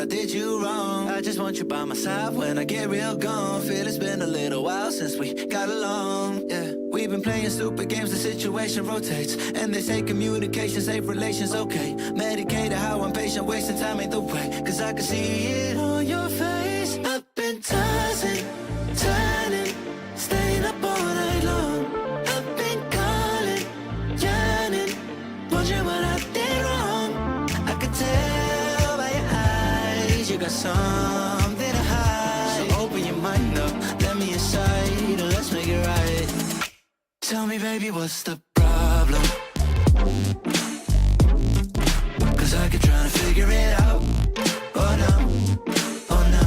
did you wrong. I just want you by my side when I get real gone. Feel it's been a little while since we got along. Yeah, we've been playing stupid games, the situation rotates. And they say communication, safe relations, okay. Medicated how I'm patient, wasting time ain't the way. Cause I can see it on your face. I've been tossing, turning, staying up all night long. I've been calling, yearning, wondering what I did wrong. I could tell by your eyes you got something to hide. So open your mind up, let me inside, and let's make it right. Tell me, baby, what's the problem? Cause I keep trying to figure it out. Oh no, oh no.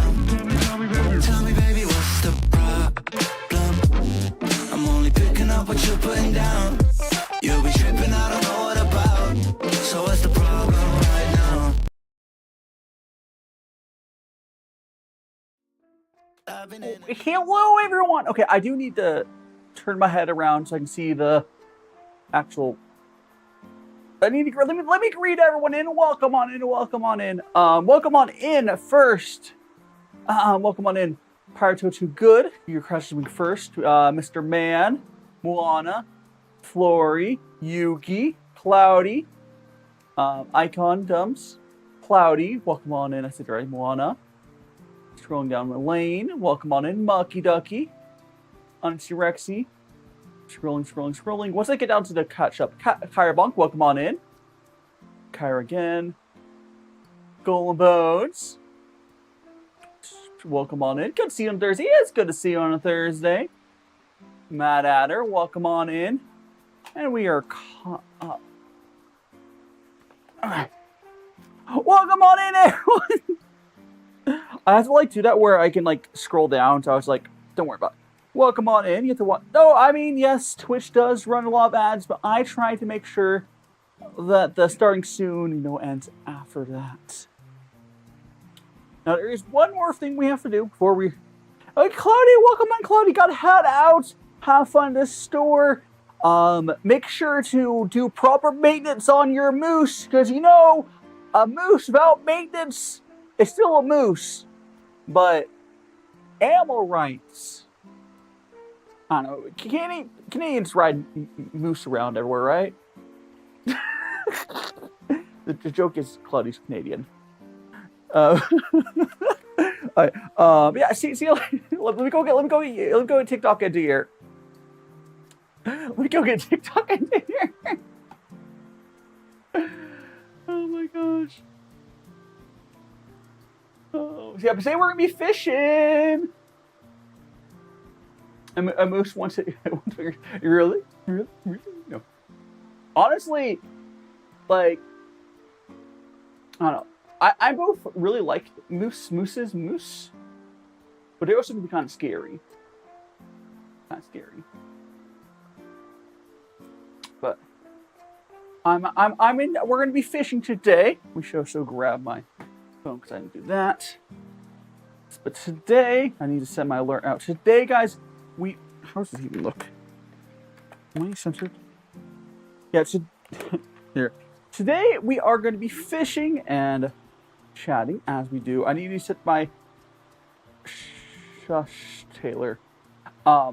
Tell me, baby, what's the problem? I'm only picking up what you're putting down. You'll be tripping, I don't know what about. So what's the problem right now? Hello, everyone. Okay, I do need to turn my head around so I can see the actual. Let me greet everyone in. Welcome on in. Welcome on in. Welcome on in first. Welcome on in. Pyroto Too Good. Your crush week first. Mr. Man, Moana, Flory, Yuki, Cloudy, Icon Dumps, Cloudy. Welcome on in. I said right. Moana. Scrolling down the lane. Welcome on in. Mucky Ducky. Unsy Rexy. Scrolling. Once I get down to the catch up, Kyra Bonk, welcome on in. Kyra again. Golden Bones. Welcome on in. Good to see you on Thursday. Yeah, it's good to see you on a Thursday. Mad Adder, welcome on in. And we are caught up. Alright. Welcome on in, everyone! I have to like do that where I can like scroll down, so I was like, don't worry about it. Welcome on in. You have to watch. No, I mean, yes, Twitch does run a lot of ads, but I try to make sure that the starting soon, ends after that. Now, there is one more thing we have to do before we... Hey, Cloudy, welcome on, Cloudy. Gotta head out. Have fun at the store. Make sure to do proper maintenance on your moose, because, a moose without maintenance is still a moose. But animal rights... I don't know. Canadians ride moose around everywhere, right? the joke is Cloudy's Canadian. Yeah. See. Let me go get TikTok into here. Let me go get TikTok into here. Oh my gosh. Oh yeah, but say we're gonna be fishing. A moose wants it. Really? No. Honestly, like, I don't know. I both really like moose, but they also can be kind of scary. But we're gonna be fishing today. We should also grab my phone because I didn't do that. But today, I need to send my alert out. Today, guys. How does this even look? Am I censored? Yeah, here. Today we are going to be fishing and chatting as we do. I need to set my shush Taylor. I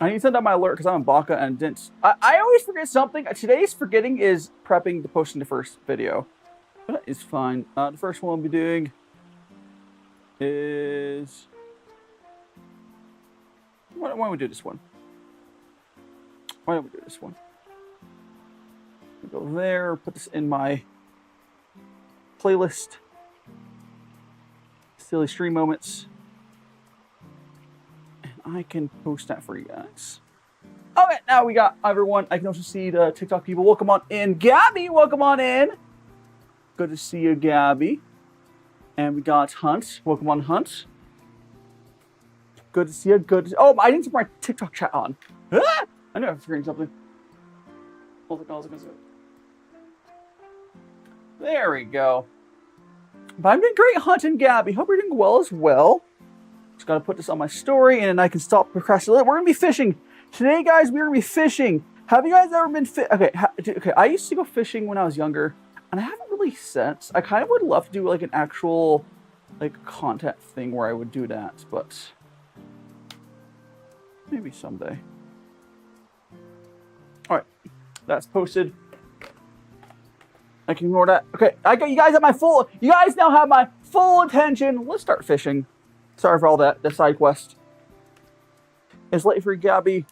need to send out my alert because I'm on Baka and didn't. I always forget something. Today's forgetting is prepping to posting the first video. But that is fine. The first one I'll be doing is. Why don't we do this one? Go there, put this in my playlist. Silly stream moments. And I can post that for you guys. Okay, now we got everyone. I can also see the TikTok people. Welcome on in. Gabby, welcome on in. Good to see you, Gabby. And we got Hunt. Welcome on, Hunt. Good to see you. Oh, I didn't put my TikTok chat on. Ah! I knew I was forgetting something. Hold it. There we go. But I'm doing great, Hunt and Gabby. Hope you're doing well as well. Just gotta put this on my story and then I can stop procrastinating. We're gonna be fishing. Today, guys, we're gonna be fishing. Have you guys ever been okay, I used to go fishing when I was younger, and I haven't really since. I kind of would love to do like an actual like a content thing where I would do that, but maybe someday. All right, that's posted. I can ignore that. Okay, I got you guys at my full. You guys now have my full attention. Let's start fishing. Sorry for all that. The side quest. It's late for Gabby.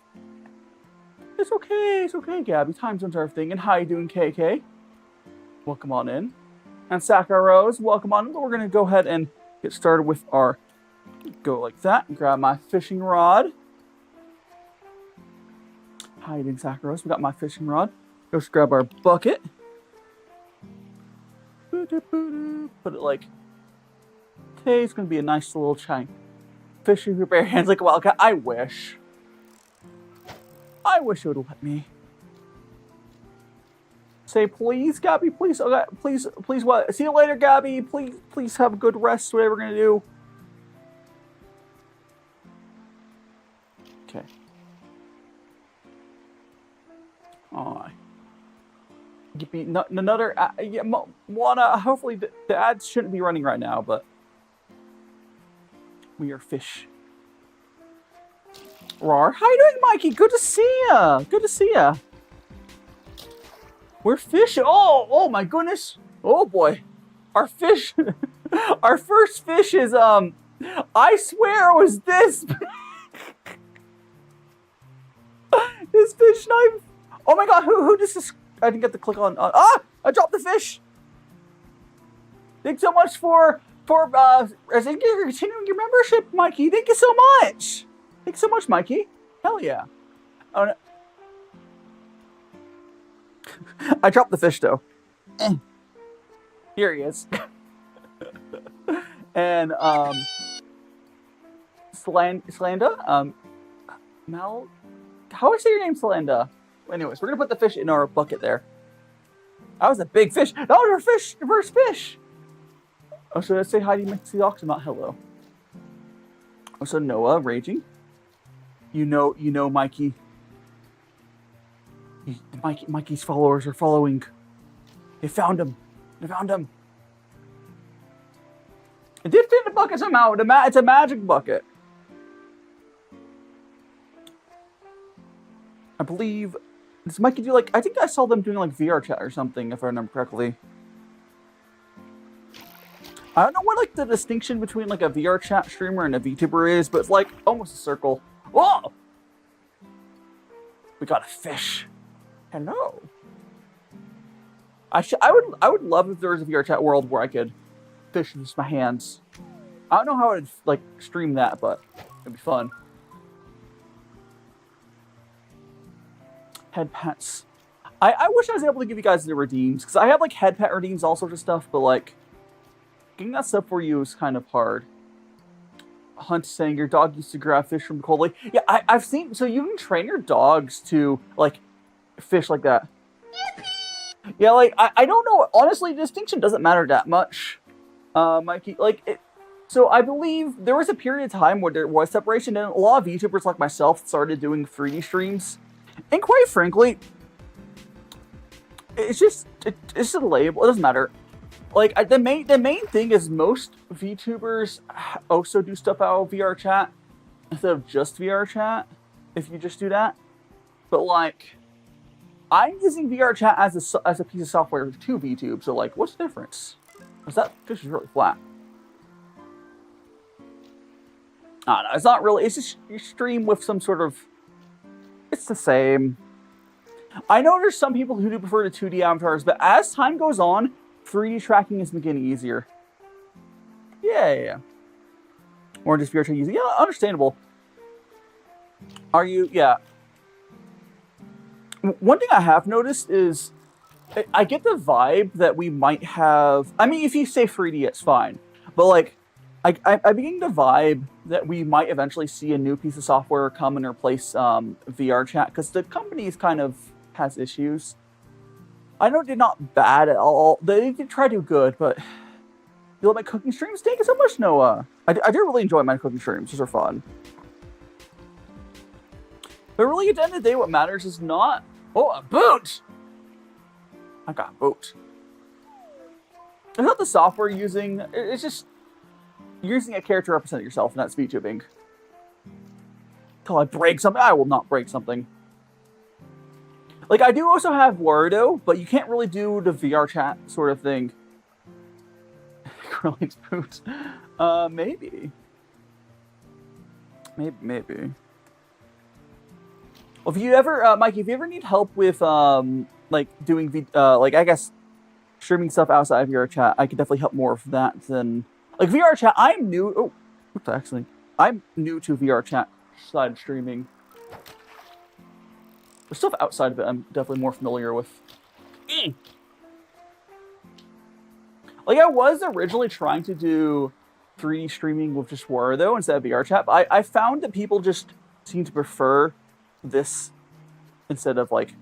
It's okay. It's okay, Gabby. Time zones are everything. And how you doing, KK? Welcome on in. And Sakura Rose, welcome on in. We're gonna go ahead and get started with our. Go like that. And grab my fishing rod. How you doing, Sakura Rose? We got my fishing rod. Let's grab our bucket. Put it like, okay, it's gonna be a nice little chime. Fishing with bare hands like a wildcat. I wish it would let me. Say please, Gabby, please, okay, please what? See you later, Gabby. Please have a good rest, whatever we're gonna do. Okay. Aw. Give me another. Yeah, wanna. Hopefully, the ads shouldn't be running right now, but we are fish. Rar, how you doing, Mikey? Good to see ya. Good to see ya. We're fish. Oh my goodness. Oh boy, our fish. Our first fish is I swear it was this. This fish knife. Oh my god, who does this? I didn't get to click on. I dropped the fish. Thanks so much for continuing your membership, Mikey. Thank you so much. Thanks so much, Mikey. Hell yeah. Oh no. I dropped the fish though. Here he is. And Slanda, Mal, how do I say your name, Slanda? Anyways, we're gonna put the fish in our bucket there. That was a big fish. That was our fish, the first fish. Oh, so let's say hi to Mixie Ox, not hello. Oh, so Noah raging. You know, Mikey. Mikey's followers are following. They found him. They found him. It did fit in the bucket somehow. It's a magic bucket. I believe. Does Mikey do like? I think I saw them doing like VRChat or something, if I remember correctly. I don't know what like the distinction between like a VRChat streamer and a VTuber is, but it's like almost a circle. Whoa! We got a fish. Hello. I would love if there was a VRChat world where I could fish with my hands. I don't know how I'd like stream that, but it'd be fun. Head pets. I wish I was able to give you guys the redeems, because I have like head pet redeems, all sorts of stuff, but like getting that stuff for you is kind of hard. Hunt saying your dog used to grab fish from Cold Lake. Yeah, I've seen, so you can train your dogs to like fish like that. Yeah, like I don't know, honestly, distinction doesn't matter that much, Mikey. Like so I believe there was a period of time where there was separation, and a lot of VTubers like myself started doing 3D streams. And quite frankly, it's just a label. It doesn't matter. Like the main thing is most VTubers also do stuff out of VRChat instead of just VRChat. If you just do that, but like I'm using VRChat as a piece of software to VTube. So like, what's the difference? Because that fish is really flat. I don't know. It's not really. It's just you stream with some sort of. It's the same. I know there's some people who do prefer the 2D avatars, but as time goes on, 3D tracking is getting easier. Yeah. Or just VRChat easy. Yeah, understandable. Are you? Yeah. One thing I have noticed is I get the vibe that we might have. I mean, if you say 3D, it's fine. But like, I'm beginning to vibe that we might eventually see a new piece of software come and replace VRChat, because the company kind of has issues. I know they're not bad at all. They did try to do good, but you like my cooking streams? Thank you so much, Noah. I do really enjoy my cooking streams. Those are fun. But really, at the end of the day, what matters is not... Oh, a boot! I got a boot. It's not the software using... It's just... You're using a character to represent yourself, and that's VTubing. Until I break something, I will not break something. Like, I do also have Wordo, but you can't really do the VRChat sort of thing. Curly's boots. Maybe. Maybe. Well, if you ever, Mikey, if you ever need help with, like, doing, like, I guess, streaming stuff outside of VRChat, I could definitely help more with that than, like, VRChat, I'm new, oh, oops, actually, I'm new to VRChat side streaming. The stuff outside of it, I'm definitely more familiar with. Like, I was originally trying to do 3D streaming with just Wordo instead of VRChat, but I found that people just seem to prefer this instead of, like,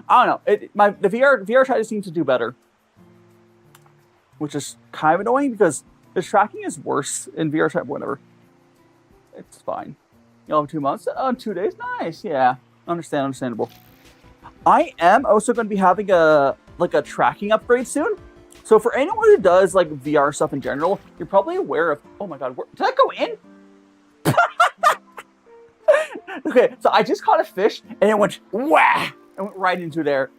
I don't know. The VRChat just seems to do better, which is kind of annoying because the tracking is worse in VRChat. Whatever, it's fine. You know, 2 months, 2 days, nice. Yeah, understandable. I am also going to be having a tracking upgrade soon. So for anyone who does like VR stuff in general, you're probably aware of. Oh my god, did I go in? Okay, so I just caught a fish and it went wah! I went right into there.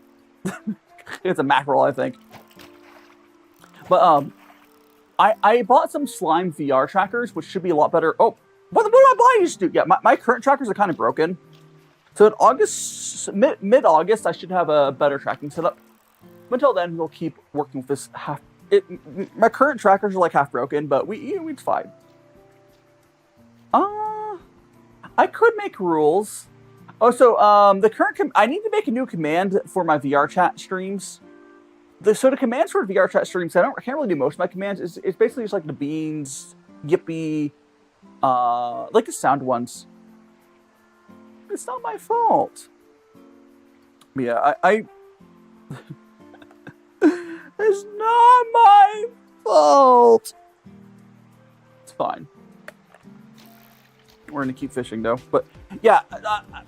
It's a mackerel, I think. But I bought some slime VR trackers, which should be a lot better. Oh, what am I buying? Just do? Yeah, my current trackers are kind of broken. So in August, mid-August, I should have a better tracking setup. But until then, we'll keep working with this half. My current trackers are like half broken, but it's fine. I could make rules. Oh, so I need to make a new command for my VRChat streams. So the commands for VRChat streams, I can't really do most of my commands. It's basically just like the beans, yippee, like the sound ones. It's not my fault. But yeah, I it's not my fault. It's fine. We're gonna keep fishing though. But yeah,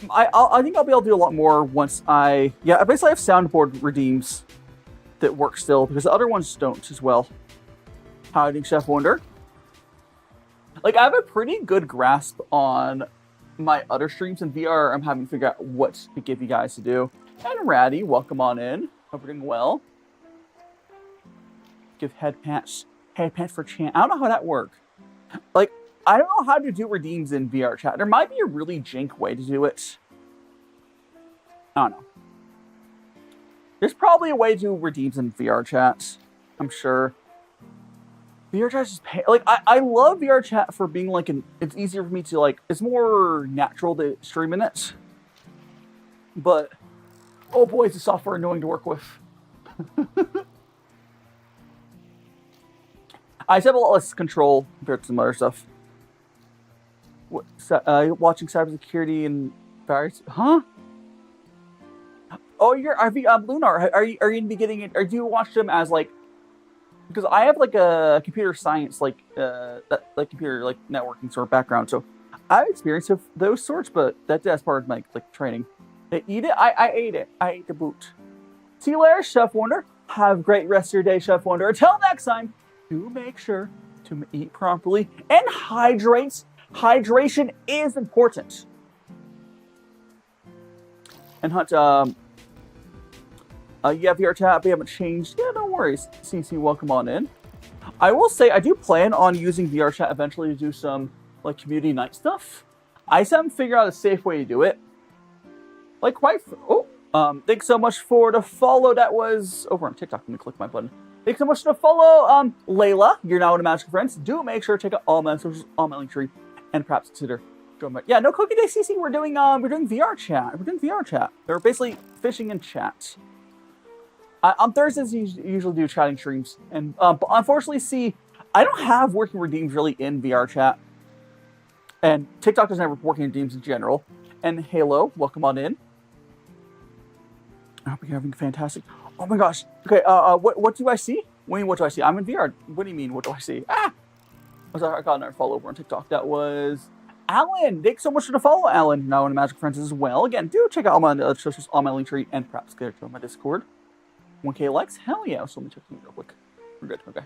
I think I'll be able to do a lot more once I basically have soundboard redeems that work still because the other ones don't as well. How do Chef Wonder? Like, I have a pretty good grasp on my other streams in VR. I'm having to figure out what to give you guys to do. And Ratty, welcome on in. Hope you're doing well. Give head pats for chant. I don't know how that works. Like, I don't know how to do redeems in VRChat. There might be a really jank way to do it. I don't know. There's probably a way to do redeems in VRChat. I'm sure. VRChat is like I love VRChat for being like it's easier for me to like it's more natural to stream in it. But oh boy, is the software annoying to work with. I just have a lot less control compared to some other stuff. What, watching cybersecurity and virus, huh? Oh, Lunar. Are you gonna be getting it? Or do you watch them as like? Because I have like a computer science computer like networking sort of background, so I have experience of those sorts, but that's part of my like training. They eat it. I ate it. I ate the boot. See you later, Chef Wonder. Have a great rest of your day, Chef Wonder. Until next time, do make sure to eat properly and hydrate. Hydration is important. And Hunt, yeah, VRChat, we haven't changed. Yeah, no worries. CC, welcome on in. I will say, I do plan on using VRChat eventually to do some, like, community night stuff. I just haven't figured out a safe way to do it. Like, thanks so much for the follow. That was over on TikTok. Let me click my button. Thanks so much for the follow, Layla. You're now in a Magical Friends. Do make sure to check out all my socials, all my link tree, and perhaps consider joining my. Yeah, no Cookie Day, CC. We're doing VRChat. We're doing VRChat. They're basically fishing and chat. On Thursdays, you usually do chatting streams, and but unfortunately, see, I don't have working redeems really in VRChat, and TikTok doesn't have working redeems in general. And Halo, welcome on in. I hope you're having fantastic. Oh my gosh. Okay. What do I see? What do you mean, what do I see? I'm in VR. What do you mean? What do I see? Ah. I got another follow over on TikTok. That was Alan. Thanks so much for the follow, Alan. Now in Magic Friends as well. Again, do check out all my other socials, all my link tree, and perhaps join my Discord. 1K likes? Hell yeah. So let me check them real quick. We're good. Okay.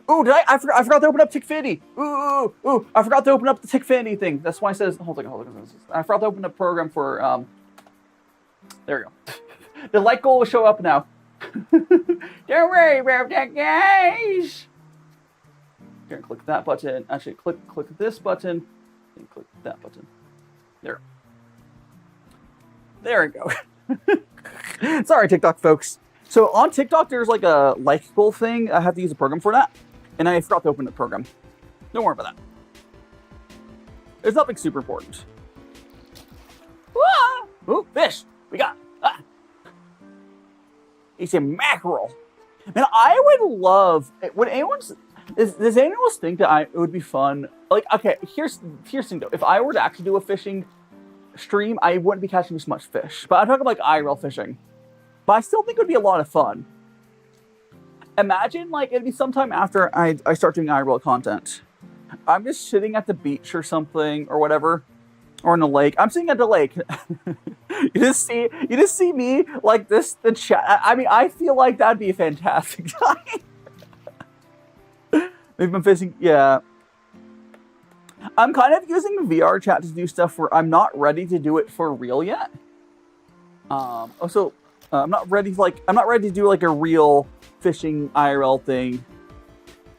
Ooh, I forgot to open up Tickfinity. Ooh, I forgot to open up the Tickfinity thing. That's why it says, hold on. I forgot to open the program for, there we go. The light goal will show up now. Don't worry about that, guys. Here, click that button. Actually, click this button and click that button. There. There we go. Sorry, TikTok folks. So on TikTok, there's like a like goal thing. I have to use a program for that, and I forgot to open the program. Don't worry about that. It's nothing super important. Ah! Ooh, fish. We got. Ah. It's a mackerel. Man, I would love. Would anyone's? Does anyone else think that it would be fun? Like, okay, here's the thing though. If I were to actually do a fishing stream, I wouldn't be catching as much fish. But I'm talking like IRL fishing. But I still think it would be a lot of fun. Imagine, like, it'd be sometime after I start doing IRL content. I'm just sitting at the beach or something, or whatever. Or in the lake. I'm sitting at the lake. You just see me, like, the chat. I mean, I feel like that'd be a fantastic time. Maybe I'm fishing, yeah. I'm kind of using VRChat to do stuff where I'm not ready to do it for real yet. I'm not ready to do like a real fishing IRL thing.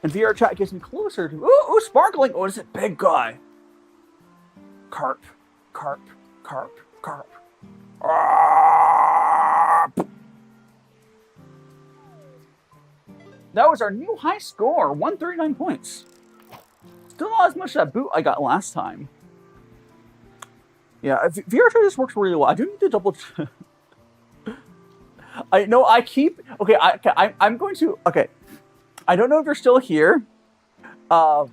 And VRChat gets me closer to ooh, sparkling. Oh, it's a big guy. Carp. That was our new high score, 139 points. Still not as much as that boot I got last time. Yeah, VRChat just works really well. I do need to double check. I'm going to, okay. I don't know if you're still here, but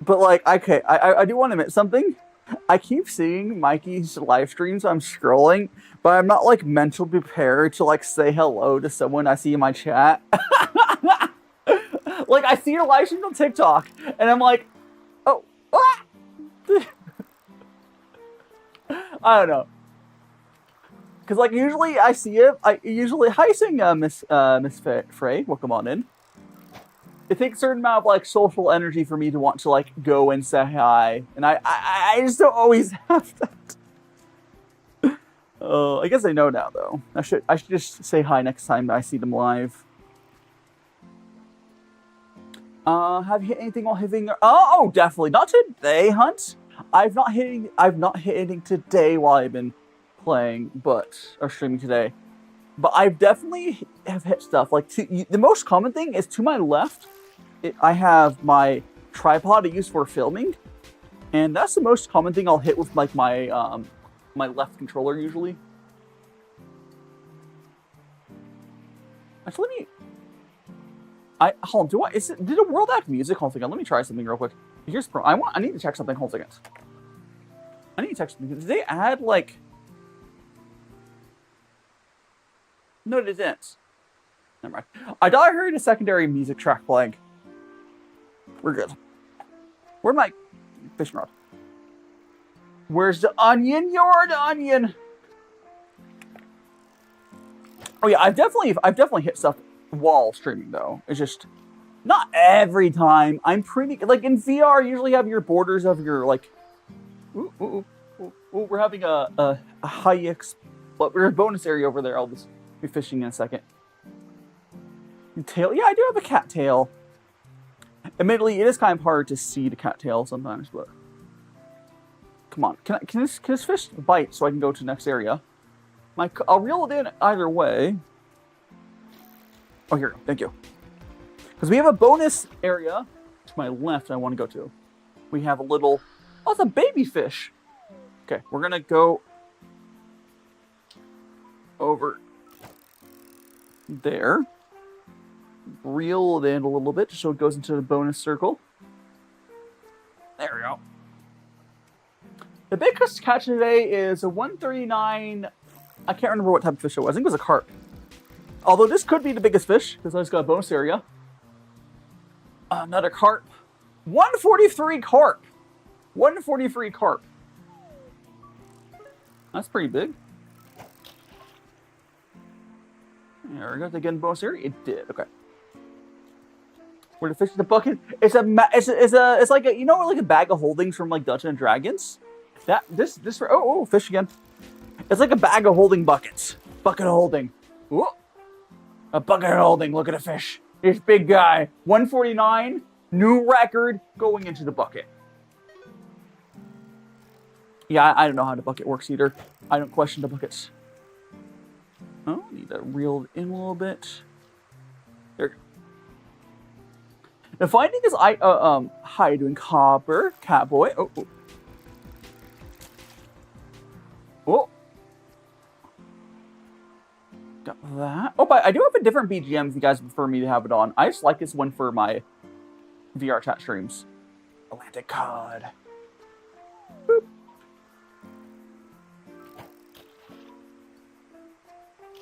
like, okay, I do want to admit something. I keep seeing Mikey's live streams, I'm scrolling, but I'm not like mentally prepared to like say hello to someone I see in my chat. Like, I see your live stream on TikTok, and I'm like, oh, ah! I don't know. Because, like, usually I see it. How you saying, Miss Frey? Welcome on in. It takes a certain amount of, like, social energy for me to want to, like, go and say hi. And I just don't always have that. I guess I know now, though. I should just say hi next time I see them live. Have you hit anything while hitting? Oh, definitely. Not today, Hunt. I've not hit anything today while I've been playing, or streaming today. But I've definitely have hit stuff. Like, the most common thing is to my left, I have my tripod I use for filming. And that's the most common thing I'll hit with, like, my my left controller, usually. Actually, hold on, did a world act music? Hold on, let me try something real quick. Here's I need to check something. Hold on a second. I need to check something. Did they add, like... No, they didn't. Never mind. I thought I heard a secondary music track playing. We're good. Where's my fishing rod? Where's the onion? You're the onion! Oh yeah, I've definitely hit stuff while streaming, though. It's just not every time. I'm pretty like in VR. You usually have your borders of your like. Ooh, we're having a high but we're a bonus area over there. I'll just be fishing in a second. Tail, yeah, I do have a cattail. Admittedly, it is kind of hard to see the cattail sometimes, but come on, can this fish bite so I can go to the next area? I'll reel it in either way. Oh, here we go. Thank you. Because we have a bonus area to my left I want to go to. We have a little... Oh, it's a baby fish. Okay, we're going to go over there. Reel it in a little bit so it goes into the bonus circle. There we go. The biggest catch today is a 139... I can't remember what type of fish it was. I think it was a carp. Although this could be the biggest fish, because I just got a bonus area. Another carp. 143 carp. 143 carp. That's pretty big. There we go. Again, bonus area. It did. Okay. Where the fish in the bucket? It's like a, you know, like a bag of holdings from like Dungeons and Dragons. Fish again. It's like a bag of holding buckets. Bucket of holding. Ooh. A bucket of holding. Look at a fish. This big guy. 149. New record going into the bucket. Yeah, I don't know how the bucket works either. I don't question the buckets. Oh, need to reel it in a little bit. There. The finding is how you doing, Copper Catboy? Oh. Oh. Got that. Oh, but I do have a different BGM if you guys prefer me to have it on. I just like this one for my VRChat streams. Atlantic Cod. Boop.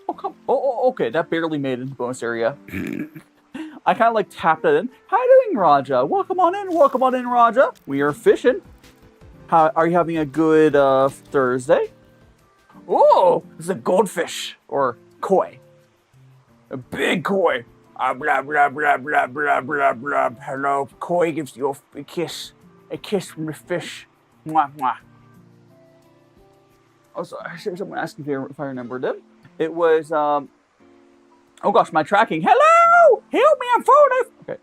Oh, come. Oh, okay. That barely made it into the bonus area. I kind of like tapped it in. How you doing, Raja? Welcome on in. Welcome on in, Raja. We are fishing. How are you having a good Thursday? Oh, it's a goldfish or koi. A big koi. Blah, blah, blah, blah, blah, blah, blah. Hello, koi gives you a kiss. A kiss from the fish. Mwah, mwah. Oh, sorry. Someone asked if I remembered it. It was, oh gosh, my tracking. Hello! Help me, I'm phone. Okay.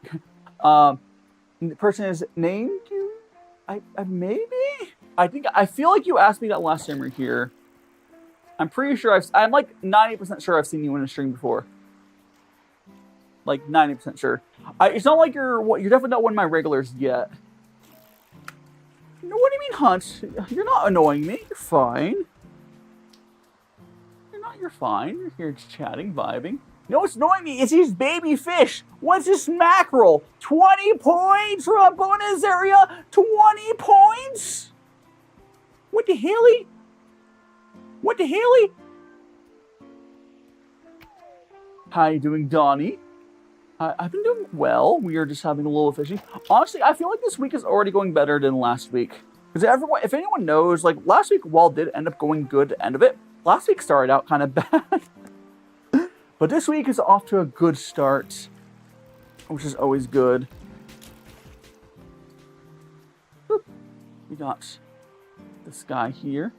The person is named you? Maybe? I feel like you asked me that last time we were here. I'm pretty sure I'm like 90% sure I've seen you in a stream before. Like 90% sure. It's not like you're definitely not one of my regulars yet. What do you mean, Hunt? You're not annoying me. You're fine. You're fine. You're here just chatting, vibing. No, it's annoying me. It's these baby fish. What's this mackerel? 20 points for a bonus area. 20 points? What the helly? What the helly? How you doing, Donnie? I've been doing well. We are just having a little fishing. Honestly, I feel like this week is already going better than last week. Because if anyone knows, like last week, while did end up going good at the end of it, last week started out kind of bad. But this week is off to a good start, which is always good. Boop. We got this guy here.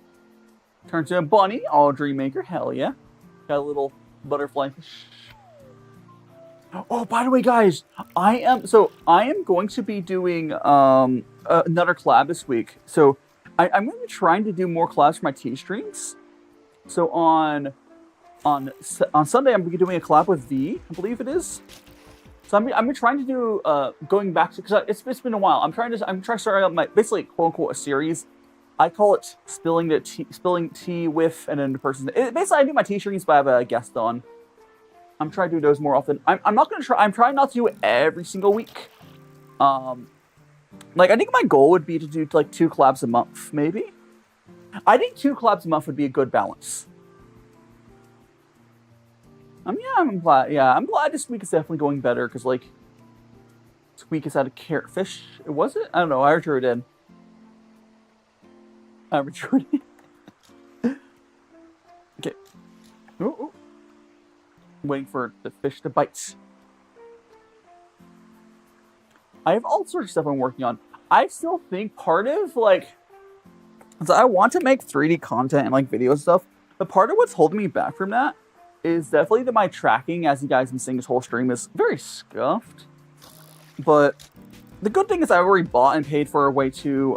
Turns into a bunny, all Dreammaker, hell yeah. Got a little butterfly fish. Oh, by the way, guys, I am going to be doing another collab this week. So I'm going to be trying to do more collabs for my T streams. So on Sunday, I'm going to be doing a collab with V, I believe it is. So I'm trying to do going back to, because it's been a while. I'm trying to start out my basically quote unquote a series. I call it spilling tea with, and then the person. Basically, I do my T streams, but I have a guest on. I'm trying to do those more often. I'm trying not to do it every single week. Like I think my goal would be to do like 2 collabs a month, maybe. I think 2 collabs a month would be a good balance. I'm glad this week is definitely going better, because like this week is had a carrot fish. Was it? I don't know. I drew it in. Okay. Ooh. Waiting for the fish to bite. I have all sorts of stuff I'm working on. I still think part of like, so I want to make 3D content and like video stuff, but part of what's holding me back from that is definitely that my tracking, as you guys have been seeing this whole stream, is very scuffed. But the good thing is I already bought and paid for a way to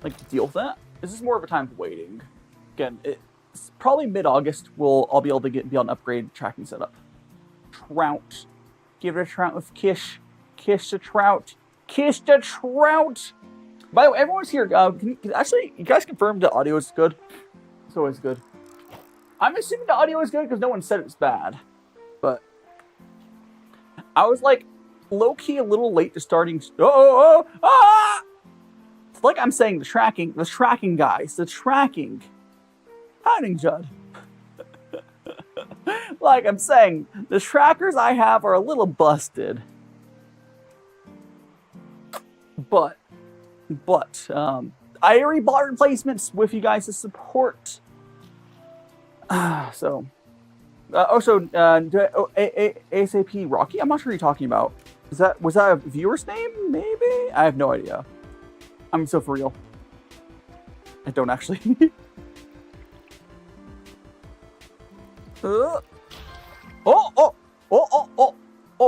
like deal with that. This is more of a time of waiting. Again, it's probably mid-August I'll be able to be on an upgrade tracking setup. Trout. Give it a trout with Kish. Kish the trout. Kish the trout. By the way, everyone's here. Actually, you guys confirmed the audio is good. It's always good. I'm assuming the audio is good because no one said it's bad. But I was like low-key a little late to starting. It's like I'm saying the tracking, guys, the tracking. Hiding Judd. Like I'm saying, the trackers I have are a little busted. But I already bought replacements with you guys' support. ASAP Rocky? I'm not sure what you're talking about. Was that a viewer's name? Maybe? I have no idea. I'm so for real. I don't actually. Oh,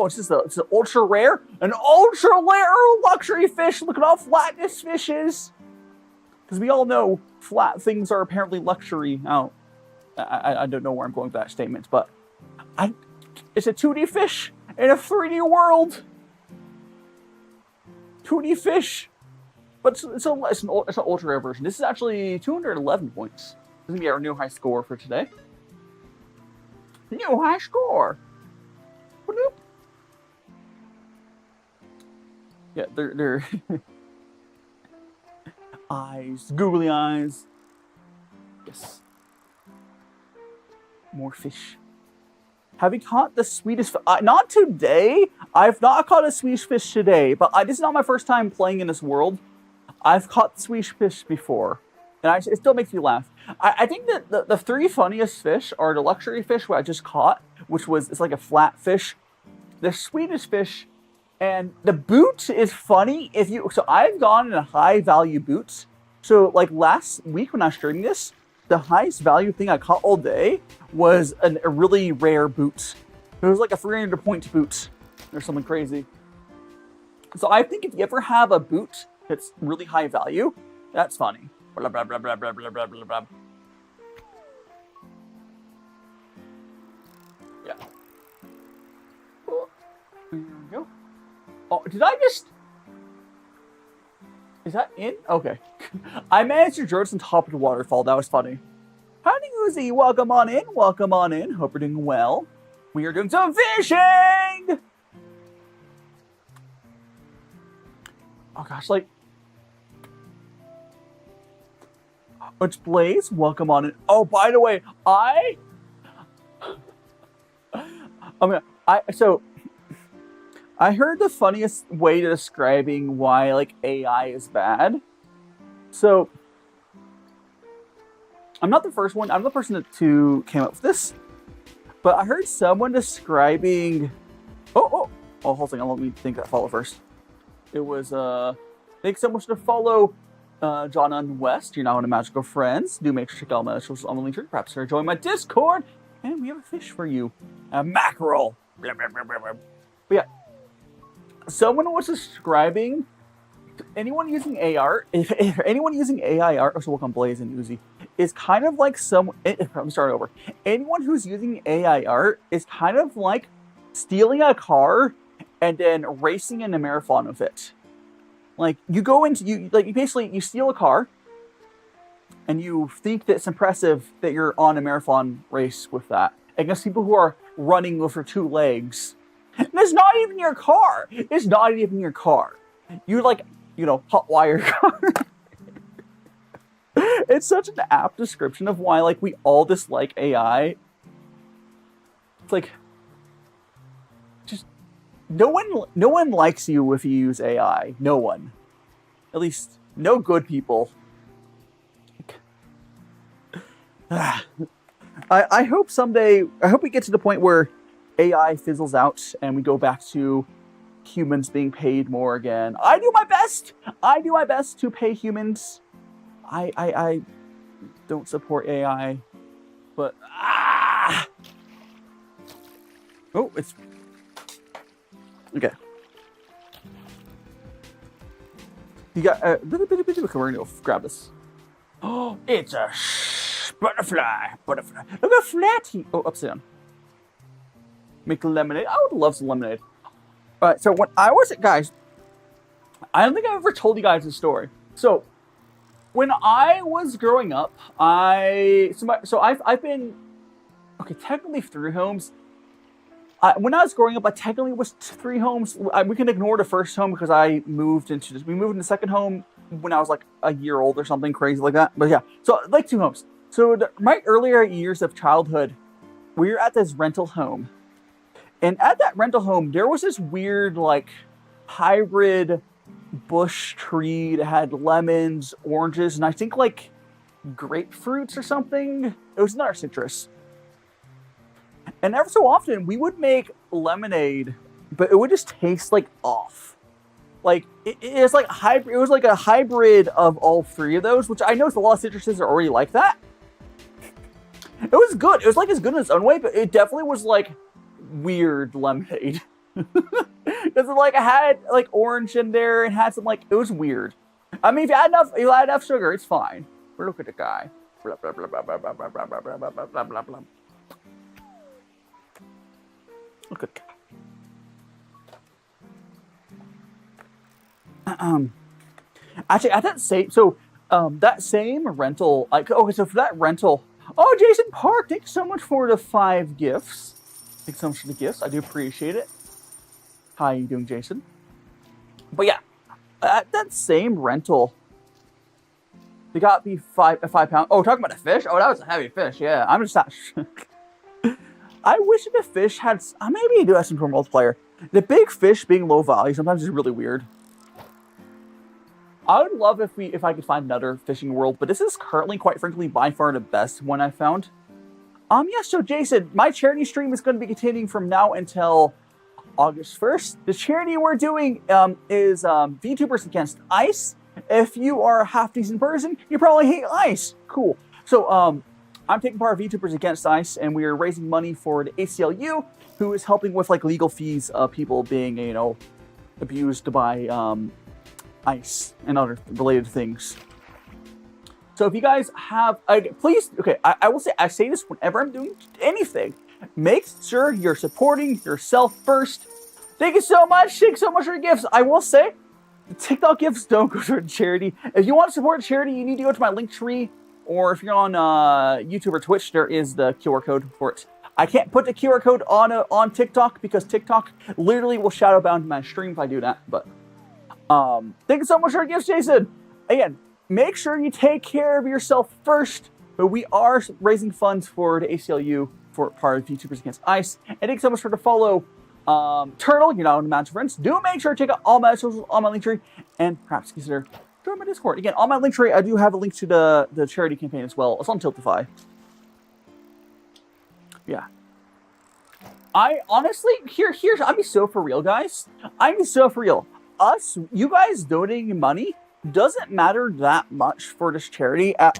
it's just it's an ultra rare luxury fish. Look at how flat this fish is. Because we all know flat things are apparently luxury. Now, I don't know where I'm going with that statement, but it's a 2D fish in a 3D world. 2D fish, but it's an ultra rare version. This is actually 211 points. This is gonna be our new high score for today. New high score. Bloop. Yeah, they're eyes, googly eyes. Yes. More fish. Have you caught the Swedish? Not today. I've not caught a Swedish fish today, but this is not my first time playing in this world. I've caught Swedish fish before, and it still makes me laugh. I think that the three funniest fish are the luxury fish, what I just caught, which was it's like a flat fish, the Swedish fish, and the boot is funny if you. So I've gone in a high value boots. So like last week when I was streaming this, the highest value thing I caught all day was a really rare boot. It was like a 300 point boot or something crazy. So I think if you ever have a boot that's really high value, that's funny. Blah, blah, blah, blah, blah, blah, blah, blah, blah. Yeah. Oh, here we go. Oh, did I just... Is that in? Okay. I managed to drown on top of the waterfall. That was funny. Howdy, Uzi. Welcome on in. Welcome on in. Hope you're doing well. We are doing some fishing! Oh, gosh, like... It's Blaze. Welcome on in. Oh, by the way, I heard the funniest way to describing why like AI is bad. So I'm not the first one. I'm the person who came up with this, but I heard someone describing. Hold on. Let me think that follow first. It was I think someone should follow John on West. You're now in a Magical Friends. Do make sure to check out my socials on the link tree. Perhaps join my Discord, and we have a fish for you, a mackerel. Blah, blah, blah, blah, blah. But yeah. Someone was describing anyone using AR, if anyone using AI art, so welcome Blaze and Uzi, is kind of like I'm starting over. Anyone who's using AI art is kind of like stealing a car and then racing in a marathon with it. Like you go into you steal a car and you think that it's impressive that you're on a marathon race with that against people who are running with their two legs. And it's not even your car. It's not even your car. You hotwire your car. It's such an apt description of why like we all dislike AI. It's like just no one likes you if you use AI. No one. At least no good people. I hope someday we get to the point where AI fizzles out and we go back to humans being paid more again. I do my best to pay humans. I don't support AI, but oh, it's okay. You got we're gonna go grab this. Oh, it's a butterfly. Look how flat he. Oh, upside down. Make lemonade. I would love some lemonade. All right, so when I was guys, I don't think I've ever told you guys this story. So when I was growing up, I've been technically 3 homes. When I was growing up, I technically was 3 homes. We can ignore the first home because we moved into the second home when I was like a year old or something crazy like that. But yeah, so like 2 homes. So my earlier years of childhood, we were at this rental home. And at that rental home, there was this weird, like, hybrid bush tree that had lemons, oranges, and I think, like, grapefruits or something. It was another citrus. And every so often, we would make lemonade but it would just taste like off. Like it's like hybrid. It was like a hybrid of all three of those, which I know a lot of citruses are already like that. It was good. It was like as good in its own way, but it definitely was like weird lemonade. Because it like had like orange in there and had some like it was weird. I mean, if you add enough sugar, it's fine. But look at the guy. Blah, blah, blah, blah, blah, blah, blah, blah, blah, blah, blah, blah, blah. Look at the guy. Actually, at that same that same rental, like okay, so for that rental, oh Jason Park, thanks so much for the 5 gifts. Thanks so much for the gifts. I do appreciate it. How are you doing, Jason? But yeah, at that same rental, they got me a 5 pound. Oh, talking about a fish? Oh, that was a heavy fish. Yeah, I'm just not. I wish the fish had. Maybe I do have some for multiplayer. The big fish being low value sometimes is really weird. I would love if I could find another fishing world, but this is currently, quite frankly, by far the best one I found. Yeah, so Jason, my charity stream is going to be continuing from now until August 1st. The charity we're doing is VTubers Against Ice. If you are a half-decent person, you probably hate ice. Cool. So I'm taking part of VTubers Against Ice, and we are raising money for the ACLU, who is helping with like legal fees of people being, you know, abused by ice and other related things. So if you guys have, please, okay, I will say, I say this whenever I'm doing anything, make sure you're supporting yourself first. Thank you so much. Thank you so much for your gifts. I will say, the TikTok gifts don't go to charity. If you want to support charity, you need to go to my link tree, or if you're on YouTube or Twitch, there is the QR code for it. I can't put the QR code on TikTok because TikTok literally will shadow ban my stream if I do that. But thank you so much for your gifts, Jason. Again, make sure you take care of yourself first. But we are raising funds for the ACLU for part of VTubers Against Ice. And thank you so much for the follow. Turtle, you're not on the Match Friends. Do make sure to check out all my socials, all my link tree, and perhaps consider joining my Discord. Again, on my link tree, I do have a link to the charity campaign as well. It's on Tiltify. Yeah. I honestly, here's, I'm so for real, guys. I'm so for real. You guys donating money doesn't matter that much for this charity at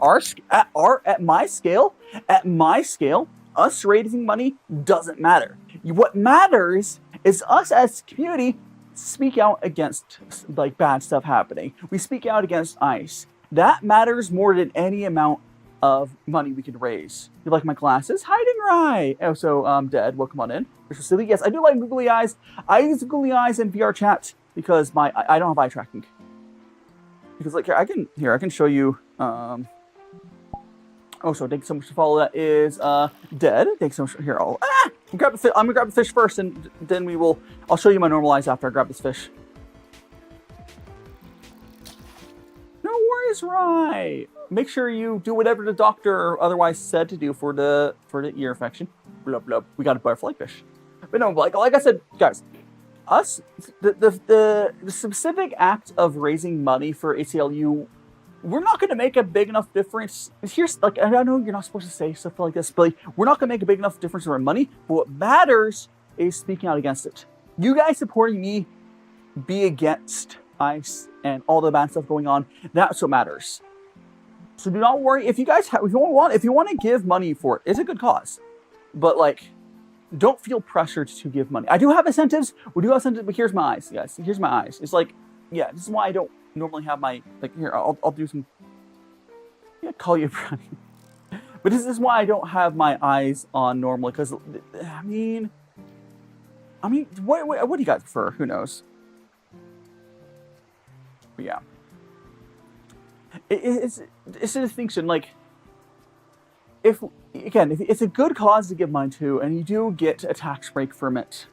my scale. At my scale, us raising money doesn't matter. What matters is us as a community speak out against like bad stuff happening. We speak out against ICE. That matters more than any amount of money we can raise. You like my glasses? Hiding right. Also, Dead, welcome on in. Yes, I do like googly eyes. I use googly eyes in VRChat because I don't have eye tracking. Because like here I can show you. So thanks so much to follow. That is Dead. Thanks so much. Here, I'm gonna grab the fish first, and then I'll show you my normal eyes after I grab this fish. No worries, right? Make sure you do whatever the doctor otherwise said to do for the ear infection. Blub blub. We got a butterfly fish. But no, like I said, guys, the specific act of raising money for ACLU, we're not going to make a big enough difference. Here's like, I know you're not supposed to say stuff like this, but like, we're not going to make a big enough difference in our money. But what matters is speaking out against it. You guys supporting me be against ICE and all the bad stuff going on. That's what matters. So do not worry. If you guys if you want to give money for it, it's a good cause. But like, don't feel pressured to give money. I do have incentives. We do have incentives, but here's my eyes, guys. Here's my eyes. It's like, yeah, this is why I don't normally have my, like, here, I'll do some, yeah, call you brownie. But this is why I don't have my eyes on normally, because, I mean, what do you guys prefer? Who knows? But yeah. It's a distinction, like, if it's a good cause to give money to, and you do get a tax break from it,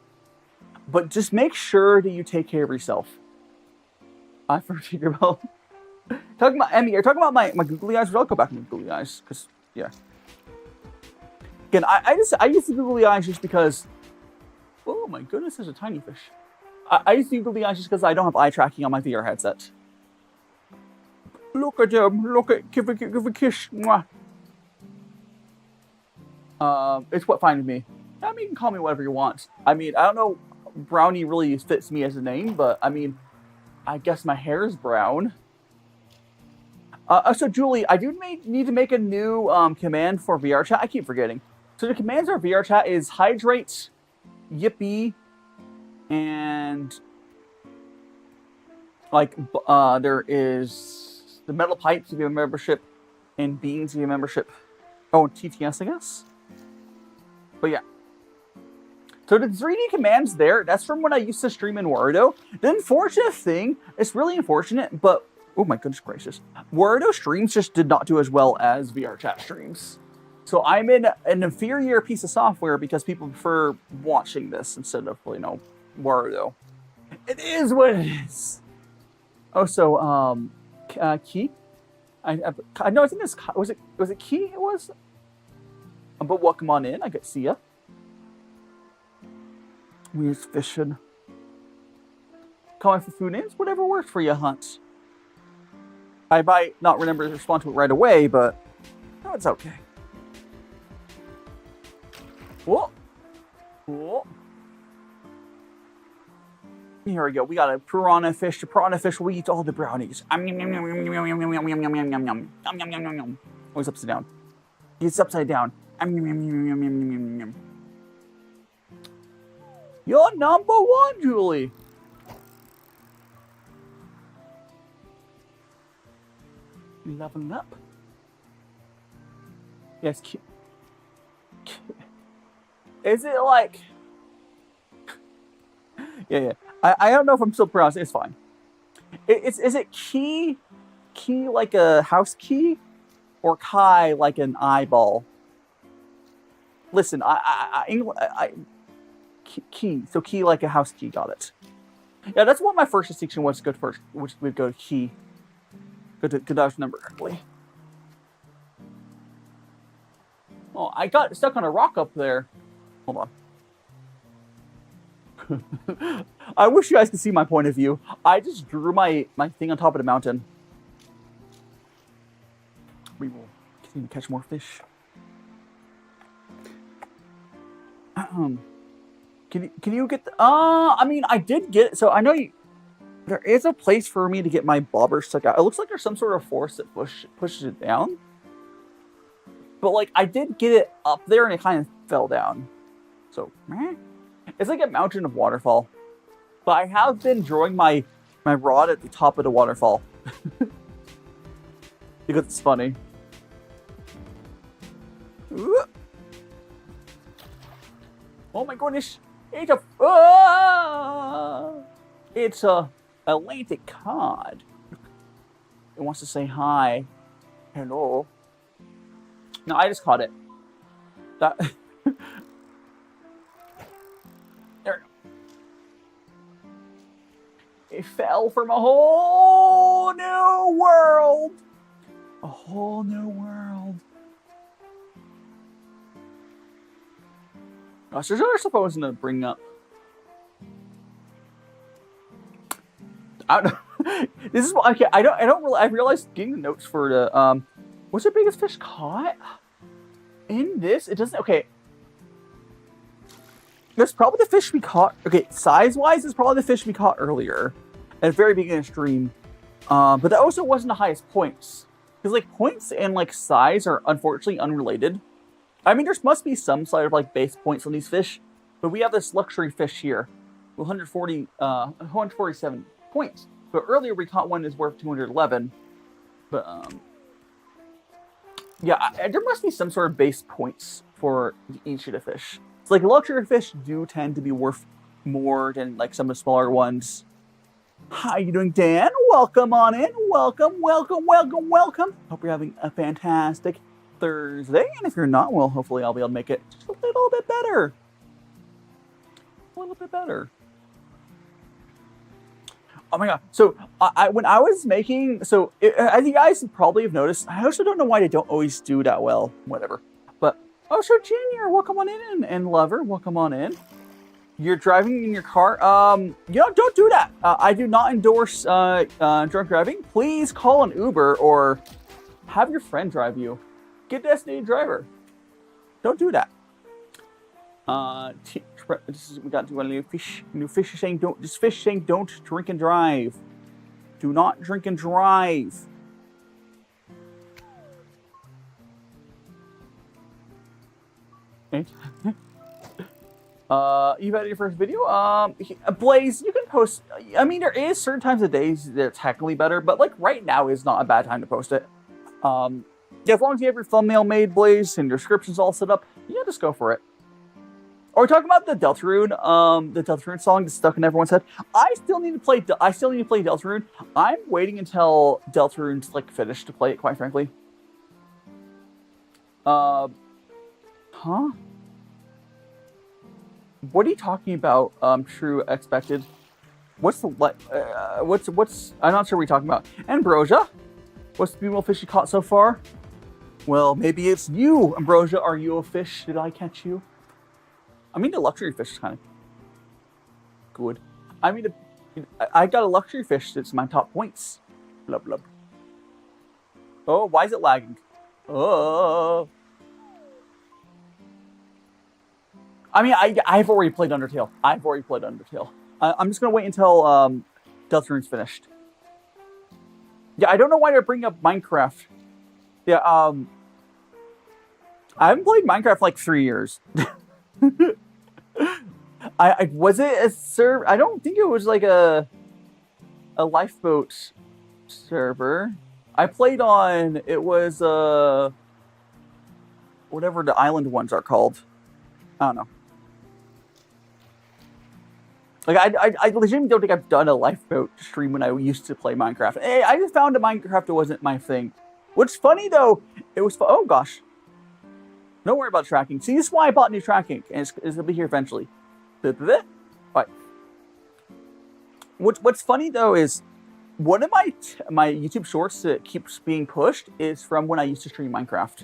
but just make sure that you take care of yourself. I forget about talking about Emmy. You're talking about my googly eyes. But I'll go back to my googly eyes because yeah. Again, I use the googly eyes just because. Oh my goodness, there's a tiny fish. I use the googly eyes just because I don't have eye tracking on my VR headset. Look at them. Look at give a kiss. Mwah. It's what fine with me. I mean, you can call me whatever you want. I mean, I don't know Brownie really fits me as a name, but I mean, I guess my hair is brown. So Julie, I do need to make a new command for VRChat. I keep forgetting. So the commands for VRChat is hydrate, yippee, and like there is the metal pipes if you have a membership, and beans if you have a membership. Oh, and TTS, I guess. But yeah. So the 3D commands there, that's from when I used to stream in Warudo. The unfortunate thing, it's really unfortunate, but oh my goodness gracious. Warudo streams just did not do as well as VRChat streams. So I'm in an inferior piece of software because people prefer watching this instead of, you know, Warudo. It is what it is. Oh, so, Key? I know, I think this, was it Key it was? But welcome on in, I get to see ya. We're fishing. Calling for food names, whatever works for you, Hunt. I might not remember to respond to it right away, but no, it's okay. Whoa. Whoa. Here we go. We got a piranha fish. The piranha fish will eat all the brownies. Always upside down. It's upside down. You're number one, Julie. Leveling up. Yes. Is it like? Yeah. I don't know if I'm still pronouncing. It's fine. Is it key like a house key, or Kai like an eyeball? Listen, key. So key like a house key. Got it. Yeah, that's what my first distinction was. Good first, which would go to key. Good to number correctly. Oh, I got stuck on a rock up there. Hold on. I wish you guys could see my point of view. I just drew my thing on top of the mountain. We will continue to catch more fish. Can you get the, I mean, I did get, so I know there is a place for me to get my bobber stuck out. It looks like there's some sort of force that pushes it down. But like, I did get it up there and it kind of fell down. So, it's like a mountain of waterfall. But I have been drawing my rod at the top of the waterfall. Because it's funny. Ooh. Oh my goodness. It's a Atlantic cod. It wants to say hi. Hello. No, I just caught it. That. There we go. It fell from a whole new world. A whole new world. Gosh, there's other stuff I was gonna bring up. I don't know. This is okay. I don't really. I realized getting the notes for the what's the biggest fish caught in this? It doesn't. Okay, that's probably the fish we caught. Okay, size wise, it's probably the fish we caught earlier at the very beginning of the stream. But that also wasn't the highest points because like points and like size are unfortunately unrelated. I mean, there must be some sort of like base points on these fish, but we have this luxury fish here, 147 points. But earlier we caught one that's worth 211. But yeah, there must be some sort of base points for each of the fish. It's like luxury fish do tend to be worth more than like some of the smaller ones. How you doing, Dan? Welcome on in. Welcome. Hope you're having a fantastic Thursday, and if you're not, well, hopefully I'll be able to make it just a little bit better. Oh my god! So when I was making, so as you guys probably have noticed, I also don't know why they don't always do that well. Whatever. But oh, so Junior, welcome on in, and Lover, welcome on in. You're driving in your car. You know, don't do that. I do not endorse drunk driving. Please call an Uber or have your friend drive you. Get designated driver. Don't do that. We got to a new fish saying don't drink and drive. Do not drink and drive. Okay. You've had your first video? Blaze, you can post. I mean, there is certain times of days that's technically better, but like right now is not a bad time to post it. Yeah, as long as you have your thumbnail made, Blaze, and your description's all set up, yeah, just go for it. Are we talking about the Deltarune? The Deltarune song that's stuck in everyone's head. I still need to play Deltarune. I'm waiting until Deltarune's like finished to play it, quite frankly. Huh? What are you talking about? True expected. What's the what's? I'm not sure what you're talking about. Ambrosia, what's the beautiful fish you caught so far? Well, maybe it's you, Ambrosia. Are you a fish? Did I catch you? I mean, the luxury fish is kind of good. I mean, I got a luxury fish that's my top points. Blub blub. Oh, why is it lagging? Oh. I mean, I've already played Undertale. I'm just gonna wait until Deltarune's finished. Yeah, I don't know why they're bringing up Minecraft. Yeah, I haven't played Minecraft in like 3 years. Was it a server? I don't think it was like a lifeboat server. I played on, it was whatever the island ones are called. I don't know. Like I legitimately don't think I've done a lifeboat stream when I used to play Minecraft. Hey, I just found that Minecraft wasn't my thing. What's funny though, it was oh gosh. Don't worry about tracking. See, this is why I bought new tracking, and it's gonna be here eventually. Right. What's funny though is one of my YouTube shorts that keeps being pushed is from when I used to stream Minecraft.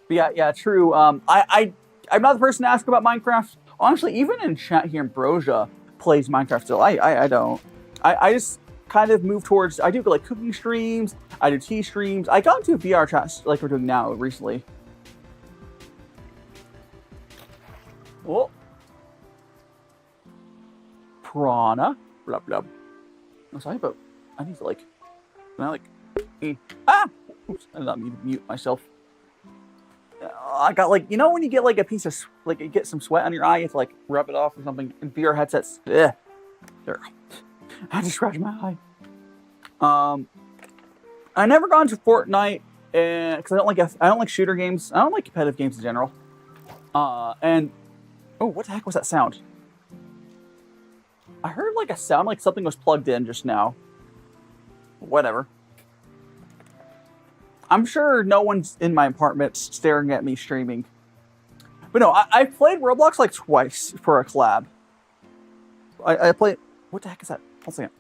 But yeah, true. I'm not the person to ask about Minecraft. Honestly, even in chat here, Ambrosia plays Minecraft still. I don't. I just kind of move towards. I do like cooking streams. I do tea streams. I got into VRChat like we're doing now recently. Oh. Piranha. Blah, blah. I'm sorry, but I need to like... Can I like... Ah! Oops, I did not mean to mute myself. I got like... You know when you get like a piece of... Like you get some sweat on your eye, you have to like rub it off or something. In VR headsets. Ugh. There. I had to scratch my eye. I never got into Fortnite because I don't like shooter games. I don't like competitive games in general. And... Oh, what the heck was that sound? I heard like a sound like something was plugged in just now. Whatever. I'm sure no one's in my apartment staring at me streaming. But no, I've played Roblox like twice for a collab. I played... What the heck is that? Hold a second.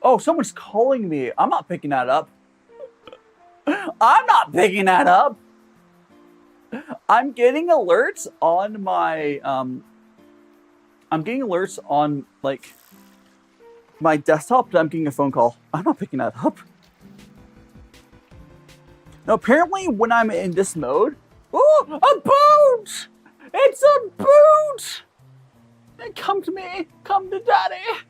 Oh, someone's calling me. I'm not picking that up. I'm not picking that up. I'm getting alerts on my I'm getting alerts on like my desktop that I'm getting a phone call. I'm not picking that up. Now apparently when I'm in this mode, oh, a boot! It's a boot! Come to me, come to daddy.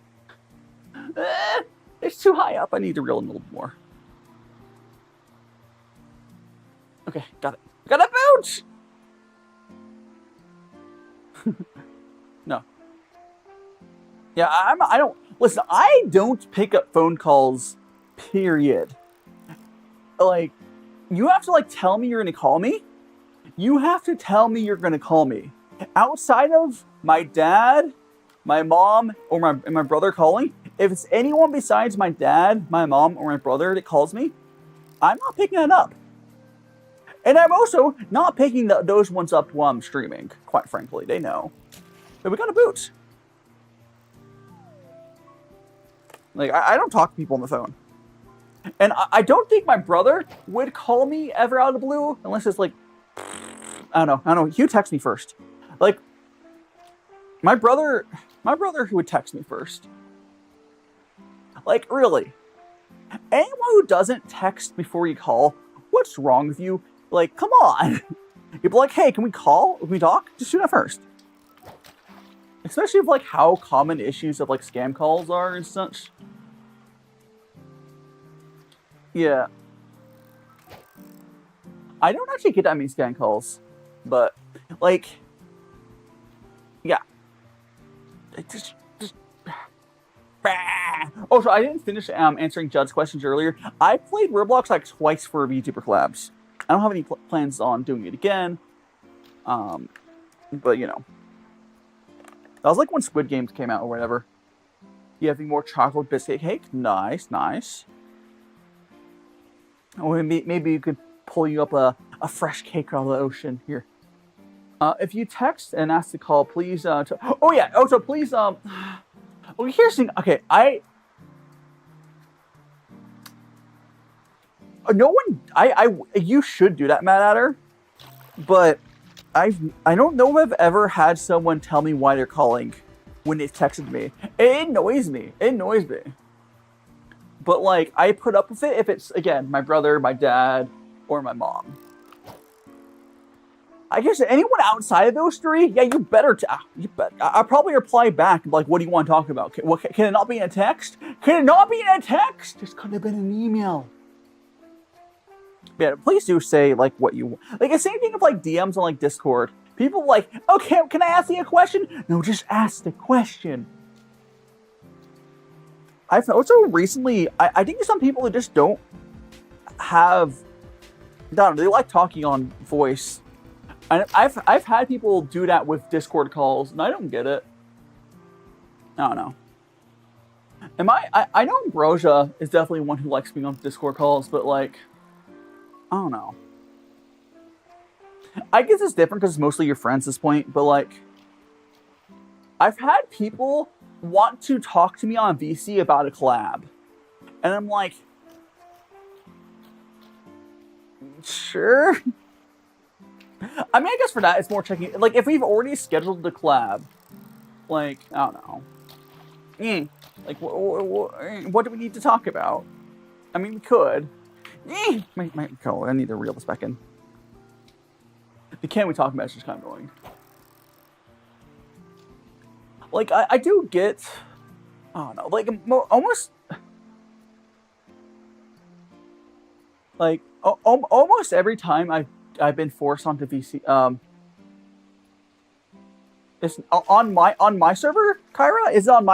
It's too high up. I need to reel in a little more. Okay, got it. Got a boot! No. Yeah, I don't... Listen, I don't pick up phone calls, period. Like, you have to, like, tell me you're gonna call me. You have to tell me you're gonna call me. Outside of my dad, my mom, or my brother calling, if it's anyone besides my dad, my mom, or my brother that calls me, I'm not picking it up. And I'm also not picking those ones up while I'm streaming, quite frankly. They know. But we got a boot. Like, I don't talk to people on the phone. And I don't think my brother would call me ever out of the blue, unless it's like, I don't know. He would text me first. Like, my brother would text me first. Like, really. Anyone who doesn't text before you call, what's wrong with you? Like, come on. You'd be like, hey, can we call? Can we talk? Just do that first. Especially with like how common issues of like scam calls are and such. Yeah. I don't actually get that many scam calls, but like, yeah. Oh, so I didn't finish answering Judd's questions earlier. I played Roblox like twice for VTuber collabs. I don't have any plans on doing it again. But you know. That was like when Squid Games came out or whatever. You have more chocolate biscuit cake? Nice, nice. Or maybe you could pull you up a fresh cake out of the ocean here. If you text and ask to call, please. Oh yeah. Oh, so please. Well, here's the thing. Okay, no one. You should do that, Matt Adder. But I don't know if I've ever had someone tell me why they're calling when they've texted me. It annoys me. It annoys me. But like, I put up with it if it's again my brother, my dad, or my mom. I guess anyone outside of those three, yeah, you better. I'll probably reply back like, "What do you want to talk about? Can it not be in a text? Can it not be in a text? This could have been an email." Yeah, please do say like what you want. Like the same thing of like DMs on like Discord. People like, "Okay, can I ask you a question?" No, just ask the question. I've also recently, I think there's some people that just don't have. I don't know, they like talking on voice. And I've had people do that with Discord calls, and I don't get it. I don't know. I know Ambrosia is definitely one who likes being on Discord calls, but like, I don't know. I guess it's different because it's mostly your friends at this point, but like, I've had people want to talk to me on VC about a collab, and I'm like, sure. I mean, I guess for that, it's more checking. Like, if we've already scheduled the collab, like, I don't know. Like, what do we need to talk about? I mean, we could. Might go. I need to reel this back in. The can we talk about is just kind of annoying. Like, I do get. I don't know. Like, almost. Like, almost every time I've been forced onto VC. It's on my server. Kyra is on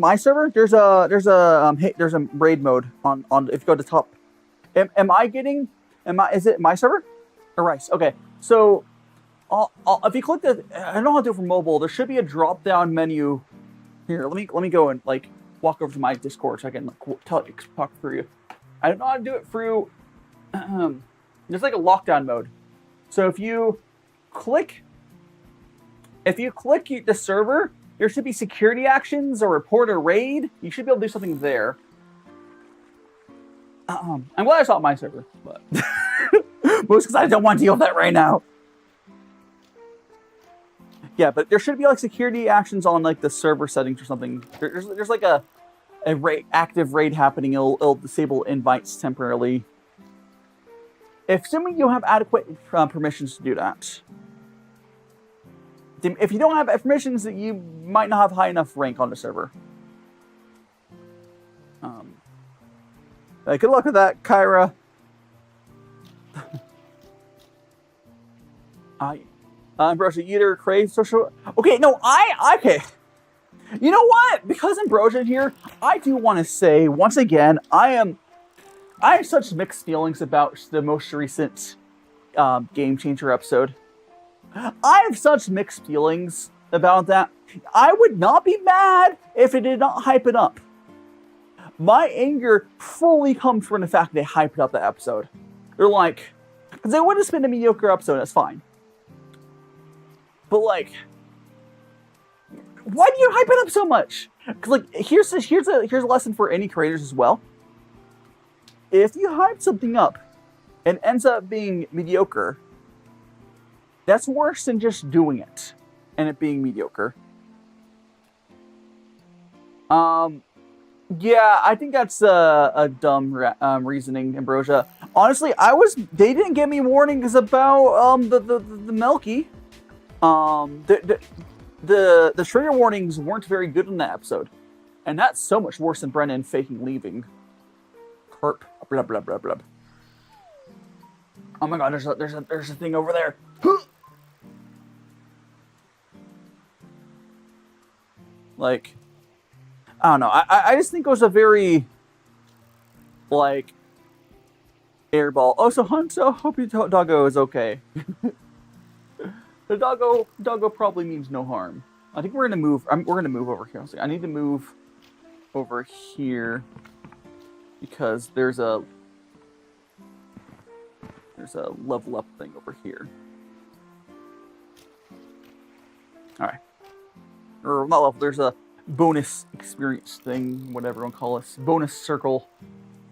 my server. There's a raid mode on if you go to top. Is it my server or Rice? Okay, so if you click the, I don't know how to do it for mobile. There should be a drop down menu here. Let me go and like walk over to my Discord so I can like, talk through you. I don't know how to do it through. There's like a lockdown mode. So if you click the server, there should be security actions or report a raid. You should be able to do something there. I'm glad it's not my server, but most because I don't want to deal with that right now. Yeah, but there should be like security actions on like the server settings or something. There's like a active raid happening. It'll disable invites temporarily. Assuming you have adequate permissions to do that. If you don't have permissions, you might not have high enough rank on the server. Good luck with that, Kyra. Ambrosia, either crave social. Okay, no, okay. You know what? Because Ambrosia here, I do want to say once again, I have such mixed feelings about the most recent Game Changer episode. I have such mixed feelings about that. I would not be mad if it did not hype it up. My anger fully comes from the fact they hyped up the episode. They're like, because it would have been a mediocre episode, that's fine. But like, why do you hype it up so much? Because like, here's a lesson for any creators as well. If you hype something up and ends up being mediocre, that's worse than just doing it and it being mediocre. Yeah, I think that's a dumb reasoning, Ambrosia. Honestly, they didn't give me warnings about the Melky. The trigger warnings weren't very good in that episode, and that's so much worse than Brennan faking leaving. Herp, blah blah blah blah. Oh my god, there's a thing over there. Like, I don't know. I just think it was a very, like, airball. Oh, so Hunter, hope your doggo is okay. The doggo probably means no harm. I think we're gonna move. We're gonna move over here. I need to move over here because there's a level up thing over here. All right, or not level. There's a bonus experience thing, whatever you want to call it. Bonus circle.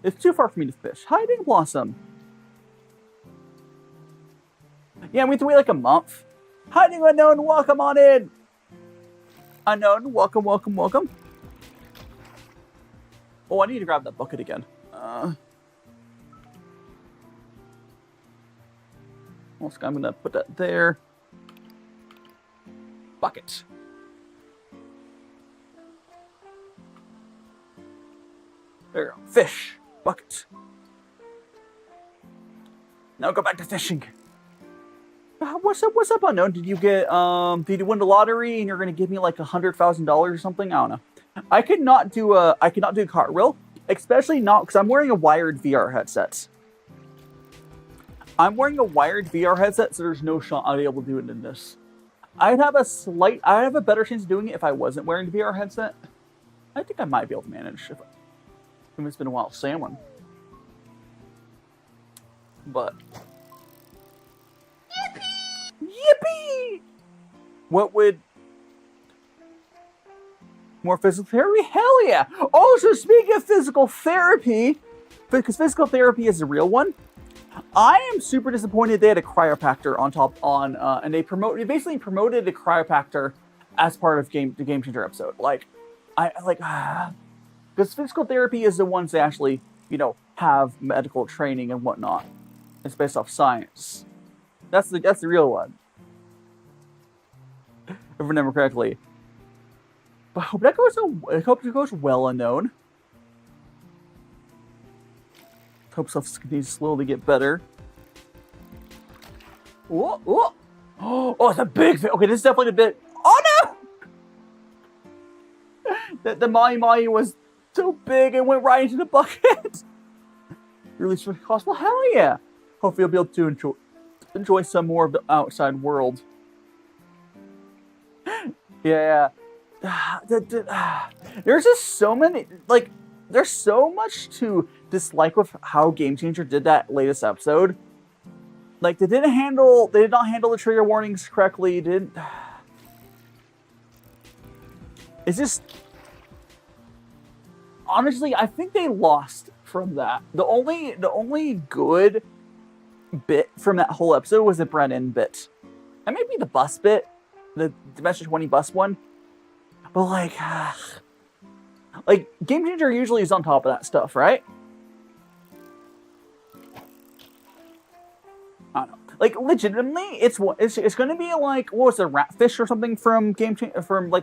It's too far for me to fish. Hi, Big Blossom. Yeah, we have to wait like a month. Hi, new unknown. Welcome on in. Unknown, welcome, welcome, welcome. Oh, I need to grab that bucket again. Also, I'm gonna put that there. Bucket. There you go. Fish. Bucket. Now go back to fishing. What's up, unknown? Did you win the lottery and you're gonna give me like $100,000 or something? I don't know. I could not do a cartwheel, especially not because I'm wearing a wired VR headset. I'm wearing a wired VR headset, so there's no shot I'd be able to do it in this. I'd have a better chance of doing it if I wasn't wearing the VR headset. I think I might be able to manage if it's been a while since one. But yippee! What would more physical therapy? Hell yeah! Also, speaking of physical therapy, because physical therapy is a real one, I am super disappointed they had a chiropractor and they basically promoted a chiropractor as part of the Game Changer episode. Because physical therapy is the ones that actually, have medical training and whatnot. It's based off science. That's the real one. If I remember correctly. But I hope it goes well unknown. Hope stuff continues to slowly get better. Whoa, whoa. Oh, it's a big fish. Okay, this is definitely a bit. Oh no! The Mai was so big and went right into the bucket. Release from possible. Hell yeah! Hopefully you'll be able to enjoy some more of the outside world. Yeah. There's just so many, there's so much to dislike with how Game Changer did that latest episode. They did not handle the trigger warnings correctly. It's just, honestly, I think they lost from that. The only good bit from that whole episode was the Brennan bit. And maybe the bus bit, the Dimension 20 bus one. But Game Changer usually is on top of that stuff, right? I don't know. Legitimately, it's going to be what was it, Ratfish or something from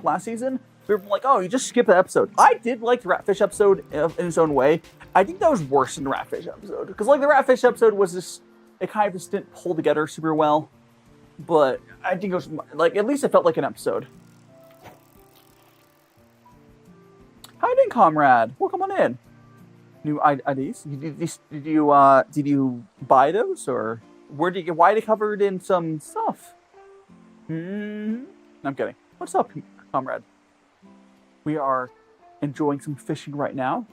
last season? We were like, oh, you just skip the episode. I did like the Ratfish episode in its own way. I think that was worse than the Ratfish episode because the Ratfish episode was just it kind of just didn't pull together super well. But I think it was at least it felt like an episode. Hi, then, comrade. Welcome on in. New IDs. Did you buy those or why are they covered in some stuff? I'm kidding. What's up, comrade? We are enjoying some fishing right now.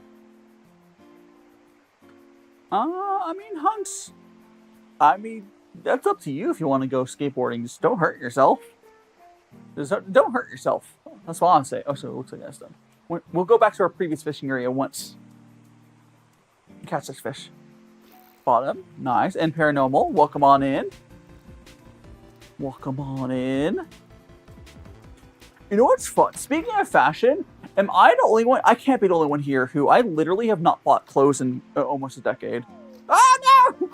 Hunts. That's up to you if you want to go skateboarding. Just don't hurt yourself. Don't hurt yourself. That's all I'm saying. Oh, so it looks like that's done. We'll go back to our previous fishing area once. Catch this fish. Bottom. Nice. And Paranormal. Welcome on in. Welcome on in. You know what's fun? Speaking of fashion, Am I the only one? I can't be the only one here who I literally have not bought clothes in almost a decade. Ah, no!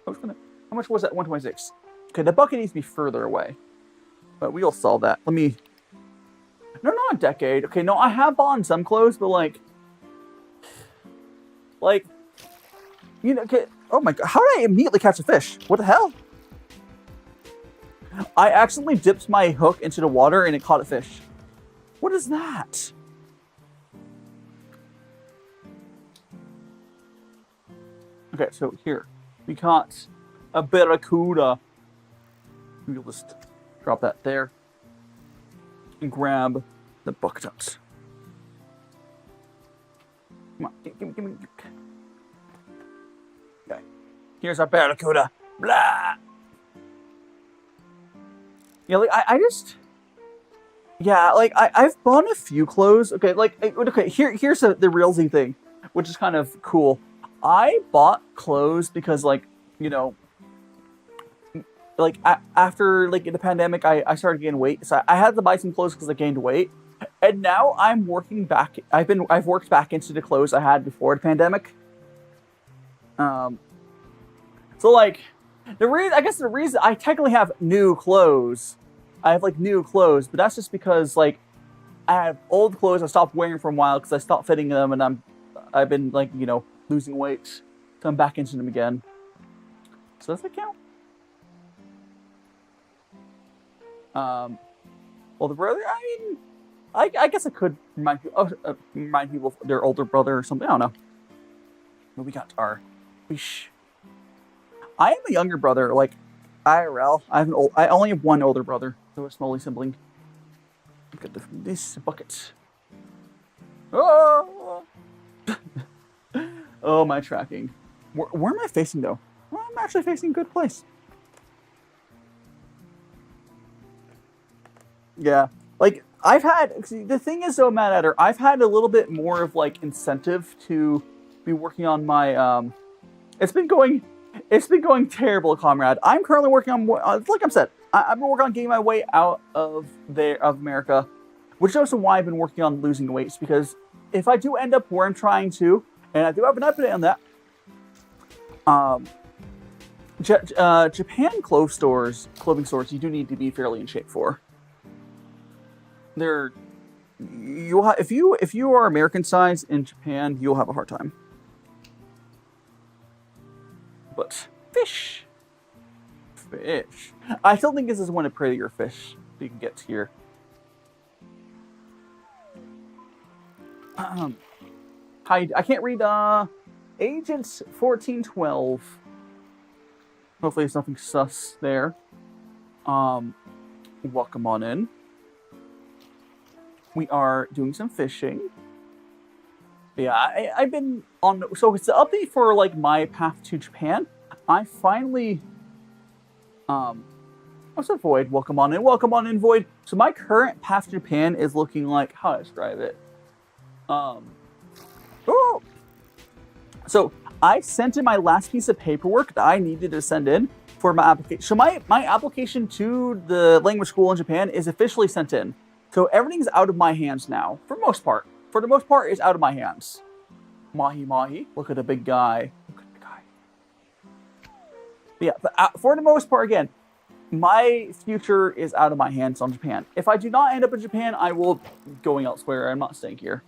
How much was that? 126. Okay, the bucket needs to be further away. But we'll solve that. Let me... No, not a decade. Okay, no, I have bought some clothes, but like... You know, okay, oh my god, how did I immediately catch a fish? What the hell? I accidentally dipped my hook into the water and it caught a fish. What is that? Okay, so here, we caught a barracuda. We'll just drop that there and grab the bucket. Come on, give me. Okay, here's our barracuda. Blah. Yeah, like I just, yeah, like I've bought a few clothes. Okay, like okay, here's the realsy thing, which is kind of cool. I bought clothes because, like, you know, like after like the pandemic, I started gaining weight, so I had to buy some clothes because I gained weight, and now I'm working back. I've worked back into the clothes I had before the pandemic. So like the reason I technically have new clothes, I have like new clothes, but that's just because like I have old clothes I stopped wearing for a while because I stopped fitting them, and I've been like, you know, losing weight, so I'm back into them again. So does that count? Well, the brother, I mean, I guess I could remind people of their older brother or something. I don't know. But we got our fish. I am a younger brother, like IRL. I only have one older brother, so a small sibling. Look at this bucket. Oh! Oh, my tracking. Where am I facing, though? Well, I'm actually facing a good place. Yeah. Like, the thing is, though, Mad Adder, I've had a little bit more of, like, incentive to be working on my, It's been going terrible, comrade. I'm currently working on, like I said, I've been working on getting my way out of America, which is also why I've been working on losing weight, because if I do end up where I'm trying to, and I do have an update on that, Japan clothing stores, you do need to be fairly in shape for. If you are American size in Japan, you'll have a hard time. But fish. I still think this is one of the prettier fish you can get here. I can't read Agents 1412. Hopefully there's nothing sus there. Welcome on in. We are doing some fishing. Yeah, I've been on, so it's the update for like my path to Japan. I finally what's up, Void? Welcome on in, Void. So my current path to Japan is looking like, how to describe it? So I sent in my last piece of paperwork that I needed to send in for my application. So my application to the language school in Japan is officially sent in. So everything's out of my hands now, for the most part. For the most part, it's out of my hands. Mahi. Look at the big guy. But yeah, but for the most part, again, my future is out of my hands on Japan. If I do not end up in Japan, I will be going elsewhere. I'm not staying here.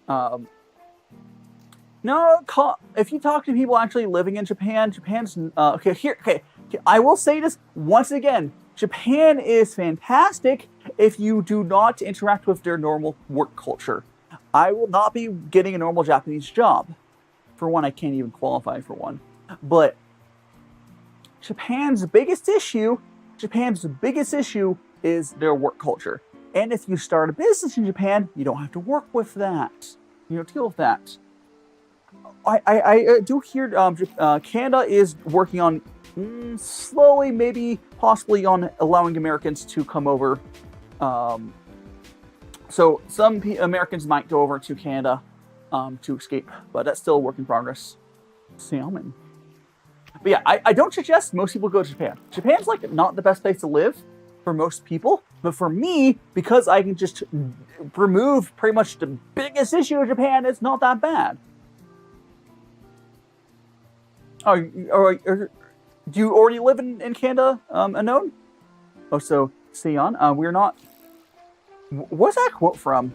No, if you talk to people actually living in Japan, Japan's okay. I will say this once again. Japan is fantastic if you do not interact with their normal work culture. I will not be getting a normal Japanese job. For one, I can't even qualify for one. But Japan's biggest issue is their work culture. And if you start a business in Japan, you don't have to work with that. You don't deal with that. I do hear Canada is working on slowly, maybe possibly on allowing Americans to come over. So some Americans might go over to Canada to escape, but that's still a work in progress. Salmon. But yeah, I don't suggest most people go to Japan. Japan's like not the best place to live for most people. But for me, because I can just remove pretty much the biggest issue of Japan, it's not that bad. Oh, do you already live in Canada, Unknown? Oh, so, Sion, we're not... What's that quote from?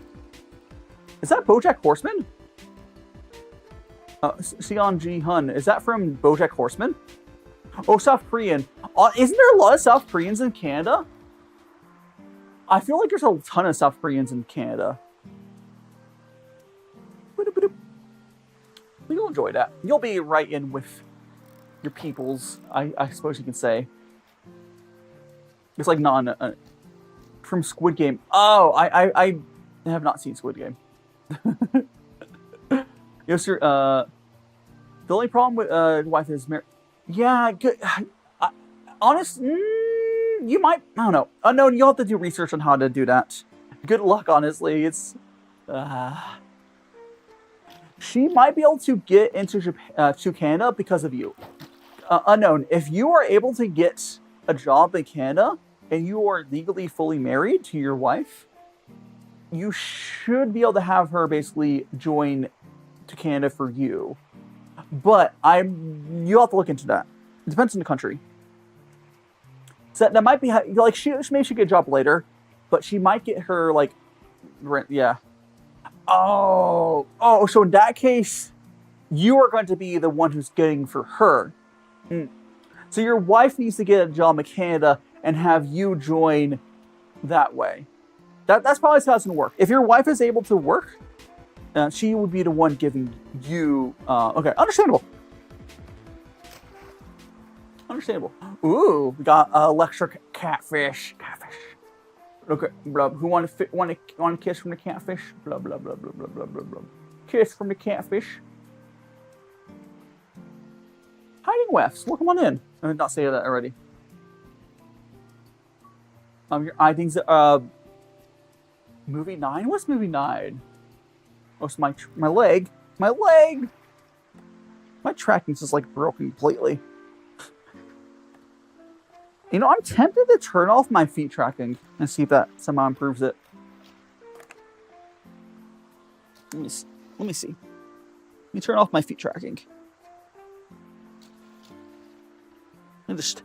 Is that BoJack Horseman? Sion Ji Hun, is that from BoJack Horseman? Oh, South Korean. Isn't there a lot of South Koreans in Canada? I feel like there's a ton of South Koreans in Canada. You'll enjoy that. You'll be right in with your peoples, I suppose you can say. It's like not from Squid Game. Oh, I have not seen Squid Game. Yes, sir. The only problem with wife is married. Yeah, good. Honest, you might. I don't know. Unknown. You'll have to do research on how to do that. Good luck. Honestly, it's. She might be able to get into Japan, to Canada because of you. Unknown. If you are able to get a job in Canada and you are legally fully married to your wife, you should be able to have her basically join to Canada for you. But you'll have to look into that. It depends on the country. So that might be like maybe she get a job later, but she might get her like rent. Yeah. Oh. So in that case, you are going to be the one who's getting for her. So your wife needs to get a job in Canada and have you join that way. That's probably how it's going to work. If your wife is able to work, she would be the one giving you... okay, understandable. Understandable. Ooh, we got electric catfish. Catfish. Okay, blah. Who want to kiss from the catfish? Blah, blah, blah, blah, blah, blah, blah, blah. Kiss from the catfish. Hiding wefts. Well, come on in. I did not say that already. Your eye things... Movie 9? What's movie 9? Oh, it's my leg. My leg! My tracking's just like broken completely. You know, I'm tempted to turn off my feet tracking and see if that somehow improves it. Let me see. Let me turn off my feet tracking. And just...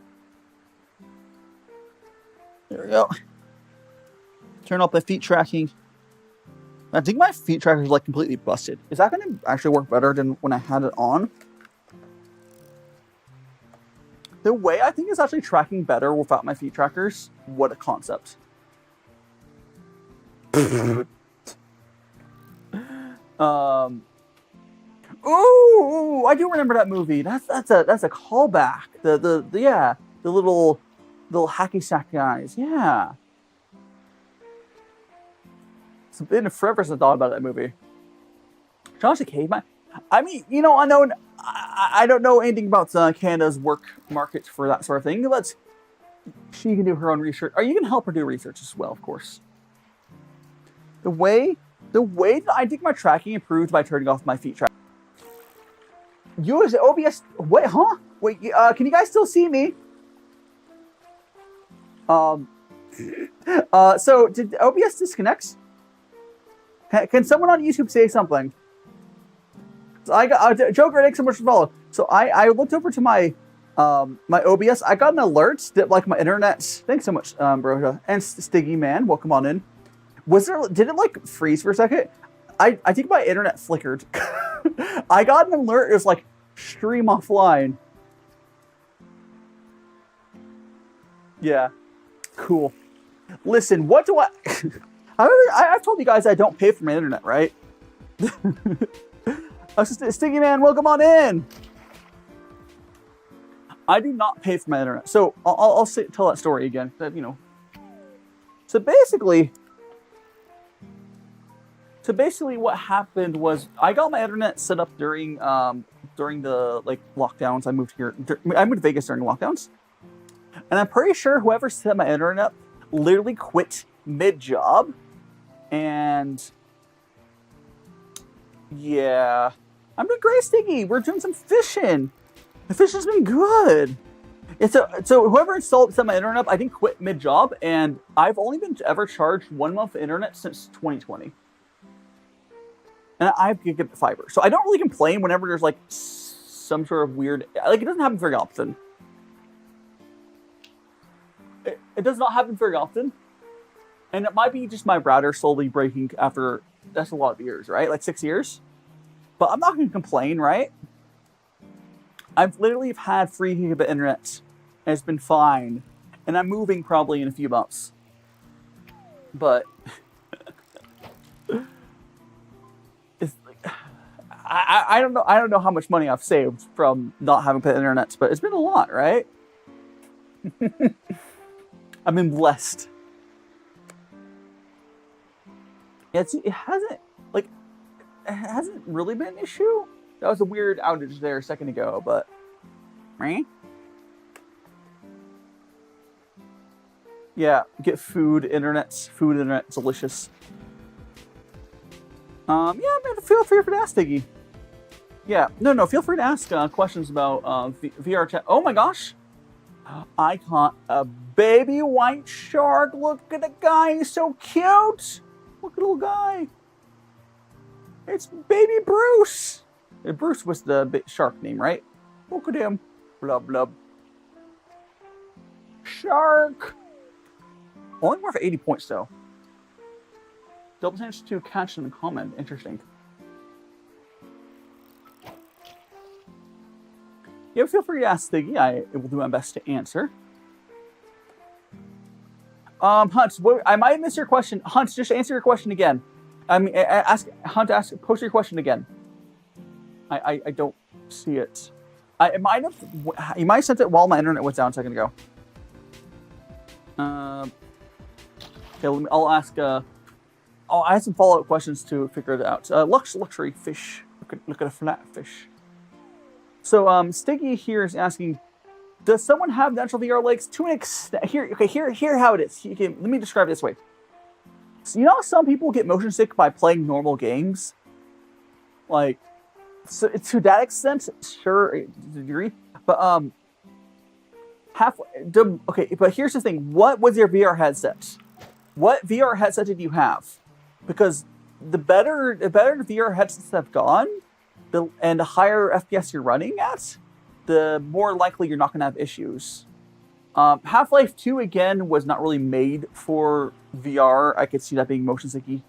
There we go. Turn off my feet tracking. I think my feet tracker is like completely busted. Is that going to actually work better than when I had it on? The way I think it's actually tracking better without my feet trackers. What a concept. Ooh, I do remember that movie. That's a callback. The little hacky sack guys. Yeah. It's been forever since I thought about that movie. Josh the Caveman. I mean, you know, I don't know anything about Canada's work market for that sort of thing, but she can do her own research. Or you can help her do research as well, of course. The way that I think my tracking improved by turning off my feet track. Use OBS. Wait, huh? Wait, can you guys still see me? So did OBS disconnect? Can someone on YouTube say something? So I got Joker. Thanks so much for following. So I looked over to my my OBS. I got an alert that like my internet. Thanks so much, Broja and Stiggy Man. Welcome on in. Did it like freeze for a second? I think my internet flickered. I got an alert. It was like stream offline. Yeah, cool. Listen, what do I've told you guys I don't pay for my internet, right? Stiggy Man, welcome on in. I do not pay for my internet, so I'll tell that story again. You know, so basically, what happened was I got my internet set up during the like lockdowns. I moved to Vegas during lockdowns, and I'm pretty sure whoever set my internet up literally quit mid-job. And yeah, I'm doing great, Stiggy. We're doing some fishing. The fishing's been good. Yeah, so whoever installed set my internet up, I didn't quit mid-job, and I've only been ever charged 1 month of internet since 2020. And I have gigabit fiber, so I don't really complain whenever there's like some sort of weird, like it doesn't happen very often. It does not happen very often, and it might be just my router slowly breaking after, that's a lot of years, right? Like 6 years. But I'm not going to complain, right? I've literally had free gigabit internet, and it's been fine, and I'm moving probably in a few months. But it's like, I don't know how much money I've saved from not having paid internet, but it's been a lot, right? I've been blessed. It hasn't really been an issue. That was a weird outage there a second ago, but right? Yeah, get food internet's delicious. Yeah, man, feel free to ask, Diggy. Yeah, no, feel free to ask questions about VRChat. Oh my gosh, I caught a baby white shark. Look at the guy, he's so cute. Look at the little guy. It's baby Bruce. Bruce was the shark name, right? Look at him. Blub blub. Shark. Only worth 80 points though. Double chance to catch and comment. Interesting. Yeah, feel free to ask Stiggy. I will do my best to answer. Hunt, I might miss your question. Hunt, just answer your question again. I mean, post your question again. I don't see it. You might have sent it while my internet went down a second ago. Okay, I'll ask. I have some follow-up questions to figure it out. Luxury fish. Look at a flat fish. So, Stiggy here is asking, does someone have natural VR legs to an extent? Here how it is. Okay, let me describe it this way. So, you know how some people get motion sick by playing normal games? Like, so to that extent, sure, to a degree. But, okay, but here's the thing. What was your VR headset? What VR headset did you have? Because the better the VR headsets have gone, and the higher FPS you're running at, the more likely you're not going to have issues. Half-Life 2, again, was not really made for VR. I could see that being motion sicky.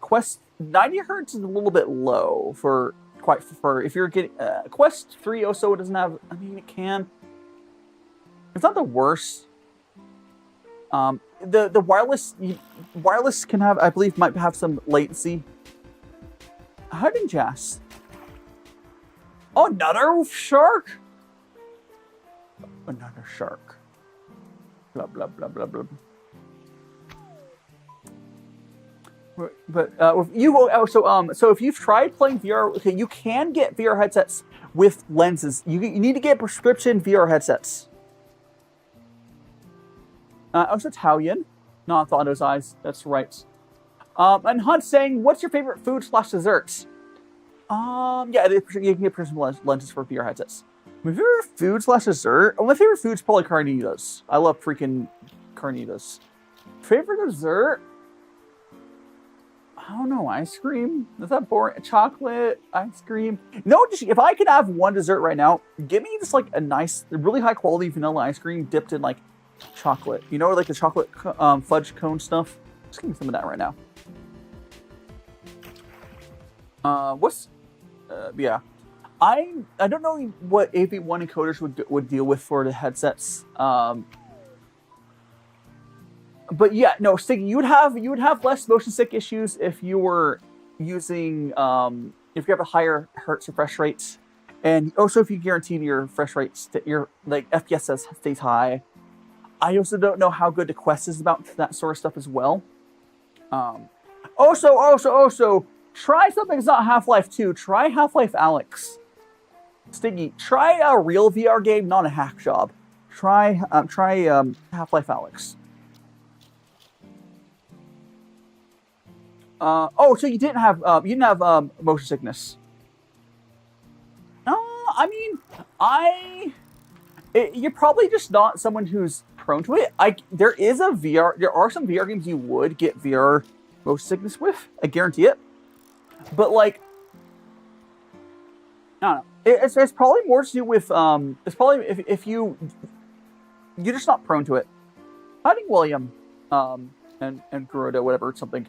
Quest 90 Hz is a little bit low for if you're getting... Quest 3 also doesn't have... I mean, it can. It's not the worst. The wireless can have, I believe, might have some latency. How did you ask? Oh, another shark? Another shark. Blah, blah, blah, blah, blah. But so if you've tried playing VR, okay, you can get VR headsets with lenses. You need to get prescription VR headsets. Also Italian, not Thondo's eyes. That's right. And Hunt saying, "What's your favorite food/desserts?" Yeah, you can get personal lenses for VR headsets. My favorite food/dessert? Oh, my favorite food's probably carnitas. I love freaking carnitas. Favorite dessert? I don't know, ice cream? Is that boring? Chocolate, ice cream? No, just, if I could have one dessert right now, give me just like a nice, really high quality vanilla ice cream dipped in like chocolate. You know, like the chocolate fudge cone stuff? Just give me some of that right now. Yeah. I don't know what AV1 encoders would deal with for the headsets. But yeah, no, Stiggy, you would have less motion sick issues if you were using if you have a higher hertz refresh rate, and also if you guaranteed your refresh rate, your like FPS stays high. I also don't know how good the Quest is about that sort of stuff as well. Also, try something that's not Half-Life 2. Try Half-Life Alyx. Stiggy, try a real VR game, not a hack job. Try Half-Life Alyx. So you didn't have motion sickness. I mean, You're probably just not someone who's prone to it. There are some VR games you would get VR motion sickness with. I guarantee it. But like, I don't know. It's probably more to do with it's probably if you're just not prone to it. I think William, and Garuda, whatever, something.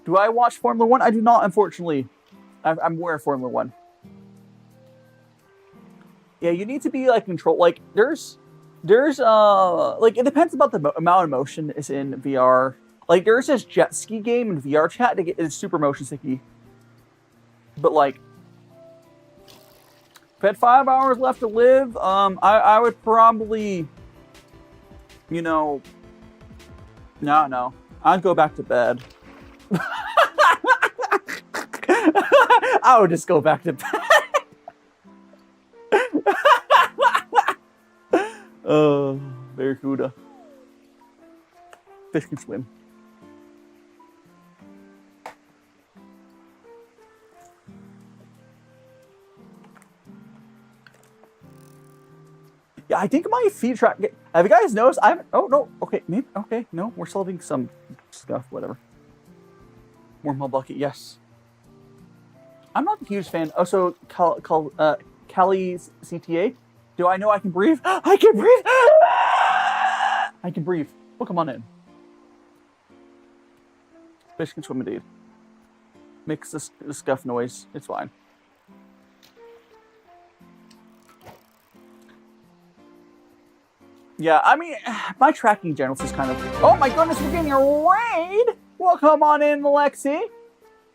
Do I watch Formula One? I do not, unfortunately. I'm aware of Formula One. Yeah, you need to be like control. Like there's like it depends about the amount of motion is in VR. Like there's this jet ski game in VRChat to get it's super motion sicky. But like, if I had 5 hours left to live, I would probably, you know, no, I'd go back to bed. I would just go back to bed. Barracuda. Fish can swim. Yeah, I think my feet track. Have you guys noticed? Oh no. Okay, maybe. Okay, no. We're solving some stuff. Whatever. Wormhole bucket. Yes. I'm not a huge fan. Oh, so Cali's CTA. Do I know I can breathe? I can breathe. I can breathe. Well, come on in. Fish can swim indeed. Makes this scuff noise. It's fine. Yeah, I mean, my tracking in general is kind of... Oh my goodness, we're getting a raid! Well, come on in, Lexi.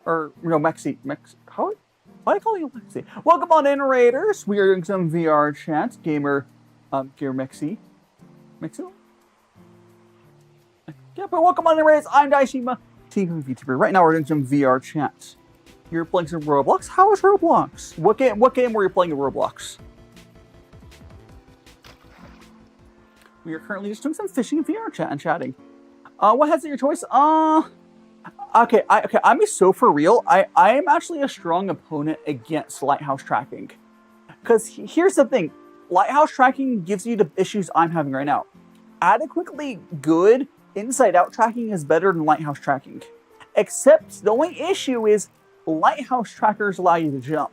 Or, no, Mexi. How? Why do I call you Lexi? Welcome on in, Raiders. We are doing some VR chat. Gamer, Gear Mexi. Mexi? Yeah, but welcome on in, Raiders. I'm DaiShimaVT from VTuber. Right now we're doing some VR chat. You're playing some Roblox? How is Roblox? What game were you playing in Roblox? We are currently just doing some fishing and VR chat and chatting. What headset your choice? Okay, I'm so for real. I am actually a strong opponent against lighthouse tracking. Because here's the thing. Lighthouse tracking gives you the issues I'm having right now. Adequately good inside-out tracking is better than lighthouse tracking. Except the only issue is lighthouse trackers allow you to jump.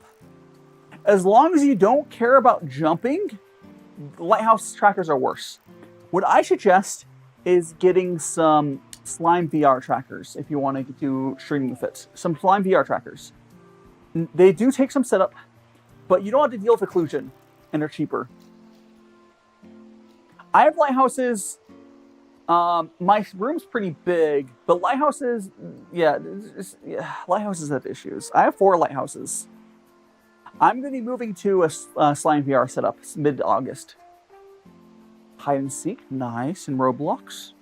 As long as you don't care about jumping, lighthouse trackers are worse. What I suggest is getting some Slime VR trackers if you want to do streaming with it. Some Slime VR trackers. They do take some setup, but you don't have to deal with occlusion, and they're cheaper. I have lighthouses. My room's pretty big, but lighthouses, yeah, lighthouses have issues. I have 4 lighthouses. I'm going to be moving to a Slime VR setup mid-August. Hide and seek, nice, in Roblox.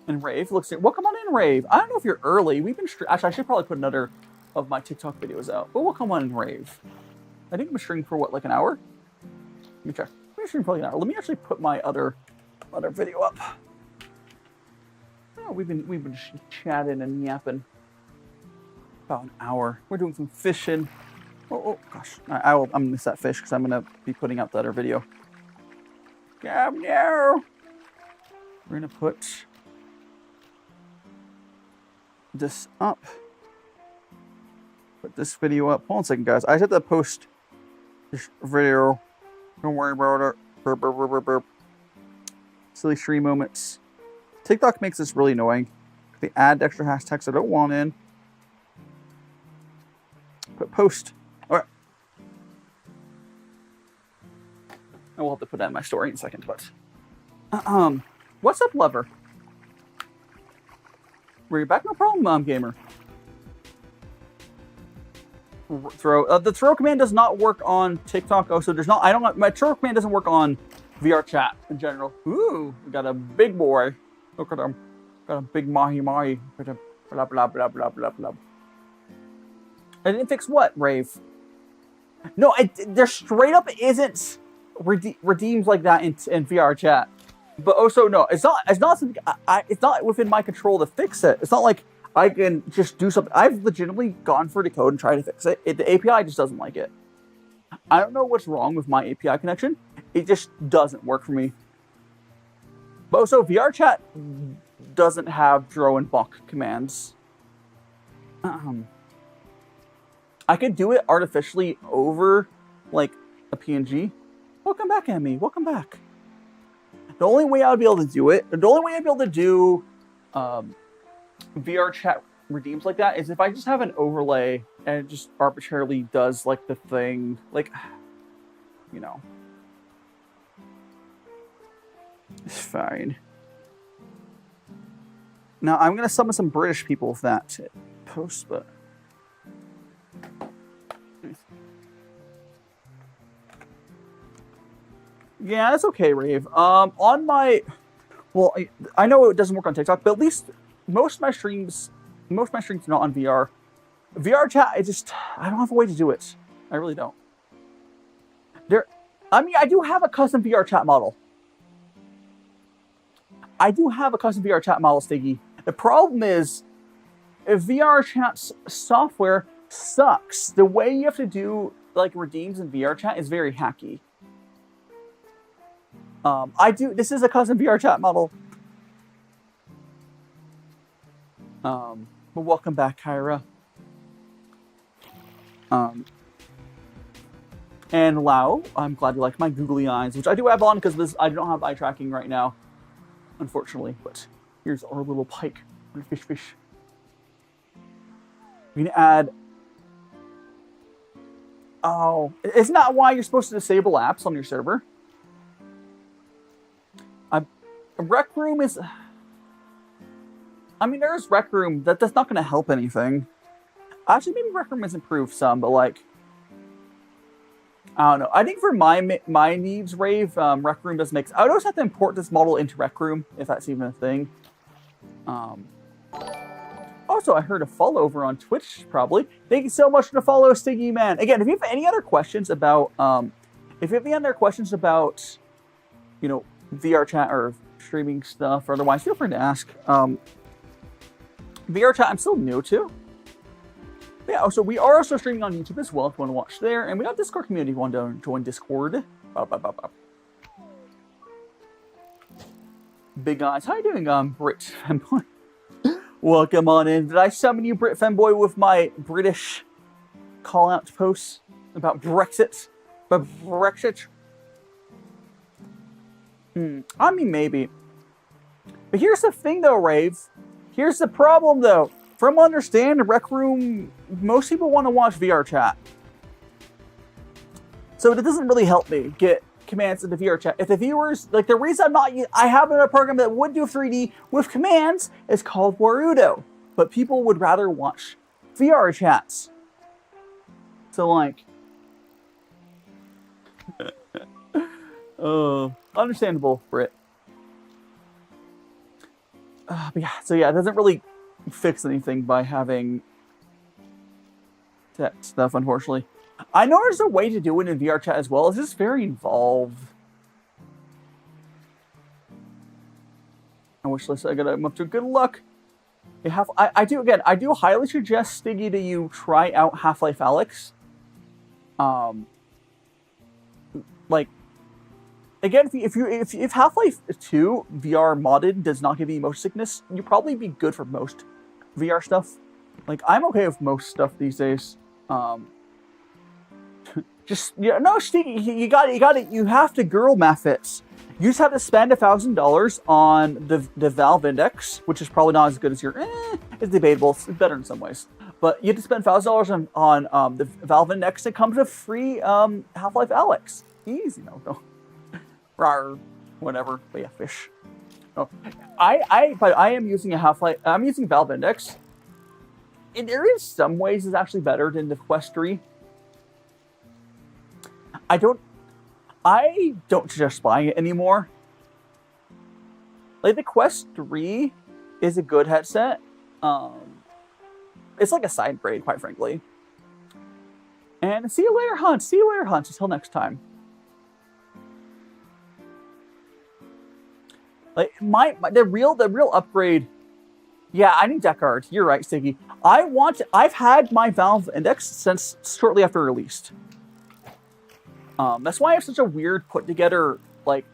And Rave, looks like, well, come on in, Rave. I don't know if you're early. We've been actually, I should probably put another of my TikTok videos out, but we'll come on in, Rave. I think I'm streaming for what, like an hour? Let me check. I'm streaming for like an hour. Let me actually put my other video up. Oh, we've been chatting and yapping about an hour. We're doing some fishing. Oh gosh, I'm gonna miss that fish because I'm gonna be putting out the other video. Yeah, no. We're gonna put this up. Put this video up. Hold on a second, guys. I just have to post this video. Don't worry about it. Burp, burp, burp, burp, burp. Silly stream moments. TikTok makes this really annoying. They add extra hashtags I don't want in. Put post. Alright. I will have to put that in my story in a second, but what's up, lover? Were you back? No problem, gamer. Throw the throw command does not work on TikTok. Oh, so there's not. I don't. My throw command doesn't work on VRChat in general. Ooh, we got a big boy. Look at him. Got a big mahi mahi. Blah blah blah blah blah blah blah. I didn't fix what, Rave? No, there straight up isn't redeems like that in VRChat. But also no, it's not something. It's not within my control to fix it. It's not like I can just do something. I've legitimately gone for the code and tried to fix it. The API just doesn't like it. I don't know what's wrong with my API connection. It just doesn't work for me. But also, VRChat doesn't have draw and bulk commands. I could do it artificially over, like, a PNG. Welcome back, Emmy. Welcome back. The only way I would be able to do it, the only way I'd be able to do VRChat redeems like that is if I just have an overlay and it just arbitrarily does, like, the thing, like, you know. It's fine. Now, I'm going to summon some British people with that post, but... Yeah, that's okay, Rave. On my... Well, I know it doesn't work on TikTok, but at least most of my streams are not on VR. VRChat, I don't have a way to do it. I really don't. I mean, I do have a custom VRChat model. Stiggy. The problem is, if VRChat's software sucks. The way you have to do, like, redeems in VRChat is very hacky. This is a custom VRChat model. But welcome back, Kyra. And Lau, I'm glad you like my googly eyes, which I do have on because I don't have eye tracking right now, unfortunately. But here's our little pike. Fish. We can add... Oh, isn't that why you're supposed to disable apps on your server? Rec Room is... I mean, there's Rec Room. That's not going to help anything. Actually, maybe Rec Room has improved some, but, like... I don't know. I think for my needs, Rave, Rec Room does make... I would also have to import this model into Rec Room, if that's even a thing. Also, I heard a follow over on Twitch, probably. Thank you so much for the follow, Stiggy Man. Again, if you have any other questions about... you know, VRChat or streaming stuff or otherwise, feel free to ask. VRChat, I'm still new to. But yeah, so we are also streaming on YouTube as well if you want to watch there. And we got Discord community if you want to join Discord. Big eyes. How you doing, Brit Femboy? Welcome on in. Did I summon you, Brit Femboy, with my British call-out posts about Brexit? But Brexit? I mean, maybe. But here's the thing, though, Rave. Here's the problem, though. From what I understand, Rec Room, most people want to watch VRChat. So it doesn't really help me get commands into VRChat. If the viewers, like, the reason I have a program that would do 3D with commands is called Warudo. But people would rather watch VRChats. So, like... understandable, Brit. But yeah, so yeah, it doesn't really fix anything by having that stuff, unfortunately. I know there's a way to do it in VRChat as well. It's just very involved. I wish list I got up to good luck. I do highly suggest, Stiggy, that you try out Half-Life Alyx. Like, again, if Half-Life 2 VR modded does not give you motion sickness, you'd probably be good for most VR stuff. Like, I'm okay with most stuff these days. Just, yeah, no, Steve, you got it. You have to girl math it. You just have to spend $1,000 on the Valve Index, which is probably not as good as your. It's debatable. It's better in some ways, but you have to spend $1,000 on the Valve Index. It comes with free Half-Life Alyx. Easy, no. Rawr, whatever. But yeah, fish. Oh, but I am using I'm using Valve Index, and there is some ways it's actually better than the Quest 3. I don't suggest buying it anymore. Like, the Quest 3 is a good headset. It's like a side grade, quite frankly. And see you later, Hunt. See you later, Hunt. Until next time. Like, the real upgrade. Yeah, I need deck cards. You're right, Stiggy. I've had my Valve Index since shortly after released. That's why I have such a weird put together, like,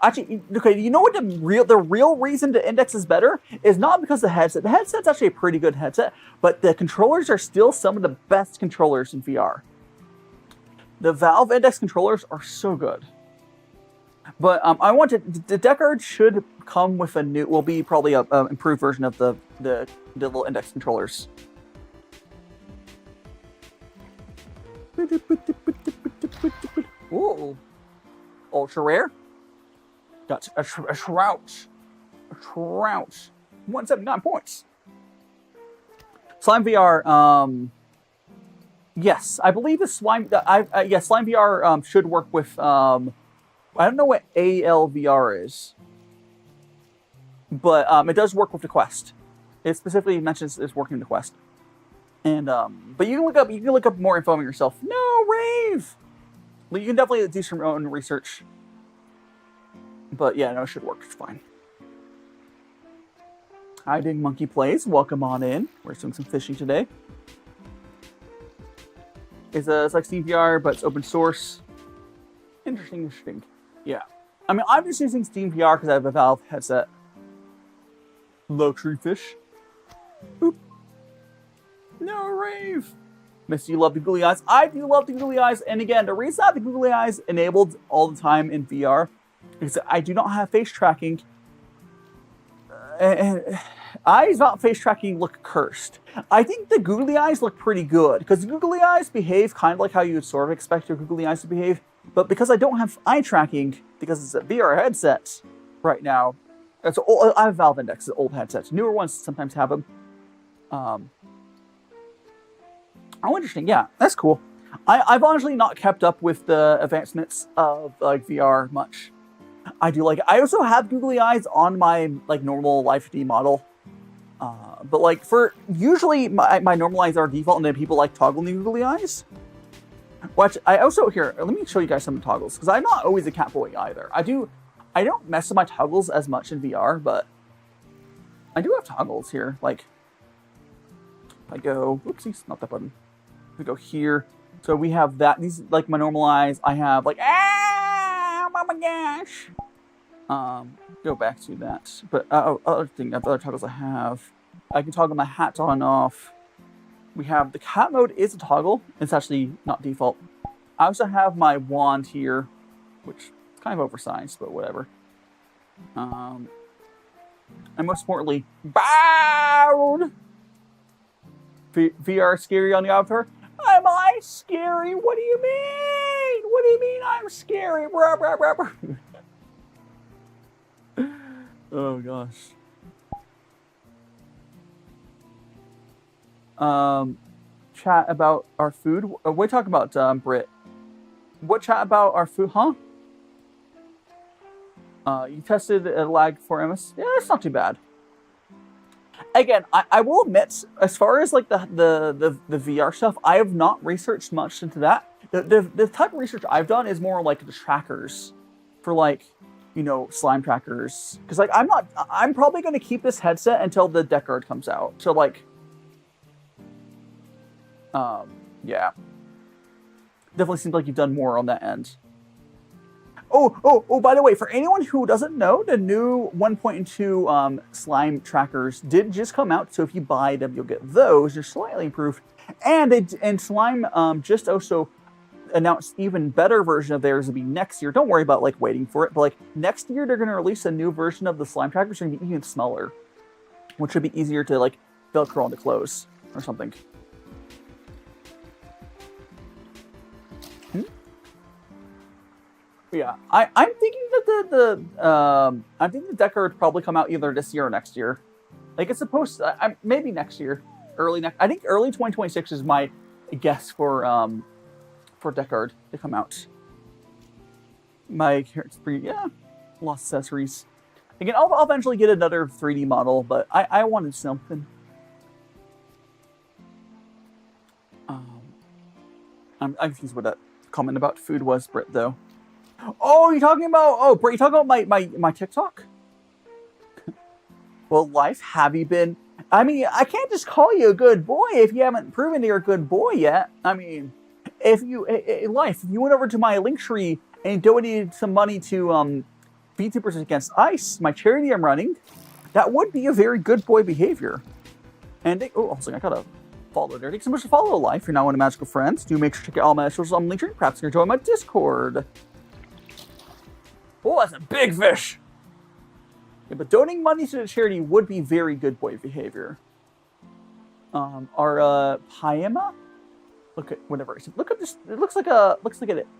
actually, okay, you know what the real reason the Index is better is not because the headset. The headset's actually a pretty good headset, but the controllers are still some of the best controllers in VR. The Valve Index controllers are so good. But I wanted the Deckard should come with a new, will be probably a improved version of the little Index controllers. Ooh, ultra rare. Got a trout. A trout. 179 points. Slime VR. Yes, I believe the Slime. Yes, Slime VR should work with. I don't know what ALVR is, but it does work with the Quest. It specifically mentions it's working with the Quest. And but you can look up more info on yourself. No, rave. Well, you can definitely do some own research. But yeah, no, it should work. It's fine. Hi, Dig Monkey Plays. Welcome on in. We're doing some fishing today. It's like Steam VR, but it's open source. Interesting. Yeah. I mean, I'm just using Steam VR because I have a Valve headset. Luxury fish. Boop. No, rave. Miss, you love the googly eyes. I do love the googly eyes. And again, the reason I have the googly eyes enabled all the time in VR is that I do not have face tracking. And eyes without face tracking look cursed. I think the googly eyes look pretty good because the googly eyes behave kind of like how you would sort of expect your googly eyes to behave. But because I don't have eye tracking, because it's a VR headset right now, it's old, I have Valve Index, it's old headsets. Newer ones sometimes have them. Oh, interesting. Yeah, that's cool. I've honestly not kept up with the advancements of like VR much. I do like it. I also have googly eyes on my like normal Live 3D model. But like for usually my normal eyes are default, and then people like toggling the googly eyes. Watch. I also here. Let me show you guys some toggles because I'm not always a cat boy either. I don't mess with my toggles as much in VR, but I do have toggles here. Like if I go, oopsies, not that button. If we go here, so we have that. These like my normal eyes. I have like oh my gosh. Go back to that. But other toggles I have. I can toggle my hat on and off. We have the cat mode is a toggle. It's actually not default. I also have my wand here, which is kind of oversized, but whatever. And most importantly, bound. VR scary on the avatar. Am I scary? What do you mean? What do you mean I'm scary? Oh gosh. Chat about our food. What are we talking about, Britt? What chat about our food? Huh? You tested a lag for MS? Yeah, it's not too bad. Again, I will admit, as far as like the VR stuff, I have not researched much into that. The type of research I've done is more like the trackers for like, you know, slime trackers. Because like I'm probably going to keep this headset until the Deckard comes out. So like, yeah. Definitely seems like you've done more on that end. Oh, by the way, for anyone who doesn't know, the new 1.2 slime trackers did just come out. So if you buy them, you'll get those. They're slightly improved. And Slime just also announced even better version of theirs will be next year. Don't worry about like waiting for it. But like next year, they're going to release a new version of the slime trackers. They're going to be even smaller, which should be easier to like Velcro onto clothes or something. Yeah, I'm thinking that I think the Deckard would probably come out either this year or next year. Like it's supposed to, maybe next year, I think early 2026 is my guess for Deckard to come out. My character's pretty, yeah, lost accessories. Again, I'll eventually get another 3D model, but I wanted something. I'm confused what that comment about food was, Britt, though. Oh, you're talking about, Britt, you talking about my TikTok? Well, life, have you been, I mean, I can't just call you a good boy if you haven't proven you're a good boy yet. I mean, if you went over to my link tree and donated some money to VTvsICE, my charity I'm running, that would be a very good boy behavior. And I gotta follow there. Thanks so much to follow life. You're now one of Magical Friends. Do make sure to check out all my socials on Linktree. Perhaps you can join my Discord. Oh, that's a big fish. Yeah, but donating money to the charity would be very good boy behavior. Our Pyema? Look at whatever. Look at this. It looks like a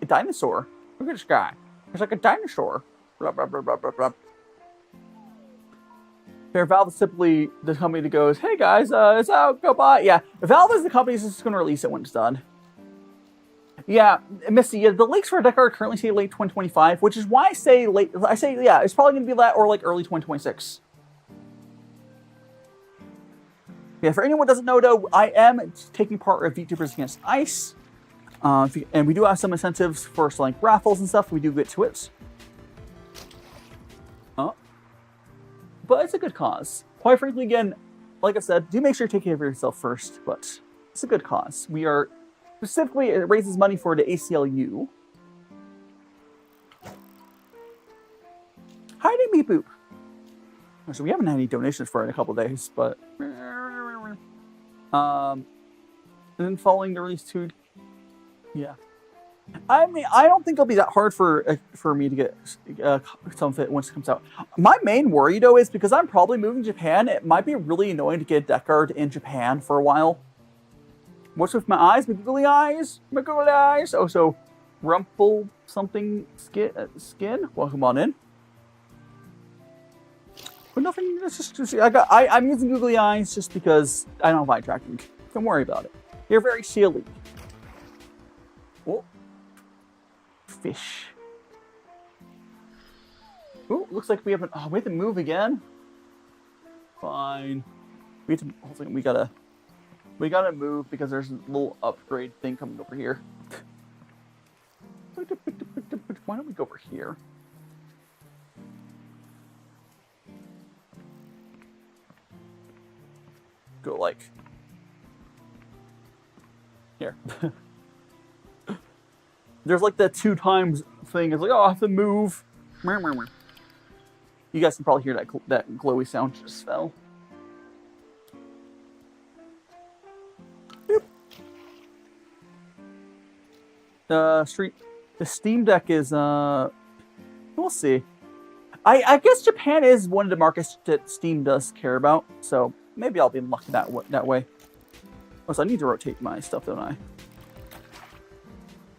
dinosaur. Look at this guy. It's like a dinosaur. Blah, blah, blah, blah, blah, blah. Here, Valve is simply the company that goes, hey guys, it's out, go buy. Yeah, Valve is the company that's just going to release it when it's done. Yeah, Misty, yeah, the leaks for a deck card currently say late 2025, which is why I say late. I say, yeah, it's probably going to be that or like early 2026. Yeah, for anyone who doesn't know, though, I am taking part of VTvsICE. And we do have some incentives for like raffles and stuff. We do get to it. But it's a good cause. Quite frankly, again, like I said, do make sure to take care of yourself first, but it's a good cause. We are, specifically, it raises money for the ACLU. Hi, Meep Boop. So we haven't had any donations for it in a couple days, but... and then following the release to... Yeah. I mean, I don't think it'll be that hard for me to get some of it once it comes out. My main worry, though, is because I'm probably moving to Japan, it might be really annoying to get a deck card in Japan for a while. What's with my eyes? My googly eyes? My googly eyes? Oh, so Rumple something skin? Welcome on in. But nothing, it's just I'm using googly eyes just because I don't have eye tracking. Don't worry about it. You're very silly. Oh. Fish. Ooh, looks like we have we have to move again. Fine. We gotta move because there's a little upgrade thing coming over here. Why don't we go over here? Go like here. There's like that 2 times thing. It's like, oh, I have to move. You guys can probably hear that glowy sound just fell. The Steam Deck is we'll see. I guess Japan is one of the markets that Steam does care about, so maybe I'll be lucky that way. Also, I need to rotate my stuff, don't I?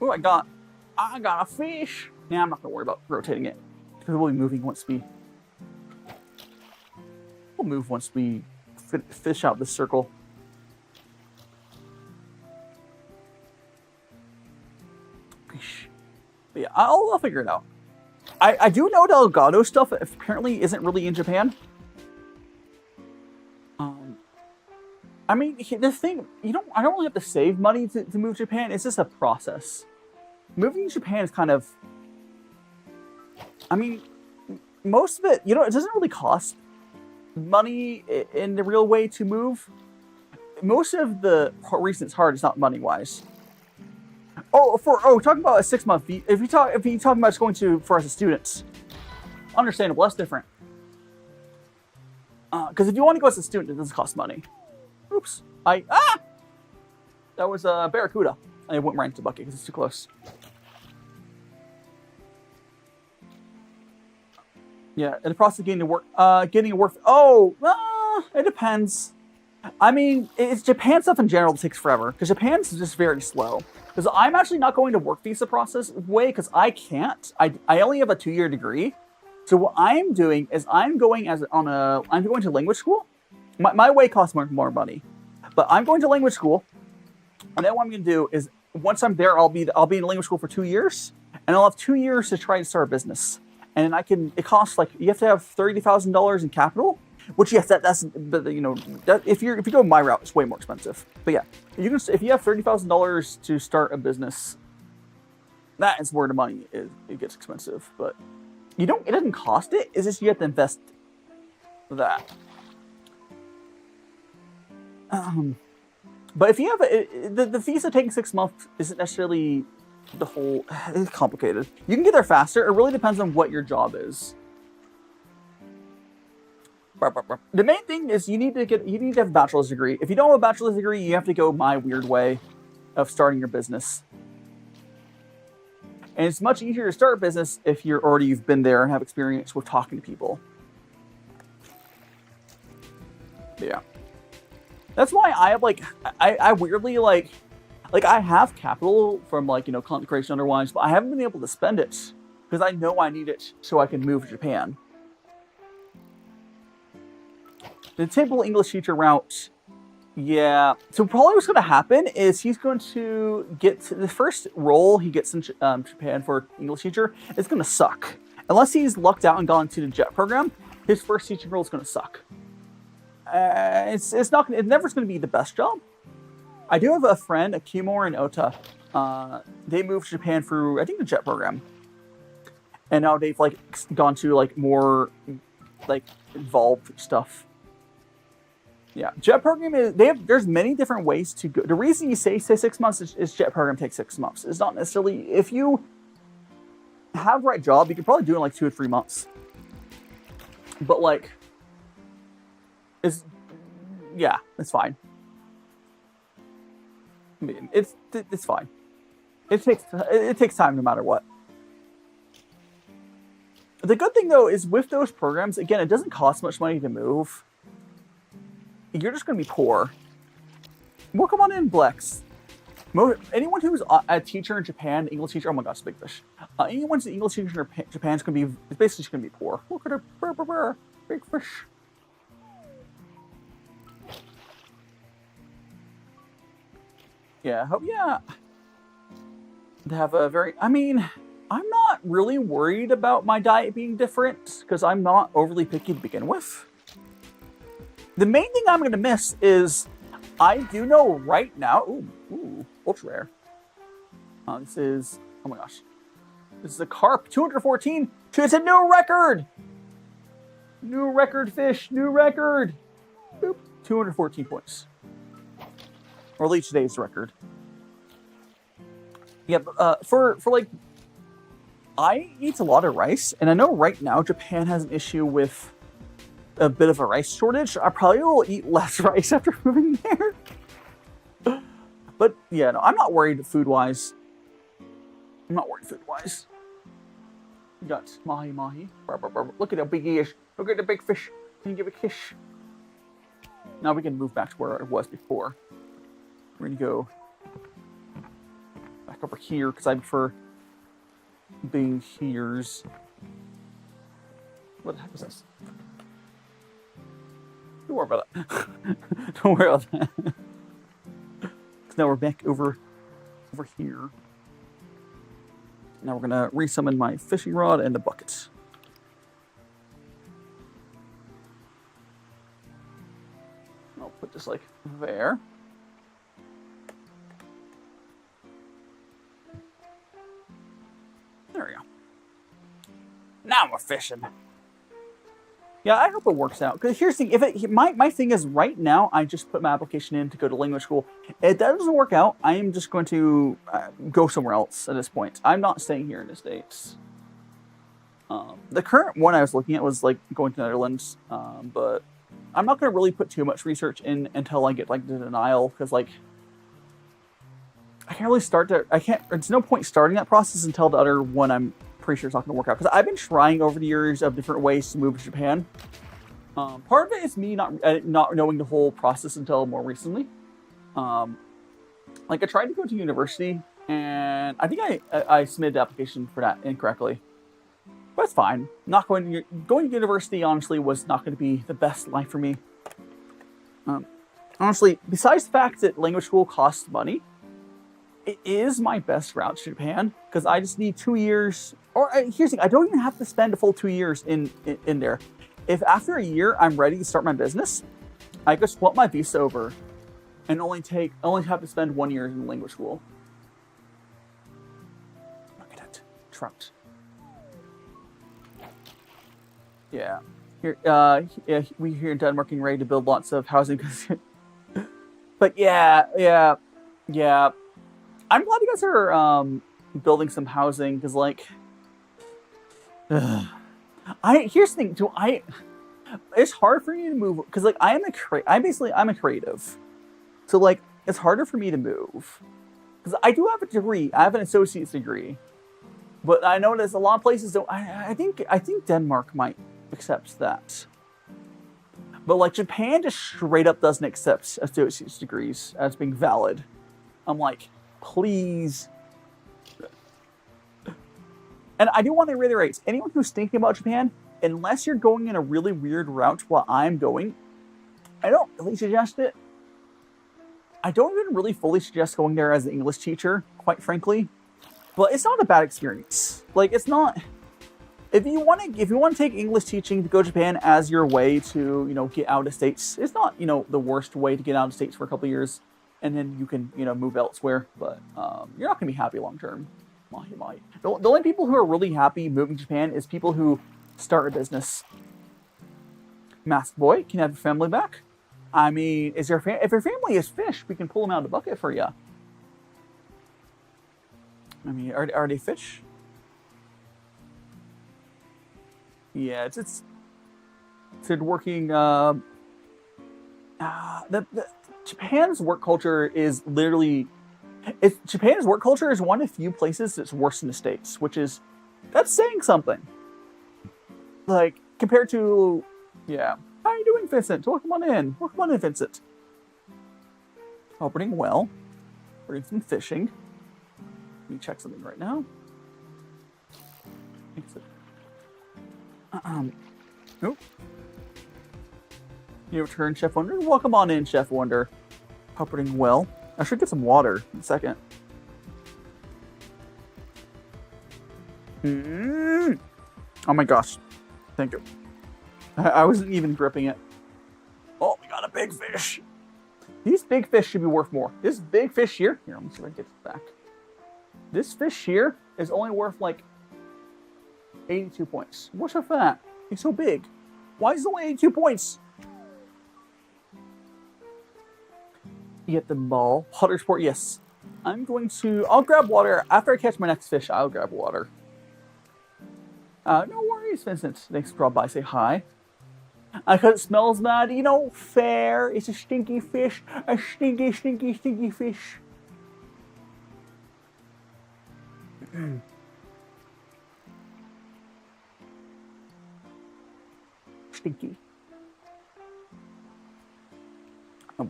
Oh, I got a fish. Yeah, I'm not gonna worry about rotating it because we'll be moving once we'll move once we fish out this circle. Fish. But yeah, I'll figure it out. I do know the Elgato stuff apparently isn't really in Japan. I mean, the thing, I don't really have to save money to move to Japan. It's just a process. Moving to Japan is kind of, I mean, most of it, it doesn't really cost money in the real way to move. Most of the reason it's hard is not money-wise. Talking about a 6-month fee. If you talking about just going for us as students, understandable. That's different. Because if you want to go as a student, it doesn't cost money. Oops! That was a barracuda. I went right into the bucket because it's too close. Yeah, in the process of getting a work. It depends. I mean, it's Japan stuff in general that takes forever because Japan's just very slow. Because I'm actually not going to work visa process way because I can't. I only have a 2-year degree. So what I'm doing is I'm going to language school. My way costs more money, but I'm going to language school, and then what I'm going to do is once I'm there, I'll be in language school for 2 years, and I'll have 2 years to try to start a business. And it costs like you have to have $30,000 in capital, which yes, if you go my route, it's way more expensive. But yeah, if you have $30,000 to start a business, that is where the money is. It gets expensive, but it doesn't cost it. It's just you have to invest that. But if you have the visa taking 6 months isn't necessarily the whole. It's complicated. You can get there faster. It really depends on what your job is. The main thing is you need to have a bachelor's degree. If you don't have a bachelor's degree, you have to go my weird way of starting your business. And it's much easier to start a business if you've been there and have experience with talking to people. Yeah. That's why I have I weirdly like I have capital from content creation otherwise, but I haven't been able to spend it because I know I need it so I can move to Japan. The typical English teacher route, yeah. So probably what's going to happen is he's going to get the first role he gets in Japan for English teacher is going to suck. Unless he's lucked out and gone to the JET program, his first teaching role is going to suck. It's never going to be the best job. I do have a friend, Kimura and Ota. They moved to Japan through I think the JET program, and now they've gone to more involved stuff. Yeah, JET program is there's many different ways to go. The reason you say 6 months is JET program takes 6 months. It's not necessarily if you have the right job, you could probably do it in 2 or 3 months. But it's fine. I mean, it's fine. It takes time no matter what. The good thing though is with those programs, again, it doesn't cost much money to move. You're just going to be poor. Well, come on in, Blex. Anyone who's a teacher in Japan, English teacher, oh my gosh, big fish. Anyone who's an English teacher in Japan is basically just going to be poor. Look at her, big fish. Yeah, to have a very, I'm not really worried about my diet being different because I'm not overly picky to begin with. The main thing I'm going to miss is I do know right now, ooh, ultra rare. This is, oh my gosh. This is a carp, 214. It's a new record. New record fish, new record. Boop, 214 points. Or at least today's record. Yeah, I eat a lot of rice, and I know right now Japan has an issue with a bit of a rice shortage. I probably will eat less rice after moving there. But yeah, no, I'm not worried food-wise. We got mahi. Look at the big fish. Look at the big fish. Can you give a kiss? Now we can move back to where it was before. We're gonna go back over here because I prefer being here's. What the heck was this? Don't worry about it. Don't worry about that. Because now we're back over here. Now we're gonna resummon my fishing rod and the bucket. I'll put this there. There we go. Now we're fishing. Yeah, I hope it works out. Because here's the thing, my thing is right now, I just put my application in to go to language school. If that doesn't work out, I am just going to go somewhere else at this point. I'm not staying here in the States. The current one I was looking at was going to Netherlands, but I'm not going to really put too much research in until I get the denial, because I can't really there's no point starting that process until the other one I'm pretty sure it's not going to work out, because I've been trying over the years of different ways to move to Japan. Part of it is me not knowing the whole process until more recently. I tried to go to university, and I think I submitted the application for that incorrectly. But it's fine. Not going to university honestly was not going to be the best life for me. Honestly, besides the fact that language school costs money, it is my best route to Japan because I just need 2 years. Or here's the thing, I don't even have to spend a full 2 years in there. If after a year I'm ready to start my business, I could swap my visa over and only have to spend 1 year in language school. Look at it, trout. Yeah, here we here in Denmark getting ready to build lots of housing. But yeah. I'm glad you guys are building some housing because, like, here's the thing. It's hard for me to move because, like, I'm a creative, so like it's harder for me to move because I do have a degree. I have an associate's degree, but I notice a lot of places don't. I think Denmark might accept that. But like Japan just straight up doesn't accept associate's degrees as being valid. I'm like, please. And I do want to reiterate, anyone who's thinking about Japan, unless you're going in a really weird route while I'm going, I don't really suggest it. I don't even really fully suggest going there as an English teacher, quite frankly. But it's not a bad experience. Like, it's not... If you want to take English teaching to go to Japan as your way to, get out of states, it's not, the worst way to get out of states for a couple of years, and then you can, move elsewhere. But you're not going to be happy long term. The only people who are really happy moving to Japan is people who start a business. Mask Boy, can you have your family back? I mean, if your family is fish, we can pull them out of the bucket for you. I mean, are they fish? Yeah, it's working. Japan's work culture is literally. Japan's work culture is one of the few places that's worse than the States, that's saying something. Like compared to, yeah. How are you doing, Vincent? Welcome on in, Vincent. Operating well. We're doing some fishing. Let me check something right now. Nope. You return, Chef Wonder. Welcome on in, Chef Wonder. Operating well. I should get some water in a second. Oh my gosh. Thank you. I wasn't even gripping it. Oh, we got a big fish. These big fish should be worth more. This big fish here. Here, let me see if I can get this back. This fish here is only worth like 82 points. What's up for that? He's so big. Why is it only 82 points? You get the ball. Water sport, yes. I'll grab water. After I catch my next fish, I'll grab water. No worries, Vincent. Thanks for dropping by. Say hi. Because it smells bad, fair. It's a stinky fish. A stinky, stinky, stinky fish. Stinky.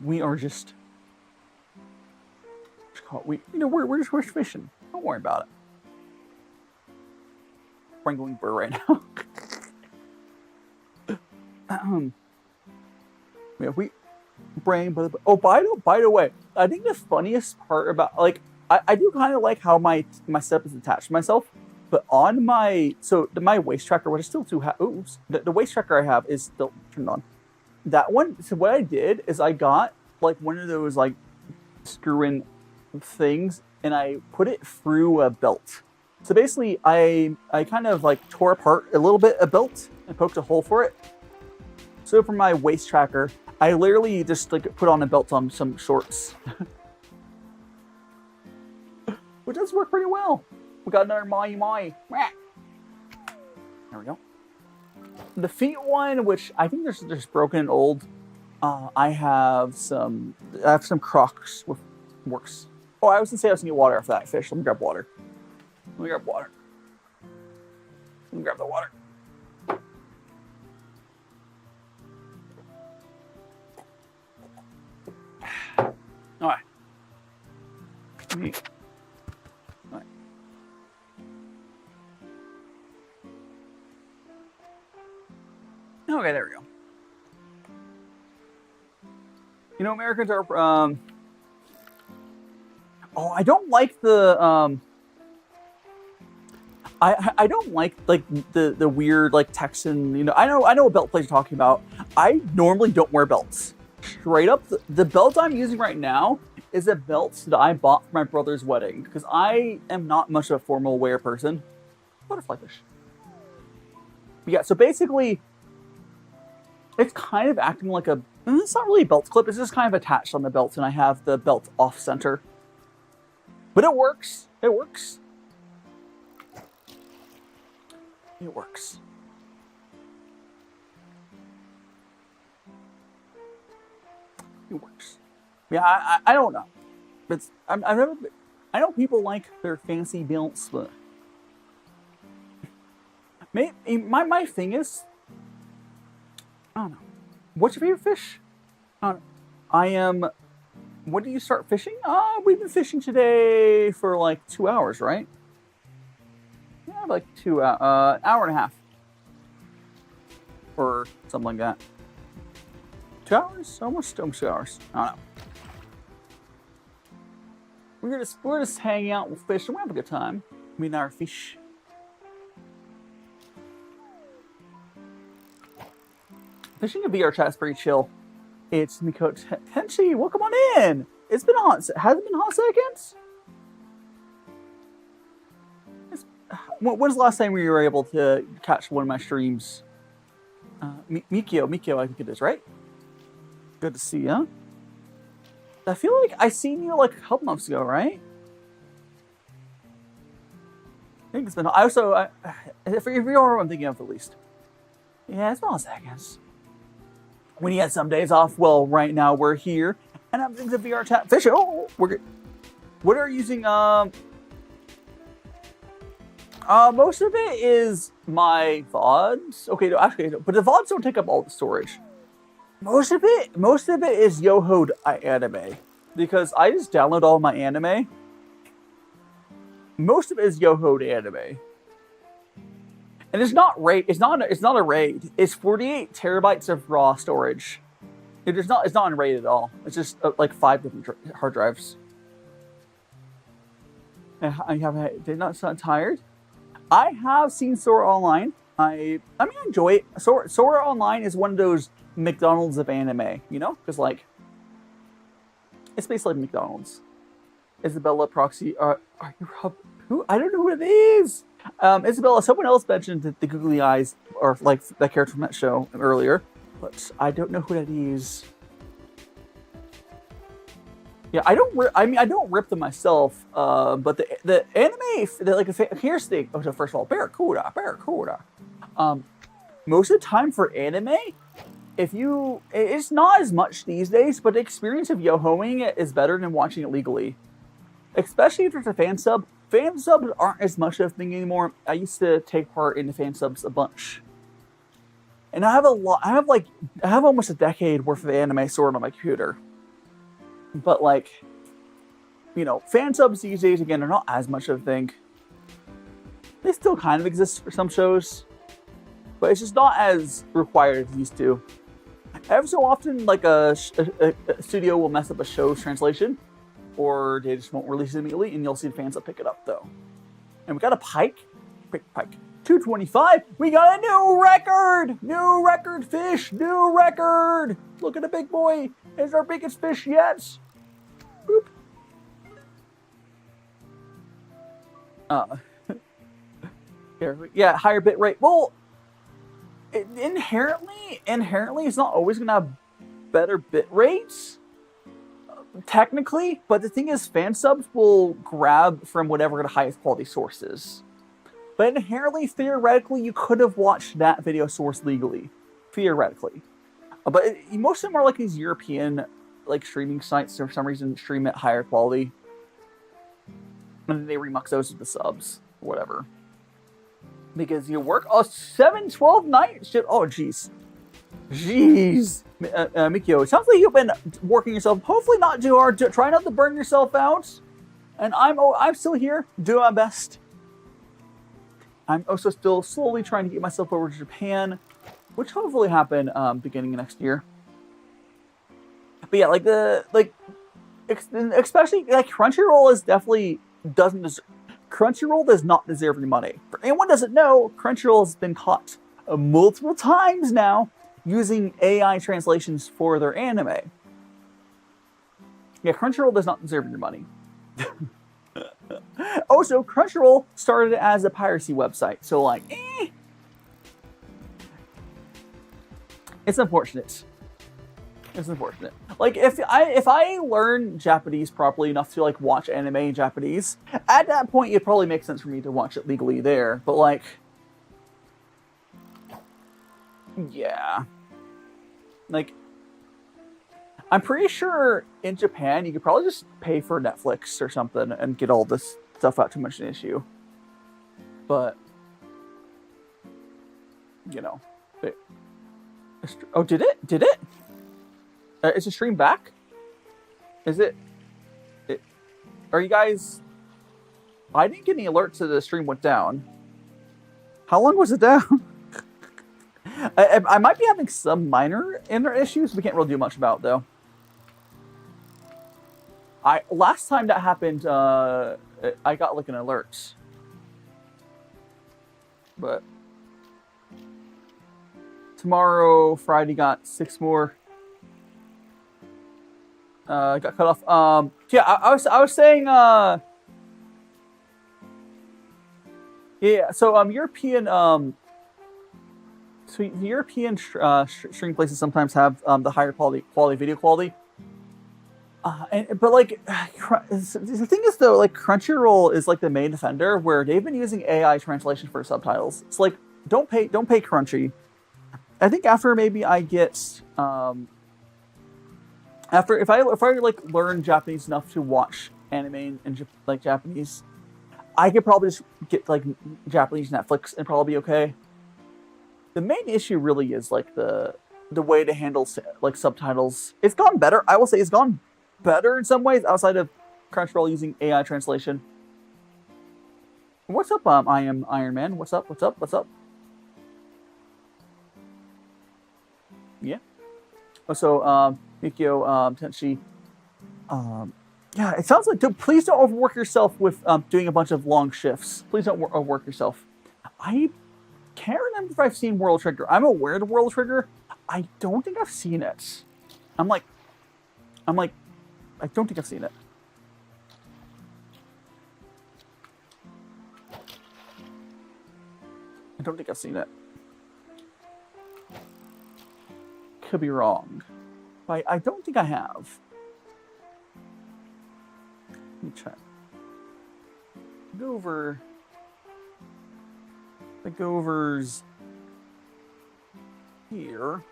We are just... we're just fishing. Don't worry about it. Wrangling burr right now. Yeah, we brain, but oh, by the way, I think the funniest part about I do kind of like how my setup is attached to myself, but on my waist tracker, which is still the waist tracker I have is still turned on. That one. So what I did is I got like one of those like screw-in things, and I put it through a belt. So basically, I kind of like tore apart a little bit a belt and poked a hole for it. So for my waist tracker, I literally just like put on a belt on some shorts. Which does work pretty well. We got another Mai. There we go. The feet one, which I think they're just broken and old. I have some Crocs with works. Oh, I was gonna say I was gonna get water after that fish. Let me grab water. Let me grab the water. All right. Okay, there we go. Americans are. Oh, I don't like the. I don't like the weird like Texan. I know what belt place you're talking about. I normally don't wear belts. Straight up, the belt I'm using right now is a belt that I bought for my brother's wedding because I am not much of a formal wear person. Butterfly fish. Yeah, so basically, it's kind of acting like a And it's not really a belt clip, it's just kind of attached on the belt, and I have the belt off center. But it works. It works. It works. It works. Yeah, I don't know. It's I've never. I know people like their fancy belts, but my thing is, I don't know. What's your favorite fish? I am. When do you start fishing? We've been fishing today for like 2 hours, right? Yeah, like 2 hours, hour and a half, or something like that. 2 hours, almost 2 hours. I don't know. We're just hanging out with fish and we have a good time. Me and our fish. Fishing in VRChat is pretty chill. It's Miko Tenchi. Welcome on in. It's been hot. Has it been hot seconds? When's the last time we were able to catch one of my streams? Mikio, I think it is, right? Good to see you. I feel like I seen you like a couple months ago, right? I think it's been. I also, if you know what I'm thinking of, at least. Yeah, it's been hot seconds. When you had some days off, well, right now we're here, and I'm doing the VRChat fish. Oh, we're good. What are you using? Most of it is my VODs. Okay, no, actually, no, but the VODs don't take up all the storage. Most of it is Yohoed anime, because I just download all my anime. Most of it is Yohoed anime. And it's not RAID. It's not a RAID. It's 48 terabytes of raw storage. It's not in RAID at all. It's just like 5 different hard drives. They're not tired. I have seen Sora Online. I mean, I enjoy it. Sora Online is one of those McDonald's of anime, you know? Because like, it's basically like McDonald's. Isabella Proxy, are you Rob? Who? I don't know who it is. Isabella, someone else mentioned the googly eyes, or like that character from that show earlier, but I don't know who that is. Yeah, I don't rip them myself, but the anime, here's the thing. Oh, so first of all, Barracuda. Most of the time for anime, it's not as much these days, but the experience of yohoing it is better than watching it legally. Especially if it's a fan sub. Fan subs aren't as much of a thing anymore. I used to take part in the fan subs a bunch. And I have almost a decade worth of anime stored on my computer. But like, you know, fan subs these days, again, are not as much of a thing. They still kind of exist for some shows, but it's just not as required as it used to. Every so often, like a studio will mess up a show's translation, or they just won't release it immediately, and you'll see the fans that pick it up, though. And we got a pike. Big pike. 225. We got a new record! New record fish! New record! Look at the big boy. It's our biggest fish yet. Boop. Yeah, higher bit rate. Well, inherently, it's not always going to have better bit rates. Technically, but the thing is, fan subs will grab from whatever the highest quality source is. But inherently, theoretically, you could have watched that video source legally. Theoretically. But most of them are like these European like streaming sites for some reason stream at higher quality. And then they remux those with the subs. Or whatever. Because you work a 7-12 night shift. Oh, jeez. Jeez. Mikio, it sounds like you've been working yourself, hopefully not too hard, try not to burn yourself out. And I'm still here, doing my best. I'm also still slowly trying to get myself over to Japan, which hopefully happen beginning of next year. But yeah, especially like Crunchyroll is definitely Crunchyroll does not deserve your money. For anyone who doesn't know, Crunchyroll has been caught multiple times now using AI translations for their anime. Yeah, Crunchyroll does not deserve your money. Also, Crunchyroll started as a piracy website, so like, it's unfortunate. It's unfortunate. Like if I learn Japanese properly enough to like watch anime in Japanese, at that point it probably makes sense for me to watch it legally there. But like, yeah, like I'm pretty sure in Japan you could probably just pay for Netflix or something and get all this stuff out too much an issue. But you know, oh, did it? Did it? Is the stream back? Is it? Are you guys? I didn't get any alerts that the stream went down. How long was it down? I might be having some minor internet issues we can't really do much about though. Last time that happened, I got like an alert. But tomorrow, Friday, got 6 more. Got cut off. Yeah, I was saying. Yeah. So European so the European streaming places sometimes have the higher quality video quality. But like the thing is though, like Crunchyroll is like the main offender where they've been using AI translation for subtitles. It's like don't pay Crunchy. I think after maybe I get if I like learn Japanese enough to watch anime in like Japanese, I could probably just get like Japanese Netflix and probably be okay. The main issue really is like the way to handle like subtitles. It's gone better. I will say it's gone better in some ways outside of Crunchyroll using AI translation. What's up, I am Iron Man? What's up? What's up? What's up? Yeah. Also, Mikio, Tenshi. Yeah, it sounds like. Please don't overwork yourself with doing a bunch of long shifts. Please don't overwork yourself. I can't remember if I've seen World Trigger. I'm aware of World Trigger. I don't think I've seen it. I'm like, I don't think I've seen it. I don't think I've seen it. Could be wrong. But I don't think I have. Let me check. Go over. The Govers here.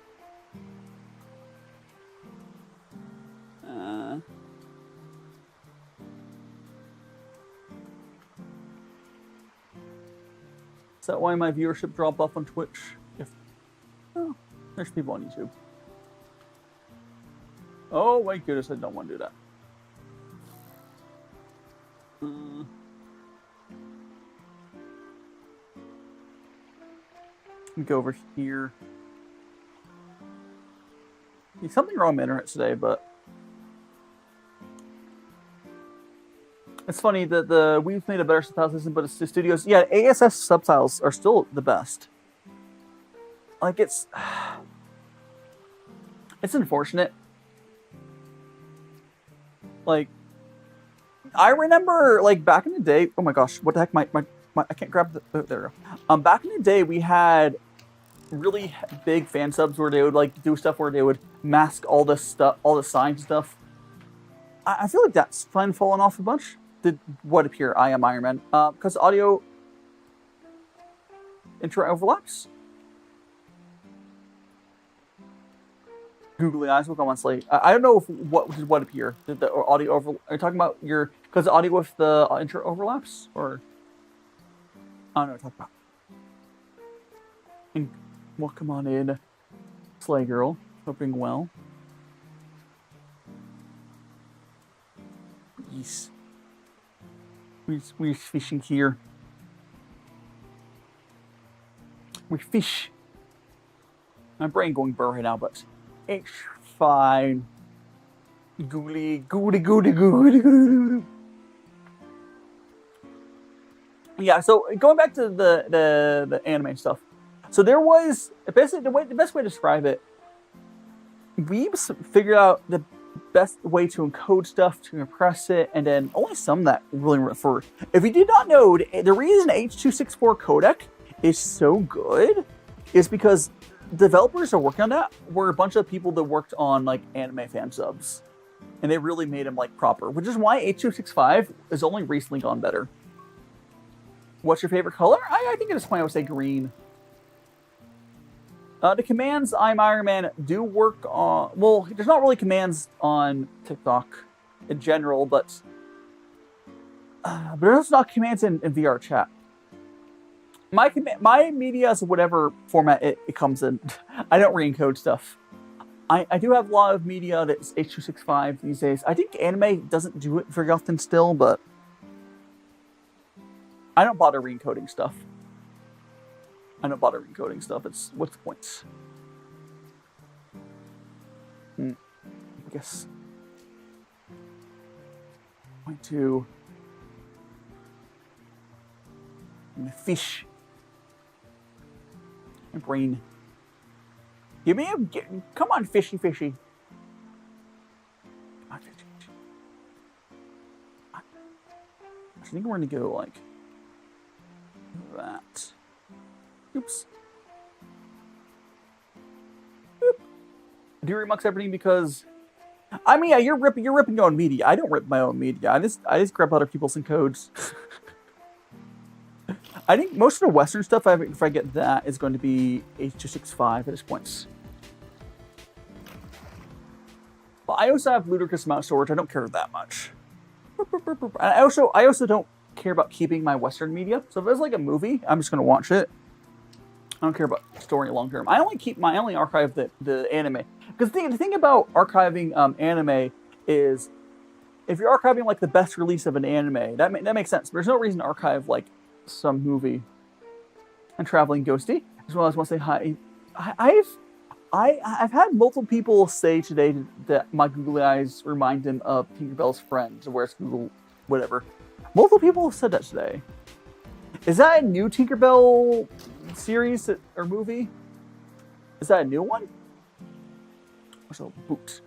Is that why my viewership dropped off on Twitch? Oh, there's people on YouTube. Oh my goodness, I don't want to do that. Go over here. There's something wrong with my internet today, but it's funny that we've made a better subtitle system, but it's the studios. Yeah, ASS subtitles are still the best. Like it's unfortunate. Like I remember, like back in the day. Oh my gosh, what the heck? My I can't grab the. There we go. Back in the day, we had really big fan subs where they would like do stuff where they would mask all this stuff, all the signs and stuff. I feel like that's fallen off a bunch. Did what appear? I am Iron Man. Because audio intro overlaps. Googly eyes will come on slate. I don't know if what appear. Did the audio over? Are you talking about your because audio with the intro overlaps or? I don't know what to talk about. And welcome on in, Slay Girl. Hoping well. Yes. We're fishing here. We fish. My brain going burr right now, but it's fine. Googly. Yeah, so going back to the anime stuff. So there was basically the best way to describe it. Weebs figured out the best way to encode stuff, to compress it, and then only some that really refer. If you did not know, the reason H.264 codec is so good is because developers are working on that were a bunch of people that worked on like anime fan subs, and they really made them like proper, which is why H265 has only recently gone better. What's your favorite color? I think at this point I would say green. The commands I'm Iron Man do work on... Well, there's not really commands on TikTok in general, but there's not commands in VRChat. My media is whatever format it comes in. I don't re-encode stuff. I do have a lot of media that's H265 these days. I think anime doesn't do it very often still, but I don't bother re-encoding stuff. It's... What's the point? I guess... Point to... Fish. My brain. Give me a... Come on, fishy. Come on, fishy. I think we're gonna go like... that. Oops. Boop. I do remux everything because... I mean, yeah, you're ripping your own media. I don't rip my own media. I just grab other people's encodes. I think most of the Western stuff, if I get that, is going to be H265 at this point. But I also have ludicrous amount of storage. I don't care that much. I also don't care about keeping my Western media. So if it's like a movie, I'm just going to watch it. I don't care about storing long term. I only archive the anime. Because the thing about archiving anime is, if you're archiving like the best release of an anime, that makes sense. There's no reason to archive like some movie. And Traveling Ghosty, as well as want to say hi. I've had multiple people say today that my Google eyes remind them of Tinkerbell's friends, or where's Google, whatever. Multiple people have said that today. Is that a new Tinkerbell series or movie? Is that a new one? So, boot.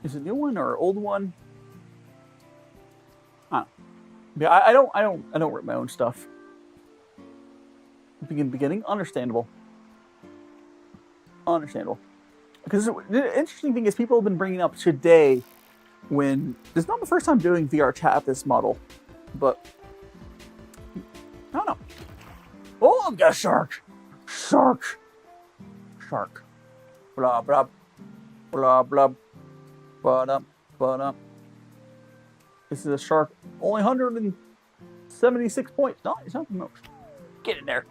Is it a new one or an old one? Yeah, I don't rip my own stuff. Beginning, understandable. Because the interesting thing is, people have been bringing up today when this is not the first time doing VRChat at this model, but I don't know. Oh, I've got a shark. Blah blah blah blah. But this is a shark. Only 176 points. No, it's not the most. Get in there.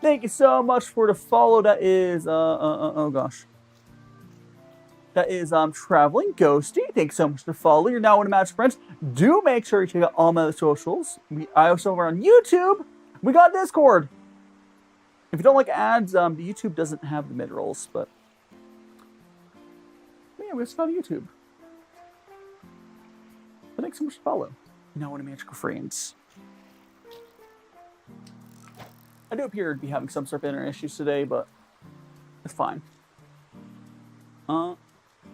Thank you so much for the follow. That is oh gosh. That is Traveling Ghosty. Thanks so much for the follow. You're now one of my friends. Do make sure you check out all my other socials. I also are on YouTube. We got Discord. If you don't like ads, the YouTube doesn't have the mid rolls, but yeah, we also got YouTube. But thanks so much for follow. You know, one of my magical friends. I do appear to be having some sort of internet issues today, but it's fine.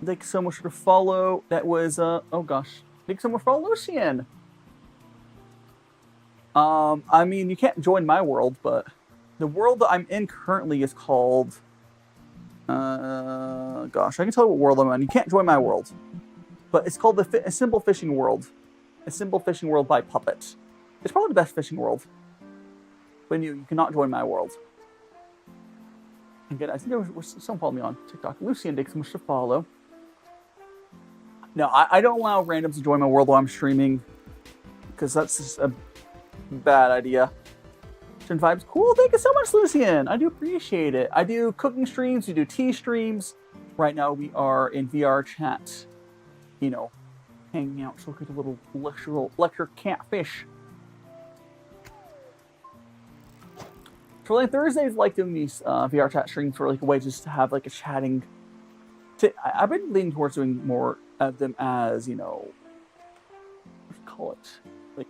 Thanks so much for the follow. That was oh gosh. Thanks so much for follow, Lucian. I mean, you can't join my world, but the world that I'm in currently is called gosh, I can tell you what world I'm in. You can't join my world, but it's called A Simple Fishing World. A Simple Fishing World by Puppet. It's probably the best fishing world. But you cannot join my world. Again, I think someone followed me on TikTok. Lucian, thanks so much to follow. No, I don't allow randoms to join my world while I'm streaming, because that's just a bad idea. Gen 5's cool. Thank you so much, Lucian. I do appreciate it. I do cooking streams. We do tea streams. Right now we are in VRChat. You know, hanging out. So look at a little lecture catfish. So like Thursdays, like doing these VRChat streams for like a way just to have like a chatting. I've been leaning towards doing more of them as, you know, what do you call it, like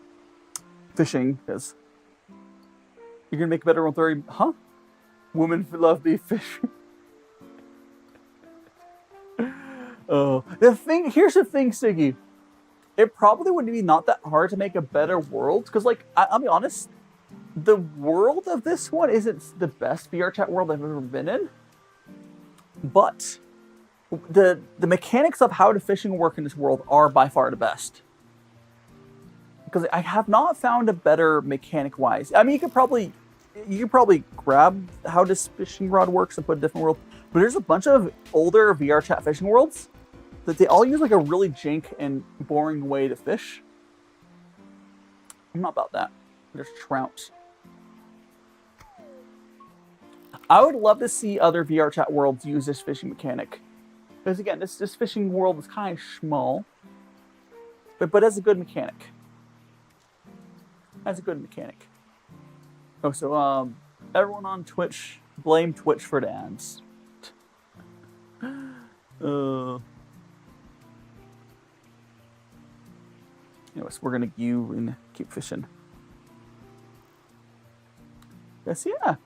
fishing, because you're gonna make a better 130, huh? Women love beef fishing. Here's the thing, Siggy. It probably would be not that hard to make a better world, because, like, I'll be honest, the world of this one isn't the best VRChat world I've ever been in, but the mechanics of how the fishing work in this world are by far the best. Because I have not found a better mechanic-wise. I mean, you could probably grab how this fishing rod works and put a different world, but there's a bunch of older VRChat fishing worlds that they all use like a really jank and boring way to fish. I'm not about that. There's trout. I would love to see other VRChat worlds use this fishing mechanic. Because again, this fishing world is kind of small, but it's a good mechanic. That's a good mechanic. Oh, so everyone on Twitch, blame Twitch for the ads. Anyways, we're gonna and keep fishing. Yes, yeah.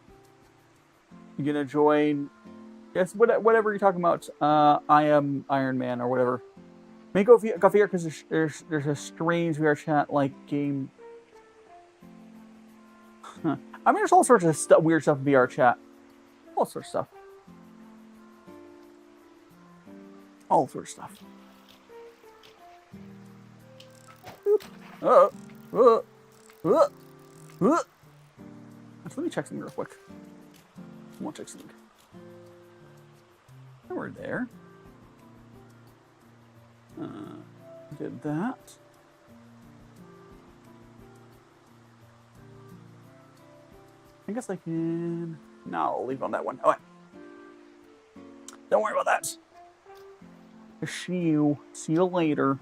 You're gonna join. Yes, whatever you're talking about. I am Iron Man or whatever. May go VR because there's a strange VRChat like game. Huh. I mean, there's all sorts of weird stuff in VRChat. All sorts of stuff. All sorts of stuff. Let me check something real quick. I want to check something. We're there. Did that. I guess I can... No, I'll leave on that one. Okay. Don't worry about that. See you later.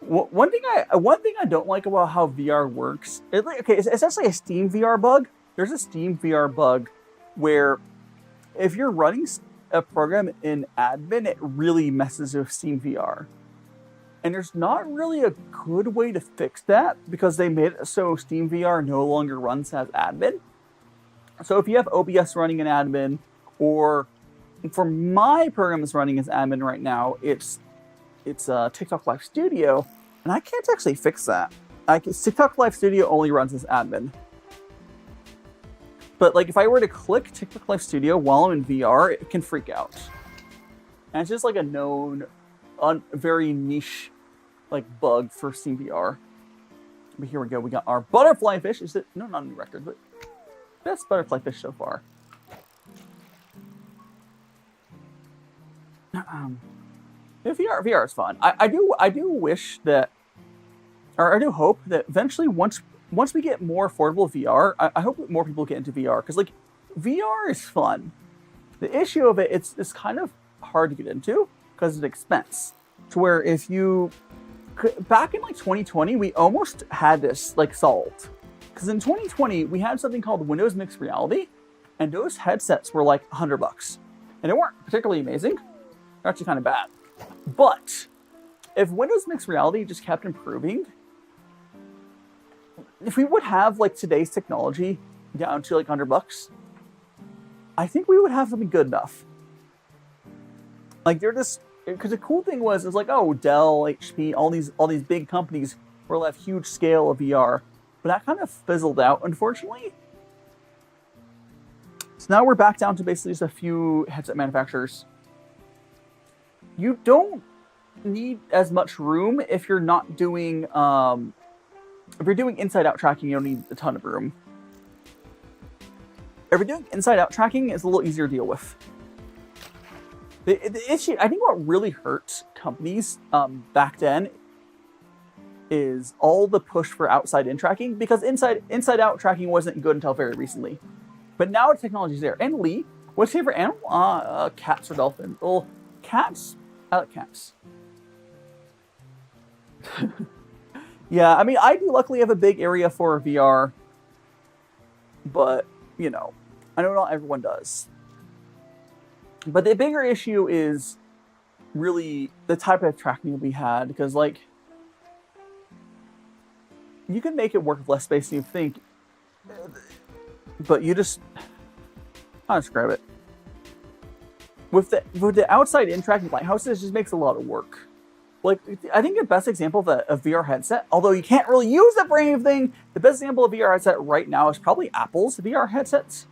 One thing I don't like about how VR works, it's actually a Steam VR bug. There's a Steam VR bug where if you're running a program in admin, it really messes with Steam VR. And there's not really a good way to fix that because they made it so Steam VR no longer runs as admin. So if you have OBS running in admin, or for my program is running as admin right now, it's TikTok Live Studio, and I can't actually fix that. TikTok Live Studio only runs as admin. But like if I were to click TikTok Live Studio while I'm in VR, it can freak out. And it's just like a known, very niche like bug for Steam VR. But here we go. We got our butterfly fish. Is it? No, not a new record, but best butterfly fish so far. VR is fun. I do wish that, or I do hope that eventually once we get more affordable VR, I hope that more people get into VR because like VR is fun. The issue of it, it's kind of hard to get into because of the expense. To where if you back in like 2020, we almost had this like solved. Because in 2020, we had something called Windows Mixed Reality, and those headsets were like $100. And they weren't particularly amazing. They're actually kind of bad. But if Windows Mixed Reality just kept improving, if we would have like today's technology down to like $100, I think we would have something good enough. Like they're just, because the cool thing was like, oh, Dell, HP, all these big companies will have huge scale of VR. But that kind of fizzled out, unfortunately. So now we're back down to basically just a few headset manufacturers. You don't need as much room if you're not doing, if you're doing inside-out tracking, you don't need a ton of room. If you're doing inside-out tracking, it's a little easier to deal with. The issue, I think what really hurt companies back then is all the push for outside-in tracking, because inside-out tracking wasn't good until very recently. But now the technology's there. And Lee, what's your favorite animal? Cats or dolphins? Well, cats. I like cats. Yeah, I mean, I do luckily have a big area for VR, but, you know, I know not everyone does. But the bigger issue is really the type of tracking we had, because, like, you can make it work with less space than you think, but you just, how to describe it? With the outside in tracking lighthouses, it just makes a lot of work. Like, I think the best example of a VR headset, although you can't really use it for anything, the best example of VR headset right now is probably Apple's VR headsets.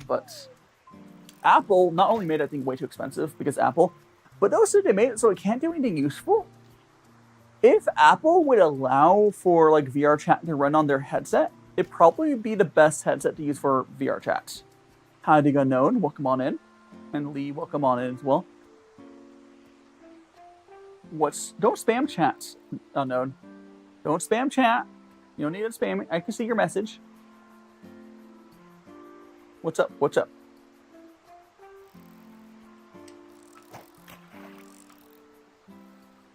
But Apple not only made it, I think, way too expensive because Apple, but also they made it so it can't do anything useful. If Apple would allow for like VRChat to run on their headset, it'd probably be the best headset to use for VRChat. Hiding Unknown, welcome on in. And Lee, welcome on in as well. Don't spam chat, Unknown. Don't spam chat. You don't need to spam it. I can see your message. What's up? What's up?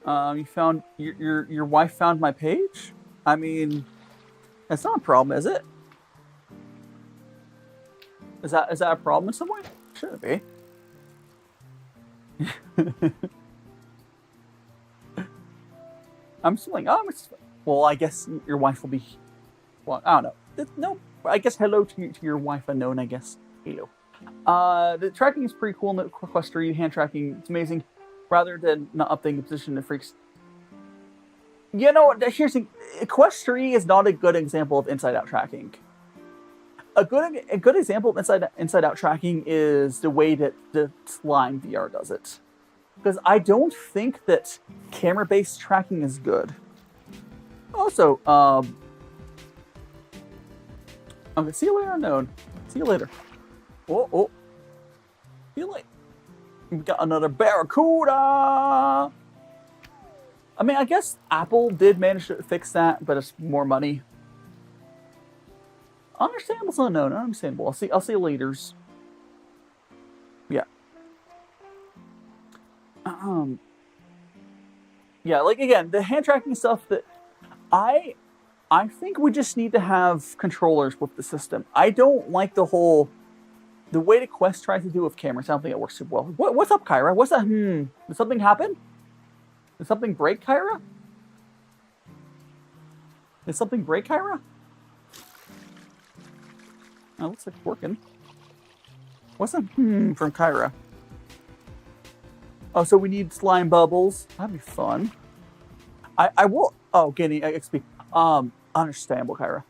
You found your wife found my page? I mean, that's not a problem, is it? Is that a problem in some way? Shouldn't be. I'm just like, oh, well, I guess your wife will be. Well, I don't know. No, I guess hello to your wife unknown. I guess hello. The tracking is pretty cool in the Quest 3. Hand tracking, it's amazing. Rather than not updating the position, it freaks. You know, here's the thing. Quest 3 is not a good example of inside-out tracking. A good example of inside-out tracking is the way that the Slime VR does it. Because I don't think that camera-based tracking is good. Also, okay, see you later, Unknown. See you later. Oh. See you later. We got another Barracuda! I mean, I guess Apple did manage to fix that, but it's more money. Understandable, Unknown. Understandable. I'll see you laters. Yeah. Yeah, like again, the hand tracking stuff that I think we just need to have controllers with the system. I don't like the way the Quest tries to do with cameras. I don't think it works super well. What's up, Kyra? What's that? Did something happen? Did something break, Kyra? Did something break, Kyra? Oh, looks like it's working. What's that from Kyra? Oh, so we need slime bubbles. That'd be fun. I will. Oh, getting XP. Understandable, Kyra.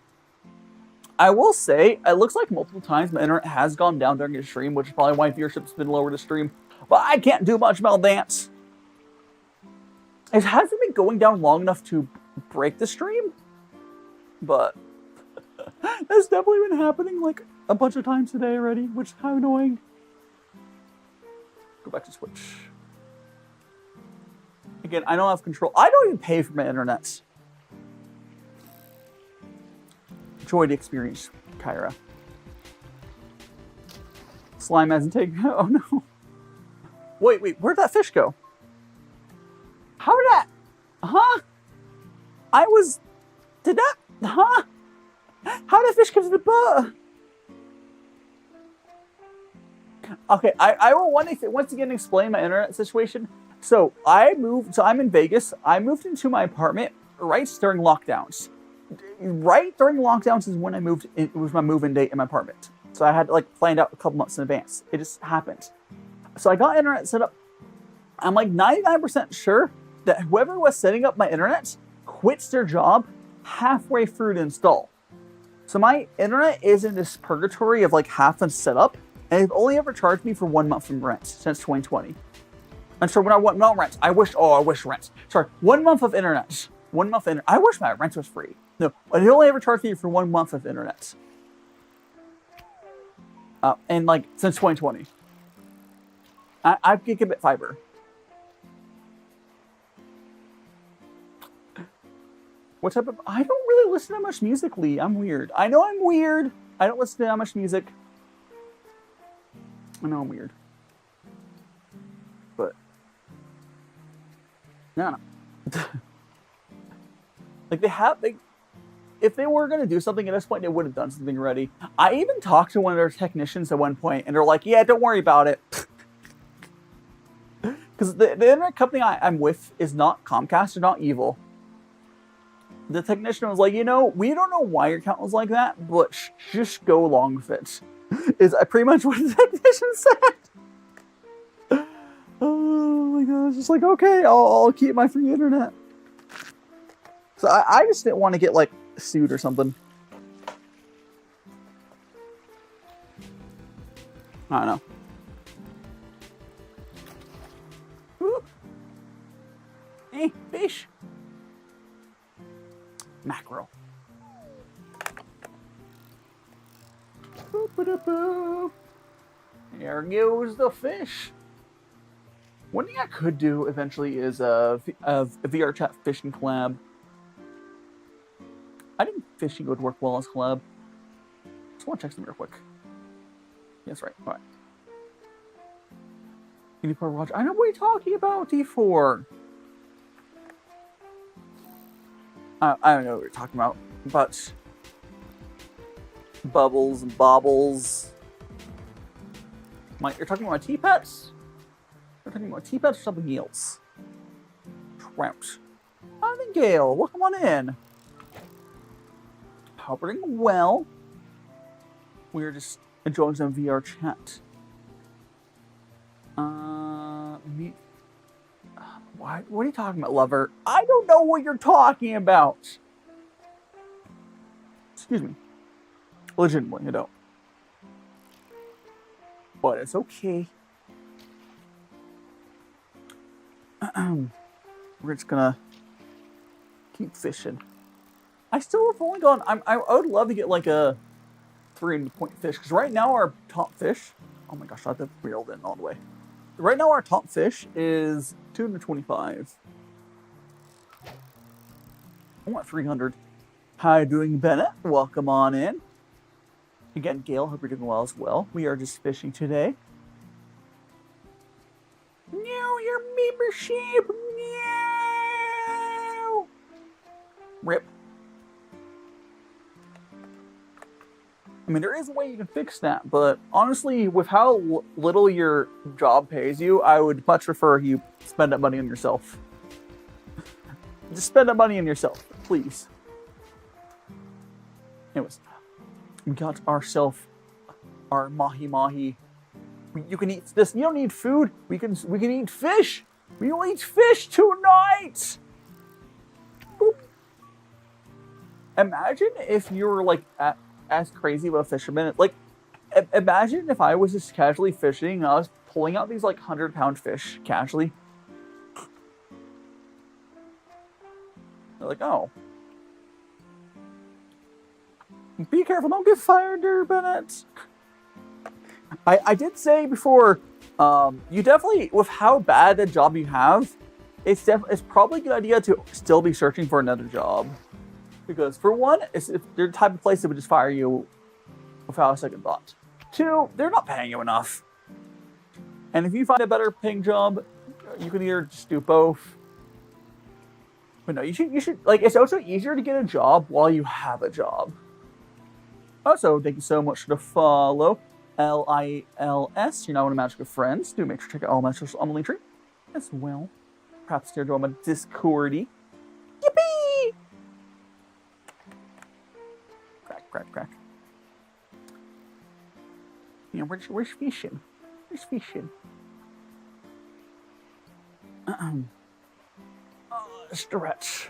I will say, it looks like multiple times my internet has gone down during the stream, which is probably why viewership's been lower to stream. But I can't do much about that. It hasn't been going down long enough to break the stream, but that's definitely been happening like a bunch of times today already, which is kind of annoying. Go back to Switch. Again, I don't have control. I don't even pay for my internet. Enjoy the experience, Kyra. Slime hasn't taken. Oh no. Wait, where'd that fish go? How did that? Huh? Did that? Huh? How did that fish get to the boat? Okay, I will once again explain my internet situation. So I'm in Vegas. I moved into my apartment right during lockdowns. Right during lockdowns is when I moved in. It was my move-in date in my apartment. So I had to like plan out a couple months in advance. It just happened. So I got internet set up. I'm like 99% sure that whoever was setting up my internet quits their job halfway through the install. So my internet is in this purgatory of like half and set up, and they've only ever charged me for 1 month from rent since 2020. And so when I want not rent, I wish rent. Sorry, 1 month of internet. 1 month internet. I wish my rent was free. No, but they only ever charged me for 1 month of internet. And like since 2020. I have gigabit fiber. What type of... I don't really listen to much music, Lee. I'm weird. I know I'm weird. I don't listen to that much music. I know I'm weird. But... No. Like, if they were going to do something at this point, they would have done something already. I even talked to one of their technicians at one point, and they're like, yeah, don't worry about it. Because the internet company I'm with is not Comcast. They're not evil. The technician was like, you know, we don't know why your account was like that, but just go along with it. Is pretty much what the technician said. Oh my gosh, it's like, okay, I'll keep my free internet. So I just didn't want to get like sued or something. I don't know. Ooh. Hey, fish. Mackerel. Boop-a-da-boop. There goes the fish. One thing I could do eventually is a VRChat fishing collab. I think fishing would work well as collab. Just want to check something real quick. Yes, right. All right. Kiriponn watch. I know what you're talking about, D4. I don't know what you're talking about, but bubbles and bobbles. You're talking about T-Pets? You're talking about T-Pets or something else? Trout. Nightingale, welcome on in. Hoping well. We're just enjoying some VRChat. What are you talking about, lover? I don't know what you're talking about. Excuse me. Legitimately, I don't. But it's okay. We're just gonna keep fishing. I still have only gone. I would love to get like a 300-point fish because right now our top fish. Oh my gosh, I have to reel in all the way. Right now our top fish is 225. I want 300. How you doing, Bennett? Welcome on in. Again, Gail, hope you're doing well as well. We are just fishing today. No, your membership. No. Rip. I mean, there is a way you can fix that, but honestly, with how little your job pays you, I would much prefer you spend that money on yourself. Just spend that money on yourself, please. Anyways, we got ourselves our mahi-mahi. You can eat this. You don't need food. We can eat fish. We will eat fish tonight. Boop. Imagine if you were like as crazy of a fisherman. Like, imagine if I was just casually fishing and I was pulling out these like 100-pound fish casually. They're like, oh. Be careful, don't get fired there, Bennett. I did say before, you definitely, with how bad a job you have, it's probably a good idea to still be searching for another job. Because for one, if they're the type of place that would just fire you without a second thought. Two, they're not paying you enough. And if you find a better paying job, you can either just do both. But no, you should like, it's also easier to get a job while you have a job. Also, thank you so much for the follow. LILS, you're now one of Magic of Friends. Do make sure to check out all my socials on the link tree as well. Perhaps to join my Discordy. Yippee! Crack, crack, crack. You know, where's fishing? Where's fishing? Stretch.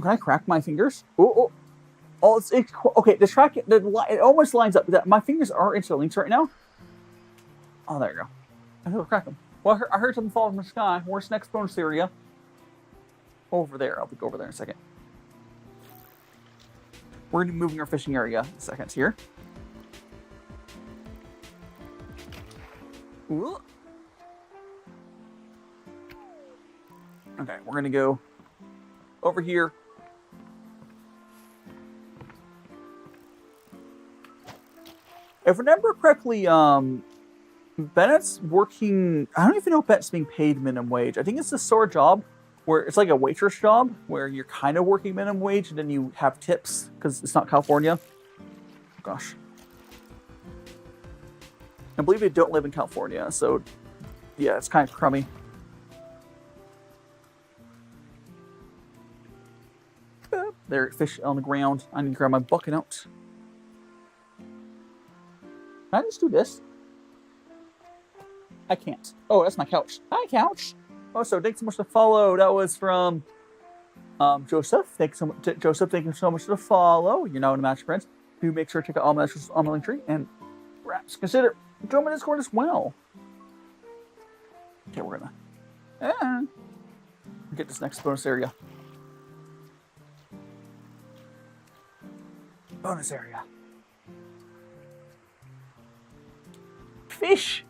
Can I crack my fingers? Oh. Oh, it's okay. The track, it almost lines up. My fingers are interlinked right now. Oh, there you go. I think I'll crack them. Well, I heard something fall from the sky. Where's the next bonus area? Over there. I'll go over there in a second. We're going to be moving our fishing area in seconds here. Ooh. Okay, we're going to go over here. If I remember correctly, Bennett's working. I don't even know if Bennett's being paid minimum wage. I think it's a sort of job where it's like a waitress job where you're kind of working minimum wage and then you have tips because it's not California. Gosh. I believe they don't live in California, so yeah, it's kind of crummy. There, fish on the ground. I need to grab my bucket out. Can I just do this? I can't. Oh, that's my couch. Hi, couch. Oh, so thanks so much to follow. That was from Joseph. Thanks so much, Joseph. Thank you so much to follow. You're now in a match, friends. Do make sure to check out all my messages on the link tree, and perhaps consider joining my Discord as well. Okay, we're gonna get this next bonus area. Bonus area. Fish.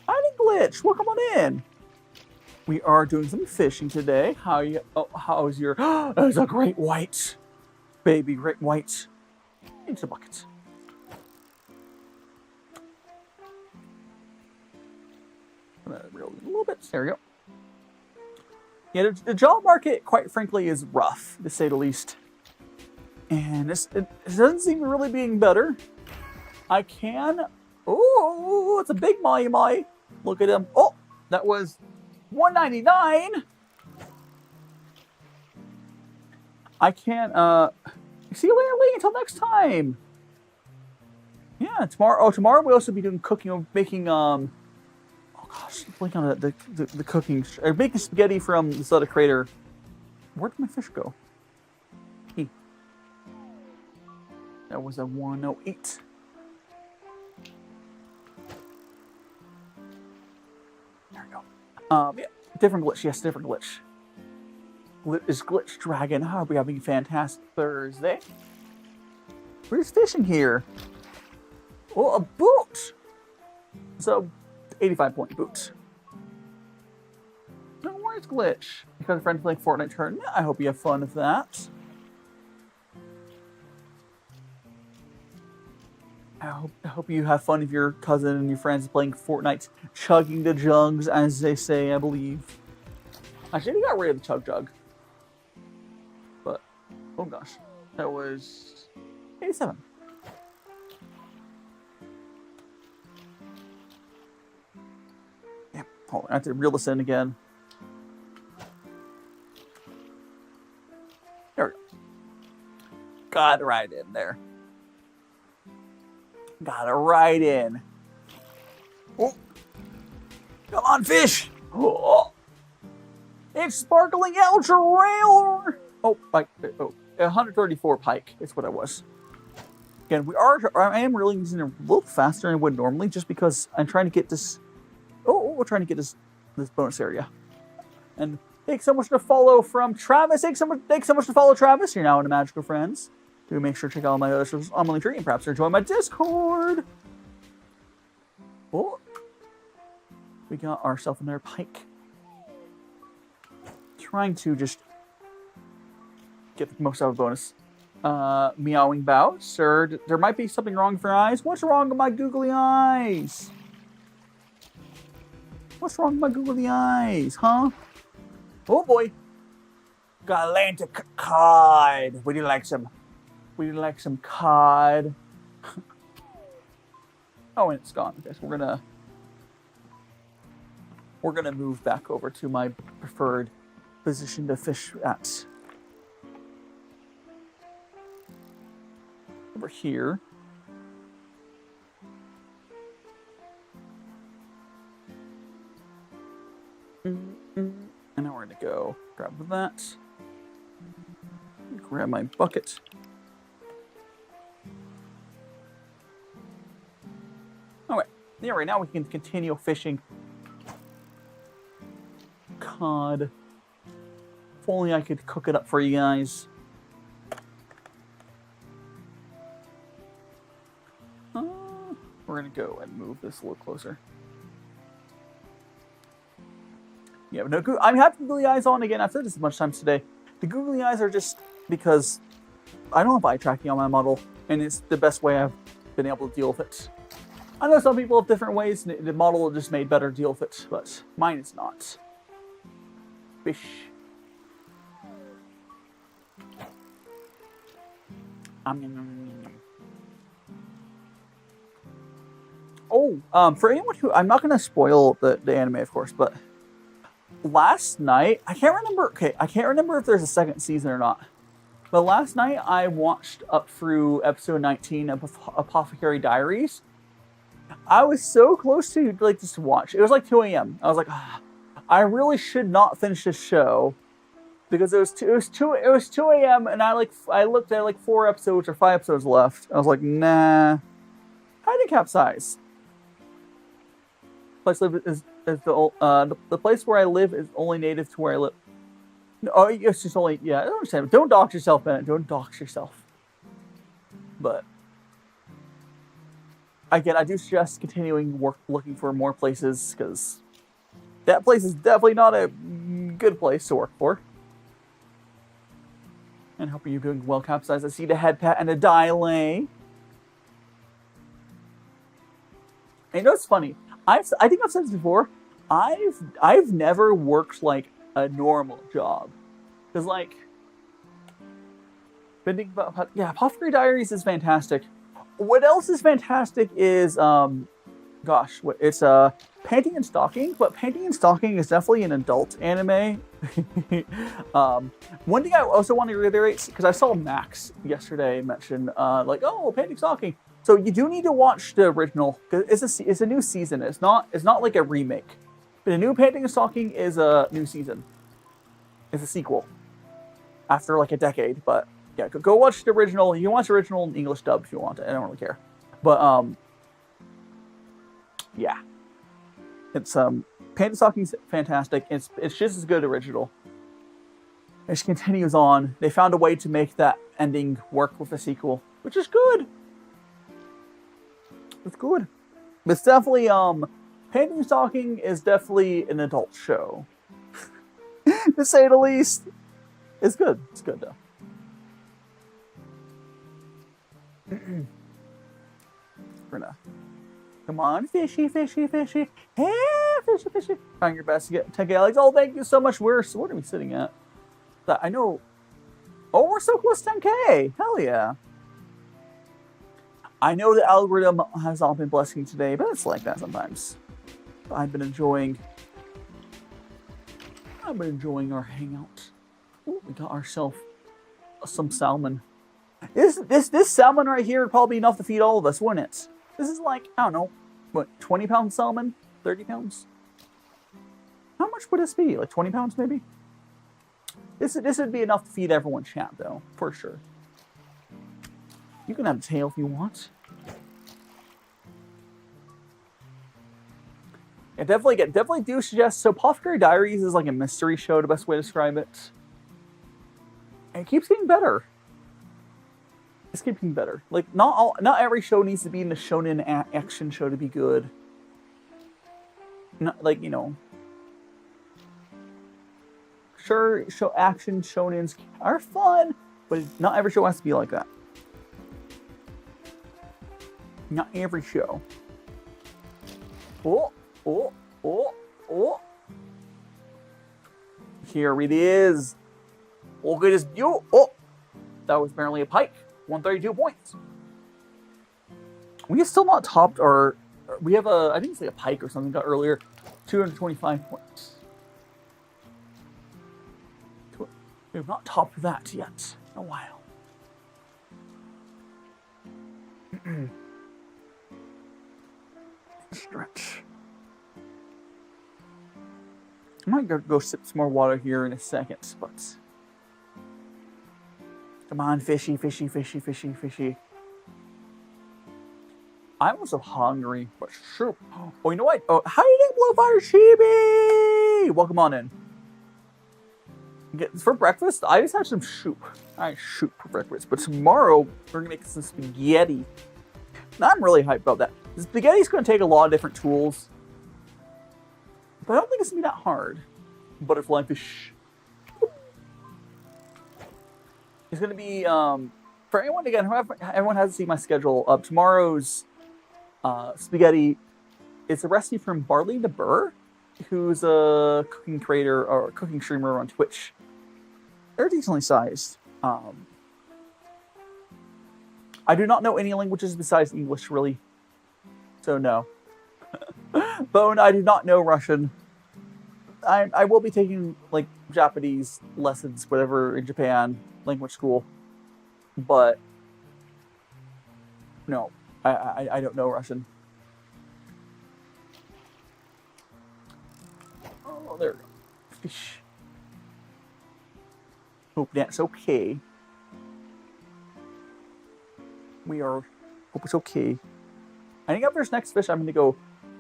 Hi, Glitch. Welcome on in. We are doing some fishing today. How you? Oh, how's your? There's a great white, baby great white. Into the bucket. I'm gonna reel it a little bit. There we go. Yeah, the job market, quite frankly, is rough to say the least, and it doesn't seem to really being better. I can. Oh, it's a big mai. Look at him. Oh, that was $1.99. I can't. See you later, Lee. Until next time. Yeah, tomorrow. Oh, tomorrow we'll also be doing cooking, making. Oh gosh, blank on the cooking. Making spaghetti from this other crater. Where did my fish go? That was a 108. There we go. Yeah, different glitch. Yes, different glitch. Is Glitch Dragon. I hope you're having a fantastic Thursday. We're just fishing here. Oh, a boot! So, 85-point boot. No, where's Glitch? Because a friend playing Fortnite turn. I hope you have fun with that. I hope you have fun if your cousin and your friends playing Fortnite, chugging the jugs, as they say, I believe. Actually, we got rid of the chug jug. But, oh gosh, that was 87. Yeah, hold on, I have to reel this in again. There we go. Got it right in there. Got it right in. Oh. Come on, fish! Oh. It's sparkling ultra rare! Oh, pike. Oh, 134 pike is what I was. Again, I am reeling these in a little faster than I would normally, just because I'm trying to get this. Oh, we're trying to get this bonus area. And thanks so much to follow from Travis. Thanks so much to follow Travis. You're now in the Magical Friends. Do make sure to check out all my other shows on my link tree, and perhaps join my Discord. Oh, we got ourselves another pike. Trying to just get the most out of the bonus. Meowing bow, sir. There might be something wrong with your eyes. What's wrong with my googly eyes? What's wrong with my googly eyes, huh? Oh boy, got Atlantic cod. Would you like some? Would you like some cod? Oh, and it's gone. Okay, so we're gonna move back over to my preferred position to fish at. Over here. And now we're gonna go grab that. Grab my bucket. Alright, yeah, right now we can continue fishing cod. If only I could cook it up for you guys. We're gonna go and move this a little closer. Yeah, but no, I have googly eyes on again. I've said this a bunch of times today. The googly eyes are just because I don't have eye tracking on my model, and it's the best way I've been able to deal with it. I know some people have different ways, and the model just made better deal with it, but mine is not. Fish. For anyone who, I'm not going to spoil the anime, of course, but last night, I can't remember if there's a second season or not, but last night I watched up through episode 19 of Apothecary Diaries, I was so close to like just watch. It was like 2 a.m. I was like, I really should not finish this show because it was 2 a.m. and I looked at like 4 episodes or 5 episodes left. I was like, nah, I didn't capsize. Place I live is the place where I live is only native to where I live. Oh, it's just only, yeah, I don't understand. Don't dox yourself, Bennett. Don't dox yourself. But again, I do suggest continuing looking for more places because that place is definitely not a good place to work for. And hoping you're doing well, capsized. I see the head pat and a delay. And you know what's funny? I think I've said this before. I've never worked like a normal job because like thinking about Apothecary Diaries is fantastic. What else is fantastic is it's Panting and Stalking, but Panting and Stalking is definitely an adult anime. One thing I also want to reiterate, because I saw Max yesterday mention like, oh, Panting and Stalking. So you do need to watch the original because it's a new season. It's not like a remake. But the new Panting and Stalking is a new season. It's a sequel after like a decade. But yeah, go watch the original. You can watch the original in English dub if you want it. I don't really care. But yeah, it's Panting and Stalking's fantastic. It's just as good original. It continues on. They found a way to make that ending work with a sequel, which is good. It's good. But it's definitely, Panting and Stalking is definitely an adult show. To say the least. It's good. It's good, though. Come on, fishy, fishy, fishy. Hey, fishy, fishy. Trying your best to get 10K Alex. Oh, thank you so much. What are we sitting at? I know. Oh, we're so close to 10K. Hell yeah. I know the algorithm has not been blessing me today, but it's like that sometimes. I've been enjoying our hangout. Ooh, we got ourselves some salmon. This salmon right here would probably be enough to feed all of us, wouldn't it? This is like, I don't know, what, 20 pound salmon? 30 pounds? How much would this be? Like 20 pounds maybe? This would be enough to feed everyone chat though, for sure. You can have a tail if you want. Yeah, definitely do suggest. So, Apothecary Diaries is like a mystery show, the best way to describe it. And it keeps getting better. It's keeping better. Like not every show needs to be in the shonen action show to be good. Not like, you know. Sure, action shonens are fun, but not every show has to be like that. Not every show. Oh. Here it is. Look at this view. Oh, that was barely a pike. 132 points. We have still not topped our. We have I think it's like a pike or something got earlier. 225 points. We have not topped that yet. In a while. Stretch. I might go sip some more water here in a second, but come on, fishy, fishy, fishy, fishy, fishy. I'm also hungry, but sure. Oh, you know what? Oh, how you doing, Blowfire Chibi? Welcome on in. For breakfast, I just had some soup. I had soup for breakfast, but tomorrow we're gonna make some spaghetti. Now, I'm really hyped about that. The spaghetti's gonna take a lot of different tools. But I don't think it's going to be that hard. Butterfly fish. It's going to be, for anyone, again, everyone has to see my schedule. Tomorrow's spaghetti, it's a recipe from Barley the Burr, who's a cooking creator or cooking streamer on Twitch. They're decently sized. I do not know any languages besides English, really. So, no. Bone, I do not know Russian. I will be taking like Japanese lessons, whatever, in Japan, language school. But no, I don't know Russian. Oh, there we go. Fish. Hope that's okay. Hope it's okay. I think after this next fish, I'm going to go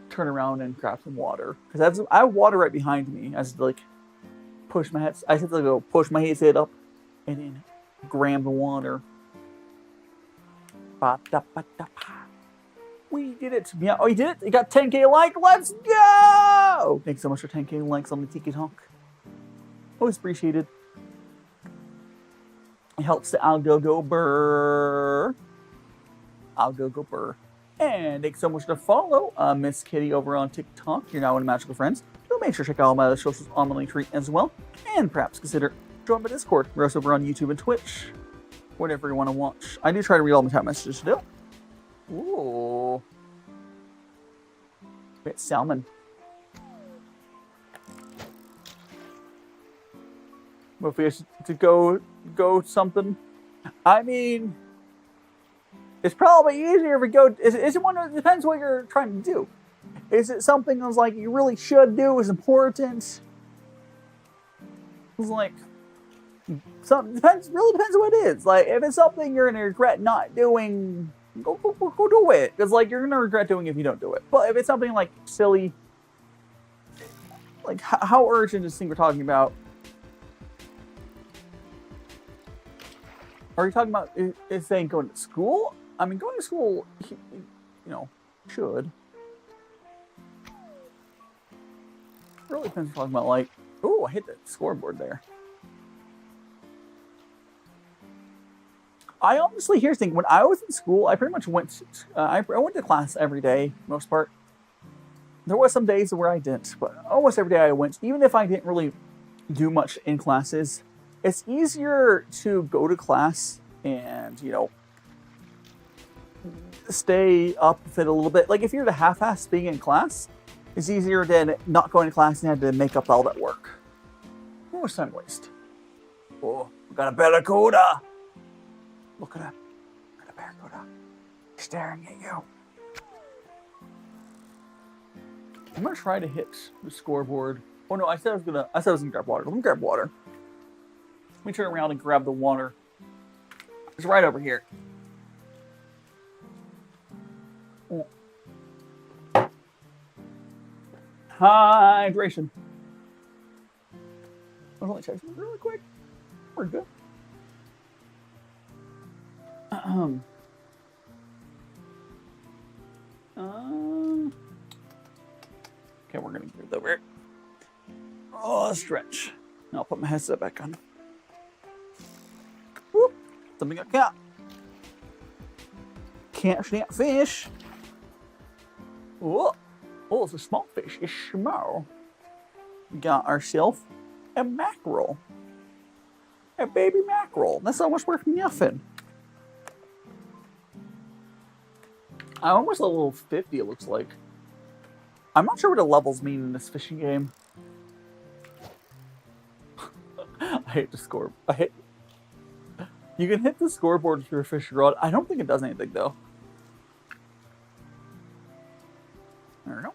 turn around and grab some water. Because I have water right behind me. I have to, like, push my head. I have to go push my head up and then grab the water. We did it. Yeah, oh, you did it? You got 10K like. Let's go! Thanks so much for 10K likes on the TikTok. Always appreciated. It helps the algo go burr. Algo go burr. And thanks so much for the follow, Miss Kitty over on TikTok. You're now in Magical Friends. So make sure to check out all my other socials on the link tree as well. And perhaps consider joining my Discord. We're also over on YouTube and Twitch. Whatever you want to watch. I do try to read all my chat messages still. Ooh. Bit salmon. Well, if we have to go something. I mean, it's probably easier if we go. Is it one? It depends what you're trying to do. Is it something that's like you really should do? Is important? It's like something depends. Really depends what it is. Like if it's something you're gonna regret not doing, go do it. Because like you're gonna regret doing it if you don't do it. But if it's something like silly, like how urgent is this thing we're talking about? Are you talking about is saying going to school? I mean, going to school, you know, should. It really depends what you're talking about. Like, oh, I hit the scoreboard there. I honestly, here's the thing. When I was in school, I pretty much went. I went to class every day, most part. There was some days where I didn't, but almost every day I went. Even if I didn't really do much in classes, it's easier to go to class and, you know, stay up with it a little bit. Like if you're the half-ass being in class, it's easier than not going to class and having to make up all that work. Oh, it's time waste. Oh, we got a barracuda. Look at that. Look at a barracuda. Staring at you. I'm gonna try to hit the scoreboard. Oh no, I said I was gonna grab water. Let me grab water. Let me turn around and grab the water. It's right over here. Oh. Hydration. I'll only check something really quick. We're good. Okay, we're gonna get over. Oh, stretch. I'll put my headset back on. Whoop. Something got caught. Catch that fish. Whoa. Oh, it's a small fish. It's small. We got ourselves a mackerel. A baby mackerel. That's almost worth nothing. I'm almost level 50, it looks like. I'm not sure what the levels mean in this fishing game. I hate the score. You can hit the scoreboard with your fishing rod. I don't think it does anything, though. I don't know.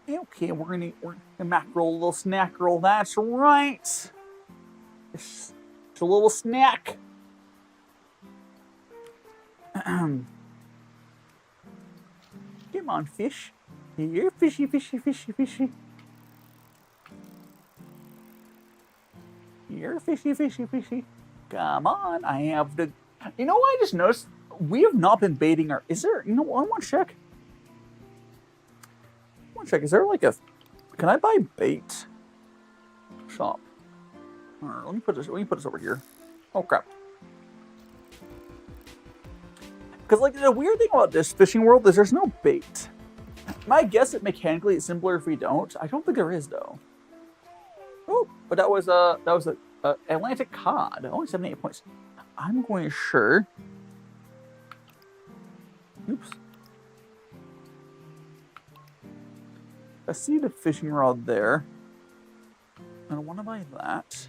Okay, we're gonna mackerel, a little snack roll. That's right. It's a little snack. Come on, fish. You're fishy, fishy, fishy, fishy. You're fishy, fishy, fishy. Come on, I have the. You know what I just noticed? We have not been baiting our. Is there? You know what? I want to check. Check. Is there like a? Can I buy bait? Shop. All right, let me put this over here. Oh crap! Because like the weird thing about this fishing world is there's no bait. My guess that mechanically it's simpler if we don't. I don't think there is though. Oh, but that was a Atlantic cod. Only 78 points. I'm going to sure. Oops. I see the fishing rod there. I don't want to buy that.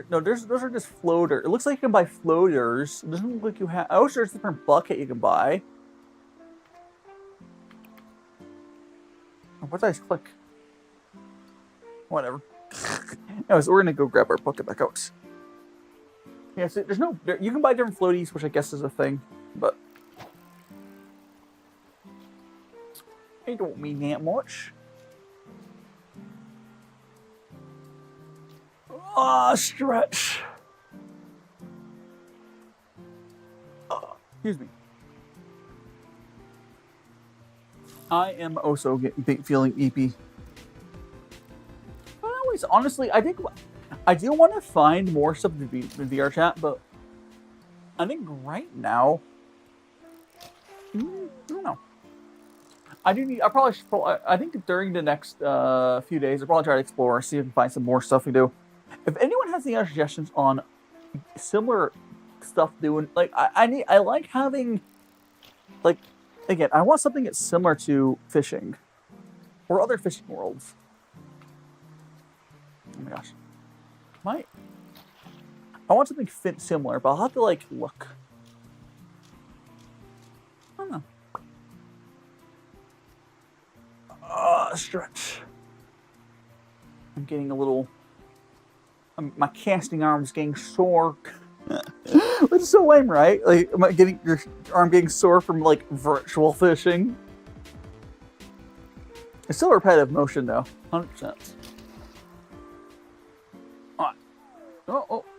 Those are just floaters. It looks like you can buy floaters. It doesn't look like you have. Oh, there's a different bucket you can buy. What did I just click? Whatever. Anyways, we're gonna go grab our bucket back out. Yeah, so there's no. You can buy different floaties, which I guess is a thing, but it don't mean that much. Ah, stretch. Excuse me. I am also feeling eepy. But anyways, honestly, I think I do want to find more stuff in VRChat, but I think right now, I don't know. I think during the next few days, I'll probably try to explore, see if I can find some more stuff to do. If anyone has any other suggestions on similar stuff doing, like, I like having, like, again, I want something that's similar to fishing or other fishing worlds. Oh my gosh. I want something similar, but I'll have to, like, look. I don't know. Stretch. I'm getting a little... my casting arm's getting sore. Which is so lame, right? Like, am I getting your arm getting sore from, like, virtual fishing? It's still a repetitive motion, though. 100%. Alright.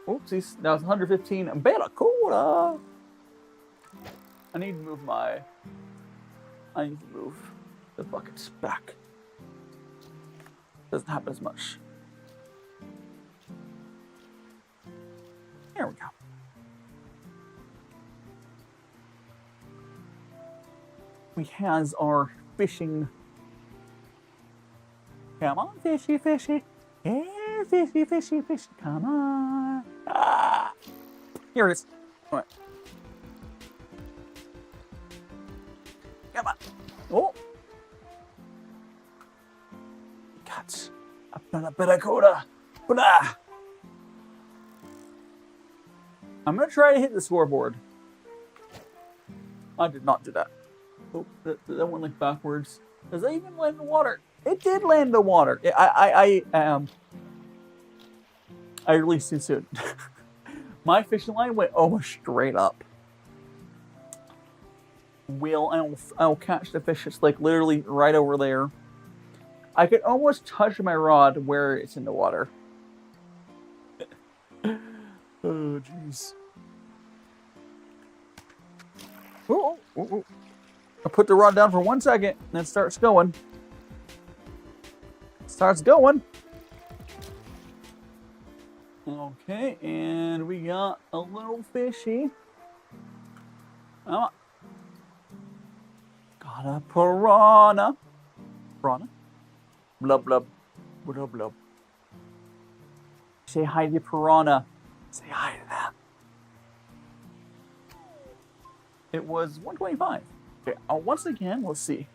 Oopsies. Now it's 115. Barracuda! I need to move the buckets back. Doesn't happen as much. There we go. We has our fishing. Come on, fishy, fishy. Yeah, fishy, fishy, fishy. Come on. Ah! Here it is. All right. Come on. Oh. Got a barracuda. I'm going to try to hit the scoreboard. I did not do that. Oh, that went like backwards. Does that even land in the water? It did land in the water. I released too soon. My fishing line went almost straight up. I'll catch the fish. It's like literally right over there. I could almost touch my rod where it's in the water. Oh, jeez. Oh. I put the rod down for 1 second, and it starts going. Okay, and we got a little fishy. Got a piranha. Blub, blub. Blub, blub. Say hi to piranha. Say hi to them. It was 125. Okay, once again, let's see.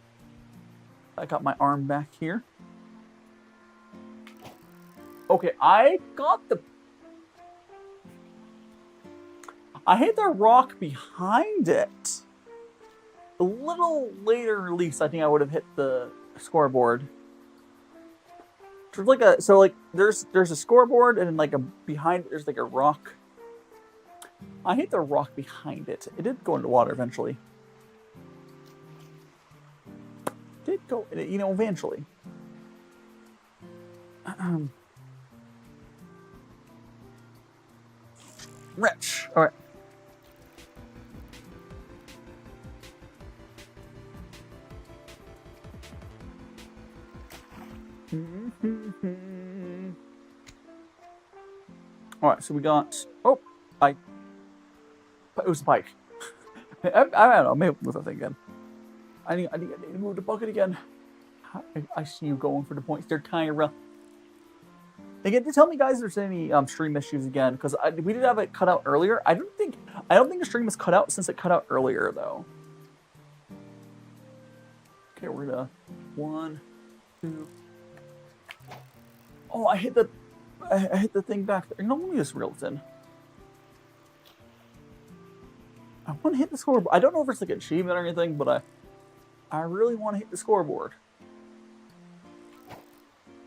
I got my arm back here. Okay, I hit the rock behind it. A little later release, I think I would have hit the scoreboard. There's a scoreboard, and then like behind it, there's like a rock. I hit the rock behind it. It did go into water eventually. Did go, eventually. Rich. All right. All right, so we got. Oh, it was a pike. I don't know. Maybe move that thing again. I need to move the bucket again. I see you going for the points there, Kyra. Again, tell me, guys, if there's any stream issues again, because we did have it cut out earlier. I don't think the stream was cut out since it cut out earlier, though. Okay, we're gonna 1, 2. Oh, I hit the thing back there. You know, let me just reel it in. I want to hit the scoreboard. I don't know if it's like an achievement or anything, but I really want to hit the scoreboard.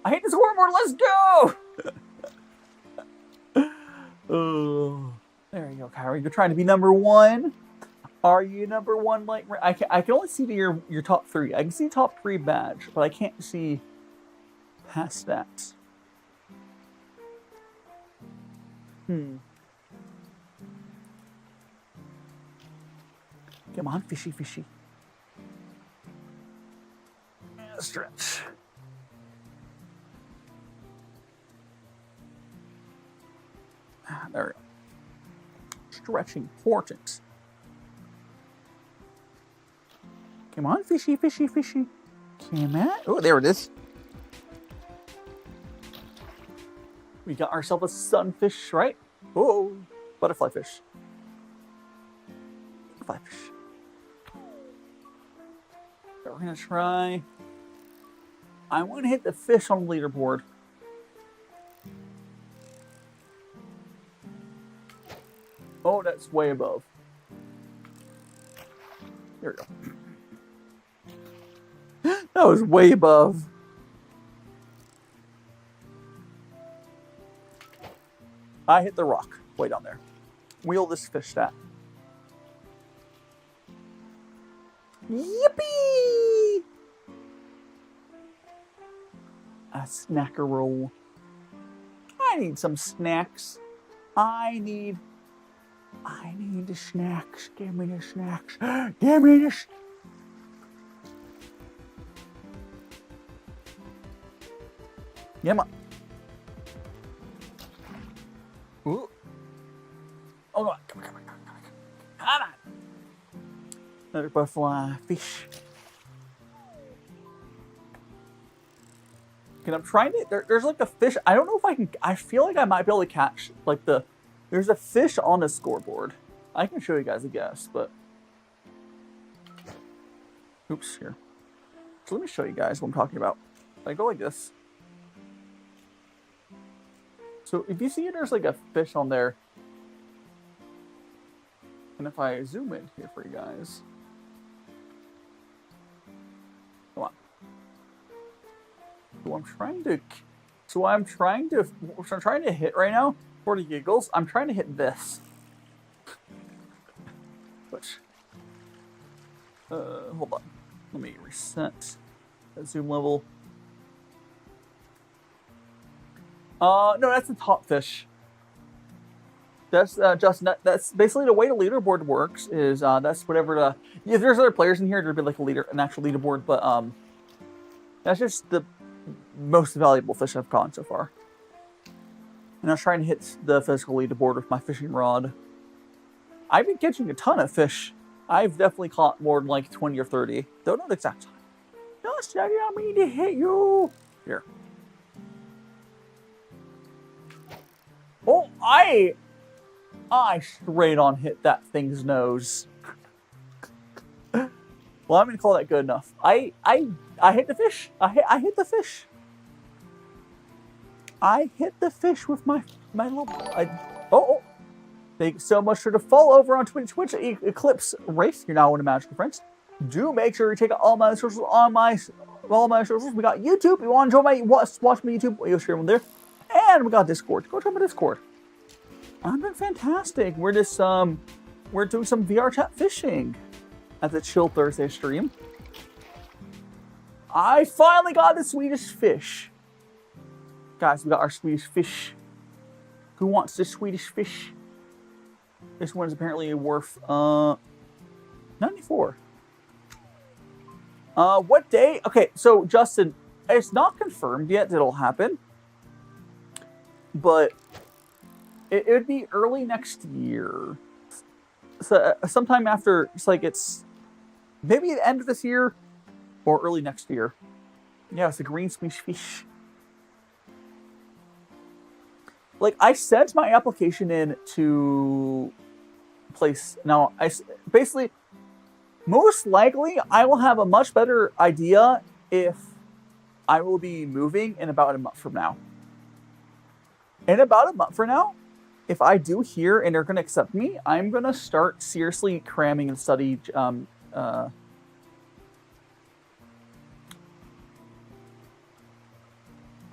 I hit the scoreboard. Let's go! Oh, there you go, Kyrie. You're trying to be number one. Are you number one? Like I can only see your top three. I can see top 3 badge, but I can't see past that. Come on, fishy, fishy. Stretch. There we go. Stretch important. Come on, fishy, fishy, fishy. Come on. Oh, there it is. We got ourselves a sunfish, right? Oh, butterfly fish. Butterfly fish. So we're gonna try. I want to hit the fish on the leaderboard. Oh, that's way above. There we go. That was way above. I hit the rock way down there. Wheel this fish stat. Yippee! A snacker roll. I need some snacks. I need the snacks. Give me the snacks. Give me the Come on. Ooh. Oh, come on. Come on, come on, come on, come on. Come on. Another butterfly fish. Okay, I'm trying to... There's like a fish... I don't know if I can... I feel like I might be able to catch like the... There's a fish on the scoreboard. I can show you guys a guess, but... Oops, here. So let me show you guys what I'm talking about. I go like this. So if you see there's like a fish on there, and if I zoom in here for you guys, come on. So I'm trying to hit right now for the giggles. I'm trying to hit this, which hold on, let me reset that zoom level. No, that's the top fish. That's Justin. That's basically the way the leaderboard works. Is that's whatever the if there's other players in here, there'd be like an actual leaderboard, but that's just the most valuable fish I've caught so far. And I was trying to hit the physical leaderboard with my fishing rod. I've been catching a ton of fish. I've definitely caught more than like 20 or 30. Don't know the exact time. Just I didn't mean to hit you. Here. Oh, I straight on hit that thing's nose. Well, I'm gonna call that good enough. I hit the fish. I hit the fish. I hit the fish with my little. Thanks so much for the follow over on Twitch. Eclipse Race. You're now one of Magical Friends. Do make sure you check out all my socials on all my socials. We got YouTube. If you want to join watch my YouTube, you'll stream on there. And we got Discord. Go join my Discord. I'm doing fantastic. We're just we're doing some VRChat fishing at the Chill Thursday stream. I finally got the Swedish fish. Guys, we got our Swedish fish. Who wants the Swedish fish? This one's apparently worth 94. What day? Okay, so Justin, it's not confirmed yet that it'll happen. But it would be early next year. So sometime after, it's maybe the end of this year or early next year. Yeah, it's a green Swedish fish. Like, I sent my application in to place. Now, basically, most likely, I will have a much better idea if I will be moving in about a month from now. in about a month from now, if I do hear and they're going to accept me, I'm going to start seriously cramming and study. Are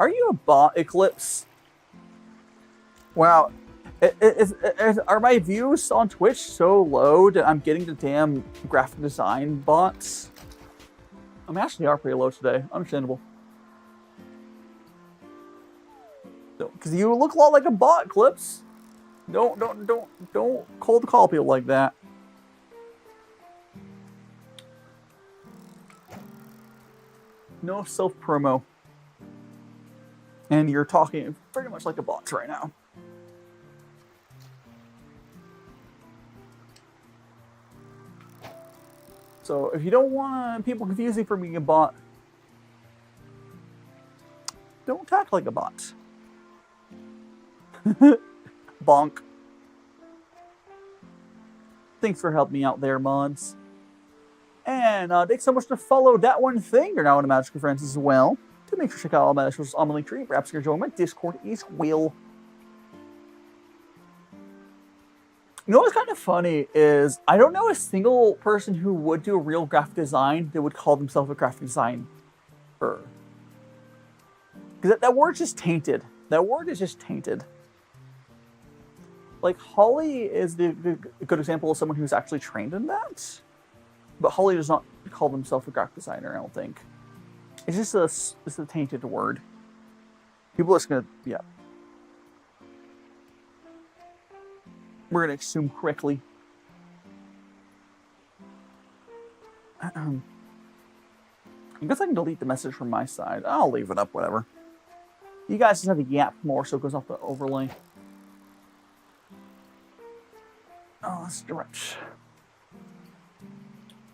you a bot, Eclipse? Wow. Are my views on Twitch so low that I'm getting the damn graphic design bots? I mean, actually, they are pretty low today. Understandable. Because you look a lot like a bot, Eclipse. Don't cold call people like that. No self promo. And you're talking pretty much like a bot right now. So if you don't want people confusing for being a bot, don't talk like a bot. Bonk. Thanks for helping me out there, mods. And thanks so much to follow that one thing. You're now in Magical Friends as well. To make sure to check out all my socials on the link tree. Perhaps you can join my Discord as well. You know what's kind of funny is I don't know a single person who would do a real graphic design that would call themselves a graphic designer. Because that word's just tainted. That word is just tainted. Like, Holly is a good example of someone who's actually trained in that. But Holly does not call himself a graphic designer, I don't think. It's just a tainted word. People are just gonna, yeah. We're gonna assume correctly. I guess I can delete the message from my side. I'll leave it up, whatever. You guys just have to yap more so it goes off the overlay. Oh, that's direct.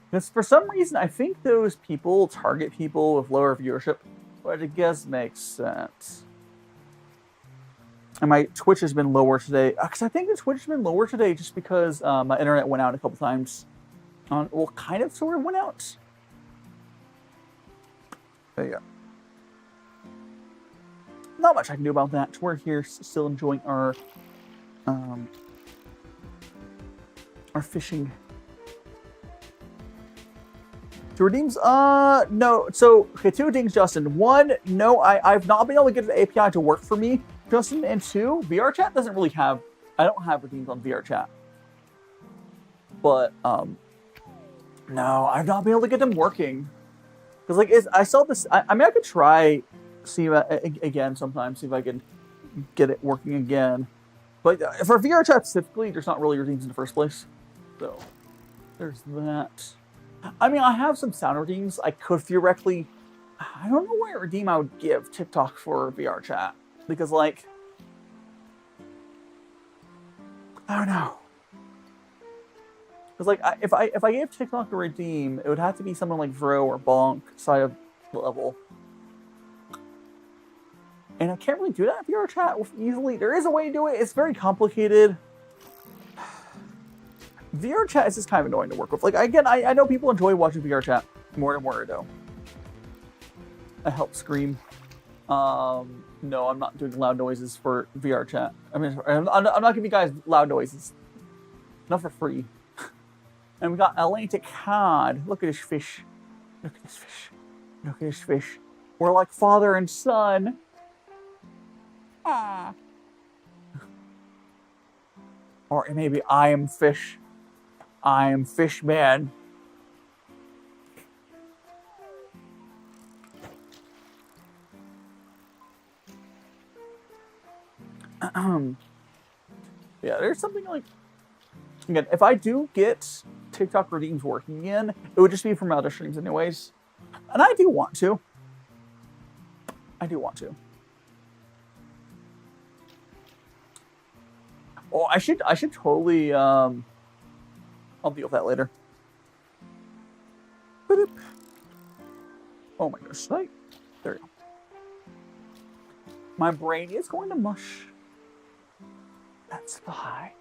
Because for some reason, I think those people target people with lower viewership, which I guess makes sense. And my Twitch has been lower today. Because I think the Twitch has been lower today just because my internet went out a couple times. Well, kind of sort of went out. There you go. Not much I can do about that. We're here still enjoying our fishing. Two redeems? No. So, okay, two things, Justin. One, no, I've not been able to get the API to work for me, Justin. And two, VRChat doesn't really have, I don't have redeems on VRChat. But, no, I've not been able to get them working. Because, like, I saw this, I mean, I could try, see again sometime, see if I can get it working again. But for VRChat specifically, there's not really redeems in the first place. So, there's that. I mean, I have some sound redeems. I could theoretically... I don't know what redeem I would give TikTok for VRChat. Because, like... I don't know. Because, like, if I gave TikTok a redeem, it would have to be someone like Vro or Bonk side of the level. And I can't really do that in VRChat easily. There is a way to do it. It's very complicated. VRChat is just kind of annoying to work with. Like, again, I know people enjoy watching VRChat more than Wordo. I help scream. No, I'm not doing loud noises for VRChat. I mean, I'm not giving you guys loud noises. Not for free. And we got Atlantic Cod. Look at this fish. Look at this fish. Look at this fish. We're like father and son. Ah. Or maybe I am fish. I am fish man. Yeah, there's something like... Again, if I do get TikTok redeems working again, it would just be from other streams anyways. And I do want to. I do want to. Oh, I should totally, I'll deal with that later. Oh my gosh, there we go. My brain is going to mush. That's fine.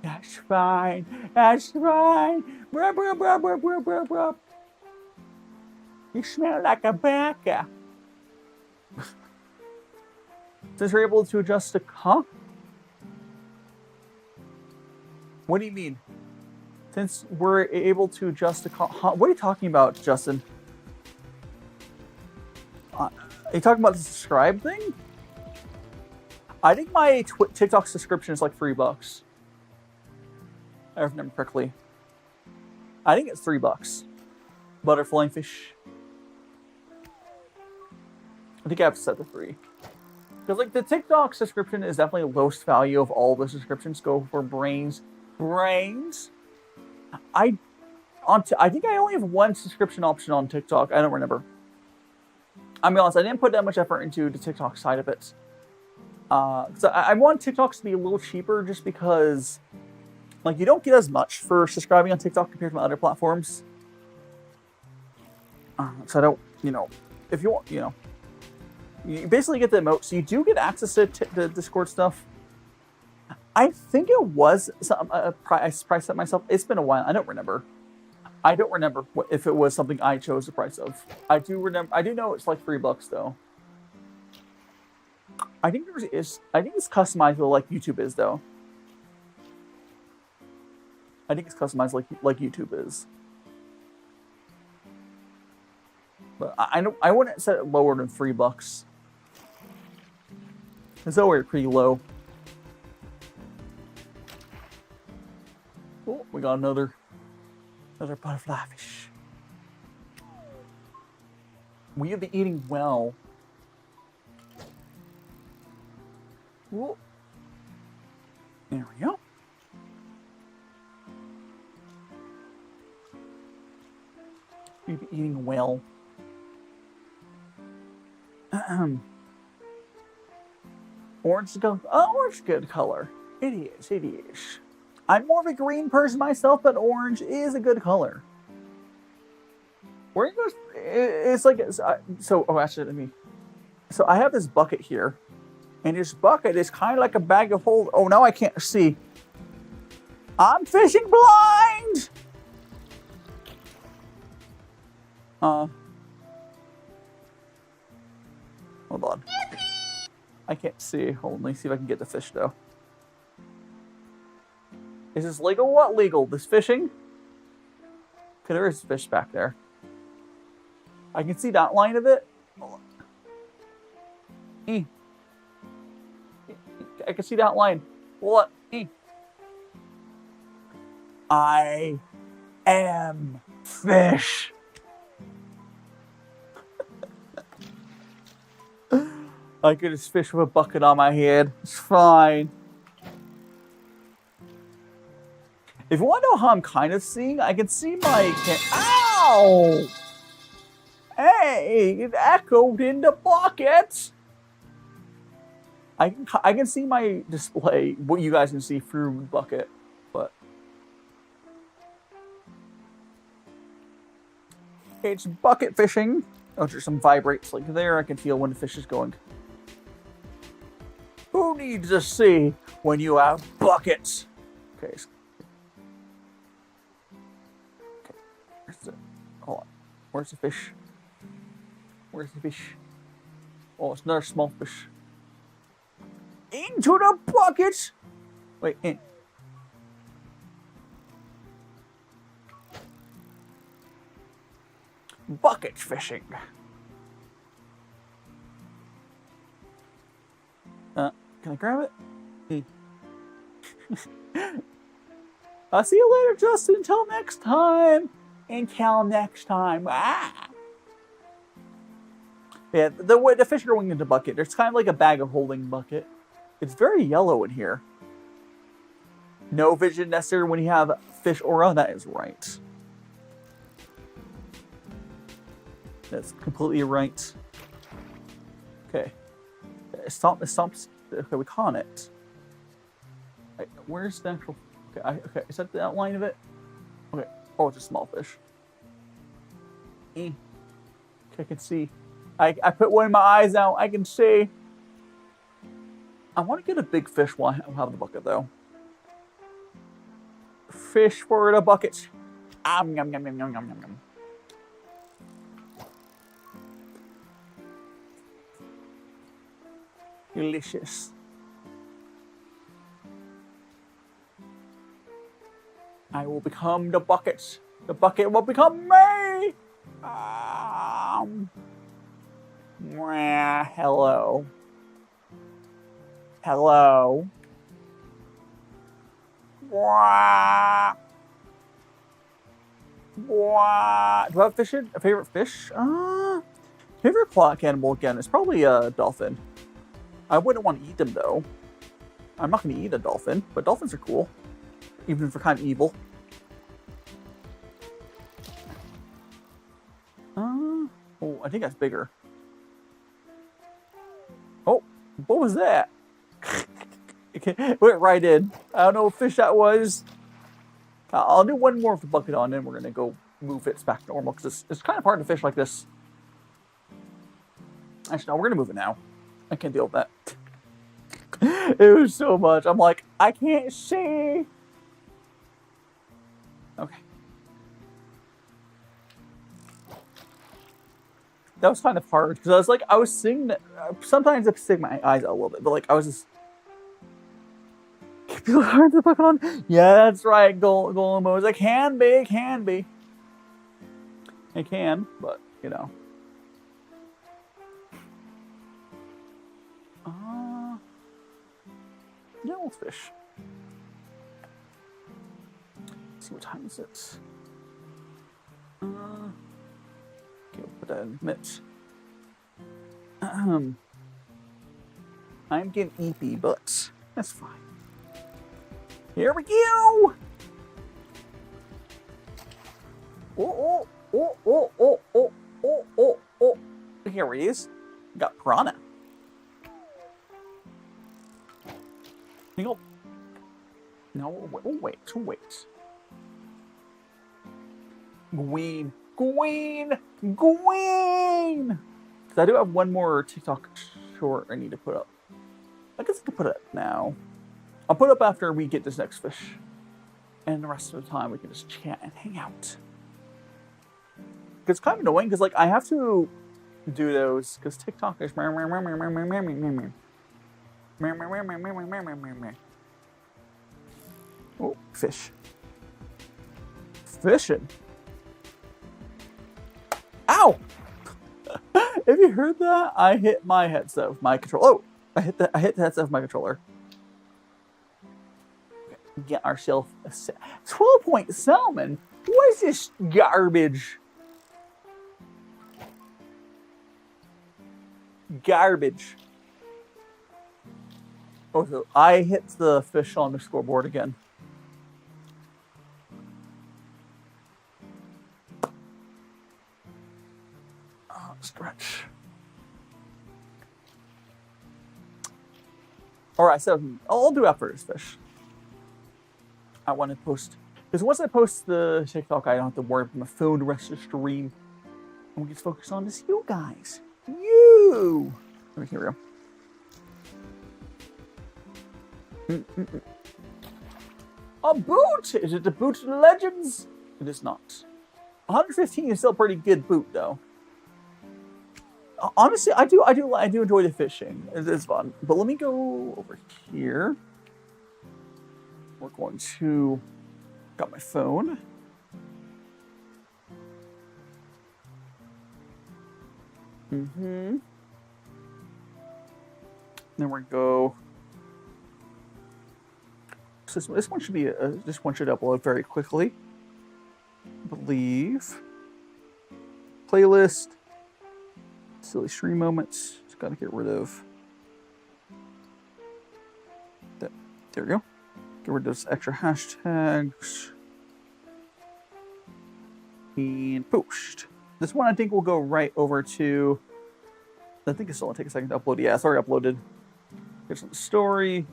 That's fine. That's fine. Bruh, bruh, bruh, bruh, bruh, bruh, bruh. You smell like a baka. Since we're able to adjust to... Huh? What do you mean? Since we're able to adjust to... Huh? What are you talking about, Justin? Are you talking about the subscribe thing? I think my TikTok subscription is like $3. If I remember correctly. I think it's $3. Butterfly fish. I think I have to set the 3. Because like the TikTok subscription is definitely the lowest value of all the subscriptions. Go for brains. Brains? I think I only have one subscription option on TikTok. I don't remember. I'll be honest, I didn't put that much effort into the TikTok side of it. So I want TikToks to be a little cheaper just because like you don't get as much for subscribing on TikTok compared to my other platforms. So I don't, you know, if you want, you know, you basically get the emote. So you do get access to the Discord stuff. I think it was some price set myself. It's been a while. I don't remember. I don't remember if it was something I chose the price of. I do remember. I do know it's like $3 though. I think I think it's customizable like YouTube is though. I think it's customized like YouTube is. But I wouldn't set it lower than $3. It's already pretty low. Oh, we got another butterfly fish. We have been eating well. Whoa. There we go. We've been eating well. Orange is good. Oh, orange is good color. It is. It is. I'm more of a green person myself, but orange is a good color. Where goes? It's like so. Oh, actually, let me. So I have this bucket here, and this bucket is kind of like a bag of holding. Oh, now I can't see. I'm fishing blind. Hold on. I can't see. Hold on, let me see if I can get the fish though. Is this legal? What legal? This fishing? Okay, there is fish back there. I can see that line of it. I can see that line. What? I am fish. I could just fish with a bucket on my head. It's fine. If you want to know how I'm kind of seeing, I can see my... Ow! Hey, it echoed in the bucket. I can see my display, what you guys can see through the bucket, but... It's bucket fishing. Oh, there's some vibrates like there. I can feel when the fish is going. Who needs to see when you have buckets? Okay. Hold on. Where's the fish? Where's the fish? Oh, it's another small fish. Into the bucket! Wait, in. Bucket fishing. Can I grab it? I'll see you later, Justin. Until next time. Until next time. Ah! Yeah, the fish are going into the bucket. It's kind of like a bag of holding bucket. It's very yellow in here. No vision necessary when you have fish aura. That is right. That's completely right. Okay. Stop. Okay, we caught it. Right, where's the actual... Okay, okay, is that the outline of it? Okay. Oh, it's a small fish. Okay, I can see. I put one of my eyes out. I can see. I want to get a big fish while I have the bucket, though. Fish for the bucket. Yum, yum, yum, yum, yum, yum, yum. Delicious. I will become the bucket. The bucket will become me. Hello. Hello. What? What? Do I have fish in? A favorite fish? Favorite aquatic animal again is probably a dolphin. I wouldn't want to eat them though. I'm not going to eat a dolphin, but dolphins are cool, even if they're kind of evil. Oh, I think that's bigger. Oh, what was that? It went right in. I don't know what fish that was. I'll do one more with the bucket on, and we're gonna go move it back to normal because it's kind of hard to fish like this. Actually, no, we're gonna move it now. I can't deal with that. It was so much. I'm like, I can't see. Okay. That was kind of hard because I was seeing that. Sometimes I stick my eyes out a little bit, but like I was just. People hard to put on. Yeah, that's right, Golemos. It can be, it can be. It can, but you know. Yeah, we'll fish. Let's see what time is it. Okay, we'll put that in mitts. I'm getting eepy, but that's fine. Here we go! Oh, oh, oh, oh, oh, oh, oh, oh, oh. Here he is. Got piranha. No, wait. Gween. Because I do have one more TikTok short I need to put up. I guess I can put it up now. I'll put it up after we get this next fish. And the rest of the time we can just chat and hang out. It's kind of annoying because like I have to do those because TikTok is oh, fish. Fishing. Ow! Have you heard that? I hit my headset with my controller. Oh, I hit the headset with my controller. Get ourselves a 12-point salmon. What is this garbage? Garbage. Oh, so I hit the fish on the scoreboard again. Oh, stretch. All right, so I'll do after this fish. I want to post, because once I post the TikTok, I don't have to worry about my phone the rest of the stream. And we can focus on this, you guys. You! Okay, here we go. A boot! Is it the boot of the legends? It is not. 115 is still a pretty good boot, though. Honestly, I do enjoy the fishing. It's fun. But let me go over here. We're going to... Got my phone. Then we're going to go... So this one should be... this one should upload very quickly. I believe. Playlist. Silly stream moments. Just got to get rid of... that. There we go. Get rid of those extra hashtags. And post. This one I think will go right over to... I think it's still going to take a second to upload. Yeah, it's already uploaded. Here's the story.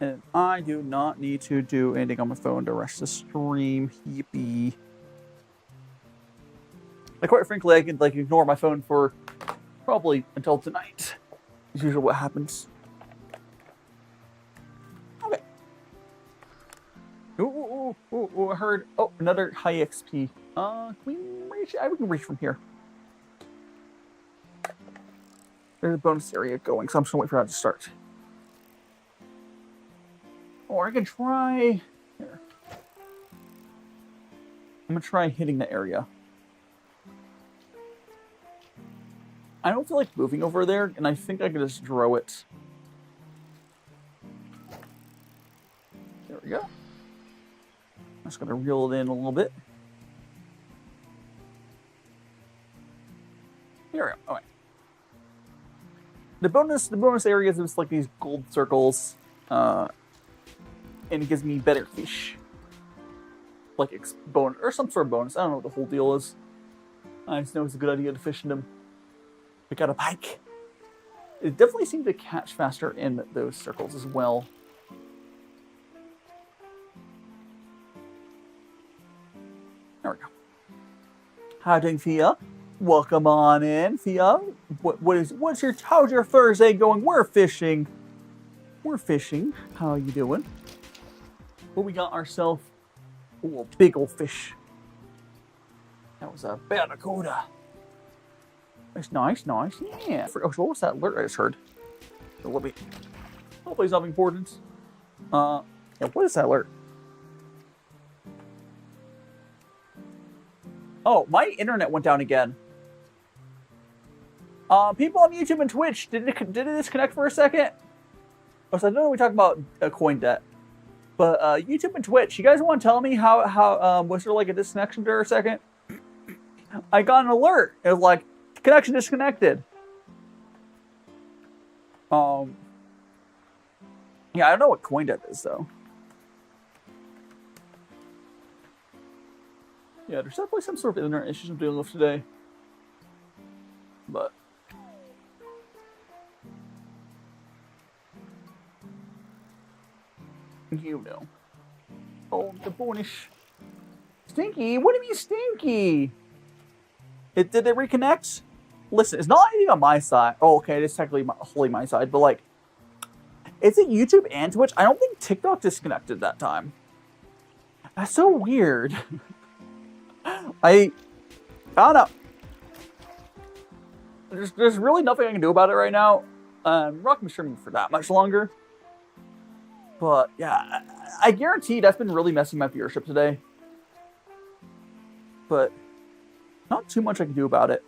And I do not need to do anything on my phone to rush the stream. Yippee. Like, quite frankly, I can like ignore my phone for probably until tonight. It's usually what happens. Okay. Ooh, I heard. Oh, another high XP. Can we reach? We can reach from here. There's a bonus area going, so I'm just gonna wait for that to start. Or I can try... Here. I'm gonna try hitting the area. I don't feel like moving over there, and I think I can just draw it. There we go. I'm just gonna reel it in a little bit. Here we go. Okay. The bonus areas is like these gold circles, and it gives me better fish. Like bonus or some sort of bonus. I don't know what the whole deal is. I just know it's a good idea to fish in them. We got a pike. It definitely seemed to catch faster in those circles as well. There we go. Hi, doing, Thea? Welcome on in, Thea. How's your Thursday going? We're fishing. We're fishing. How are you doing? Well, we got ourselves a big old fish. That was a barracuda. It's nice. Yeah. Oh, what was that alert I just heard? So let me. Hopefully it's nothing important. Yeah, what is that alert? Oh, my internet went down again. People on YouTube and Twitch, did it disconnect for a second? Oh, so I know we talked about coin debt, but YouTube and Twitch, you guys want to tell me how was there like a disconnection for a second? I got an alert. It was like connection disconnected. Yeah, I don't know what coin debt is though. Yeah, there's definitely some sort of internet issues I'm dealing with today. But you know. Oh, the bonus. Stinky? What do you mean stinky? Did it reconnect? Listen, it's not even on my side. Oh, okay, it is technically wholly my side, but like, it's at YouTube and Twitch. I don't think TikTok disconnected that time. That's so weird. I don't know. There's really nothing I can do about it right now. I'm not gonna be streaming for that much longer. But yeah, I guarantee that's been really messing my viewership today. But not too much I can do about it.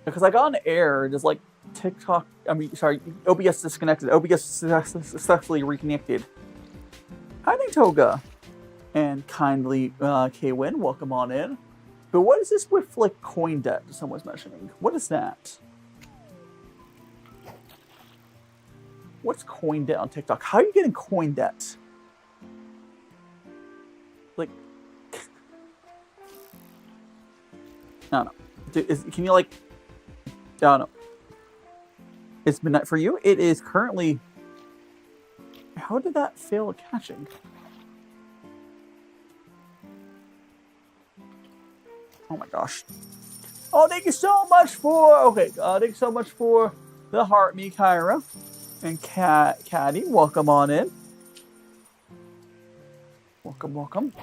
Because I got an error, just like TikTok, OBS disconnected. OBS successfully reconnected. Hi, Toga. And kindly, Kwin, welcome on in. But what is this with, like, coin debt someone's mentioning? What is that? What's coin debt on TikTok? How are you getting coin debt? Like, I don't know. Can you, like, I don't know. It's midnight for you. It is currently... How did that fail at catching? Oh my gosh. Oh, thank you so much for... Okay, thank you so much for the heart, me, Kyra. And Caddy, welcome on in. Welcome.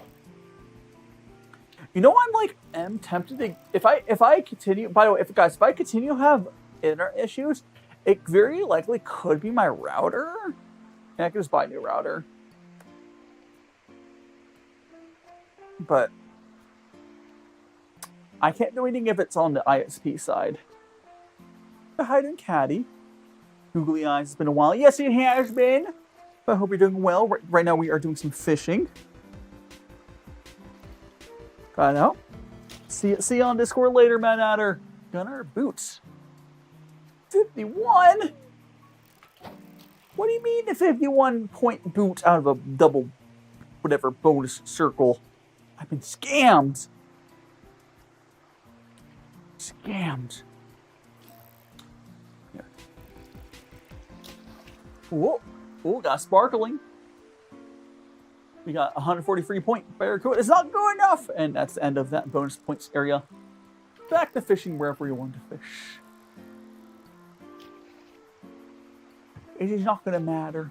You know, I'm like, am tempted to... If I continue... By the way, if I continue to have internet issues, it very likely could be my router. And I could just buy a new router. But I can't do anything if it's on the ISP side. But hi, doing, Caddy. Googly eyes, it's been a while. Yes, it has been. But I hope you're doing well. Right now we are doing some fishing. I know. See you on Discord later, man. Adder. Gunner boots. 51? What do you mean the 51-point boot out of a double, whatever, bonus circle? I've been scammed. Scammed. Here. Whoa. Oh, got sparkling. We got 143-point barracuda. It's not good enough. And that's the end of that bonus points area. Back to fishing wherever you want to fish. It is not going to matter.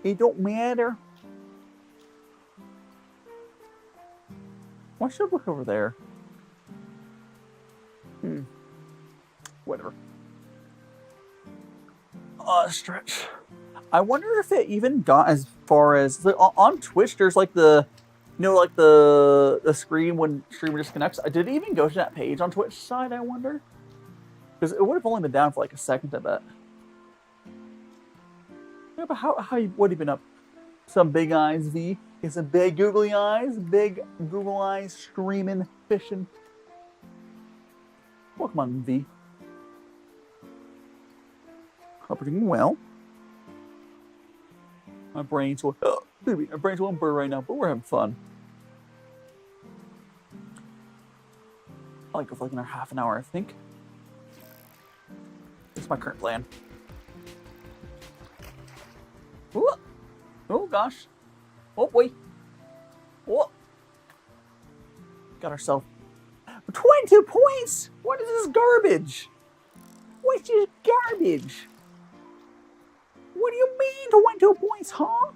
It don't matter. Why should I look over there? Whatever. Stretch. I wonder if it even got as far as like, on Twitch. There's like the, you know, like the screen when streamer disconnects. Did it even go to that page on Twitch side? I wonder, because it would have only been down for like a second. I bet. Yeah, but what have you been up? Some big eyes, V. Get some big googly eyes, big Google eyes, streaming, fishing. Welcome on, V. Hope you're doing well. My brain's one bird right now, but we're having fun. I like go for like another half an hour, I think. That's my current plan. Ooh. Oh gosh. Oh boy. Oh. Got ourselves 22 points! What is this garbage? What's this garbage? What do you mean 22 points, huh?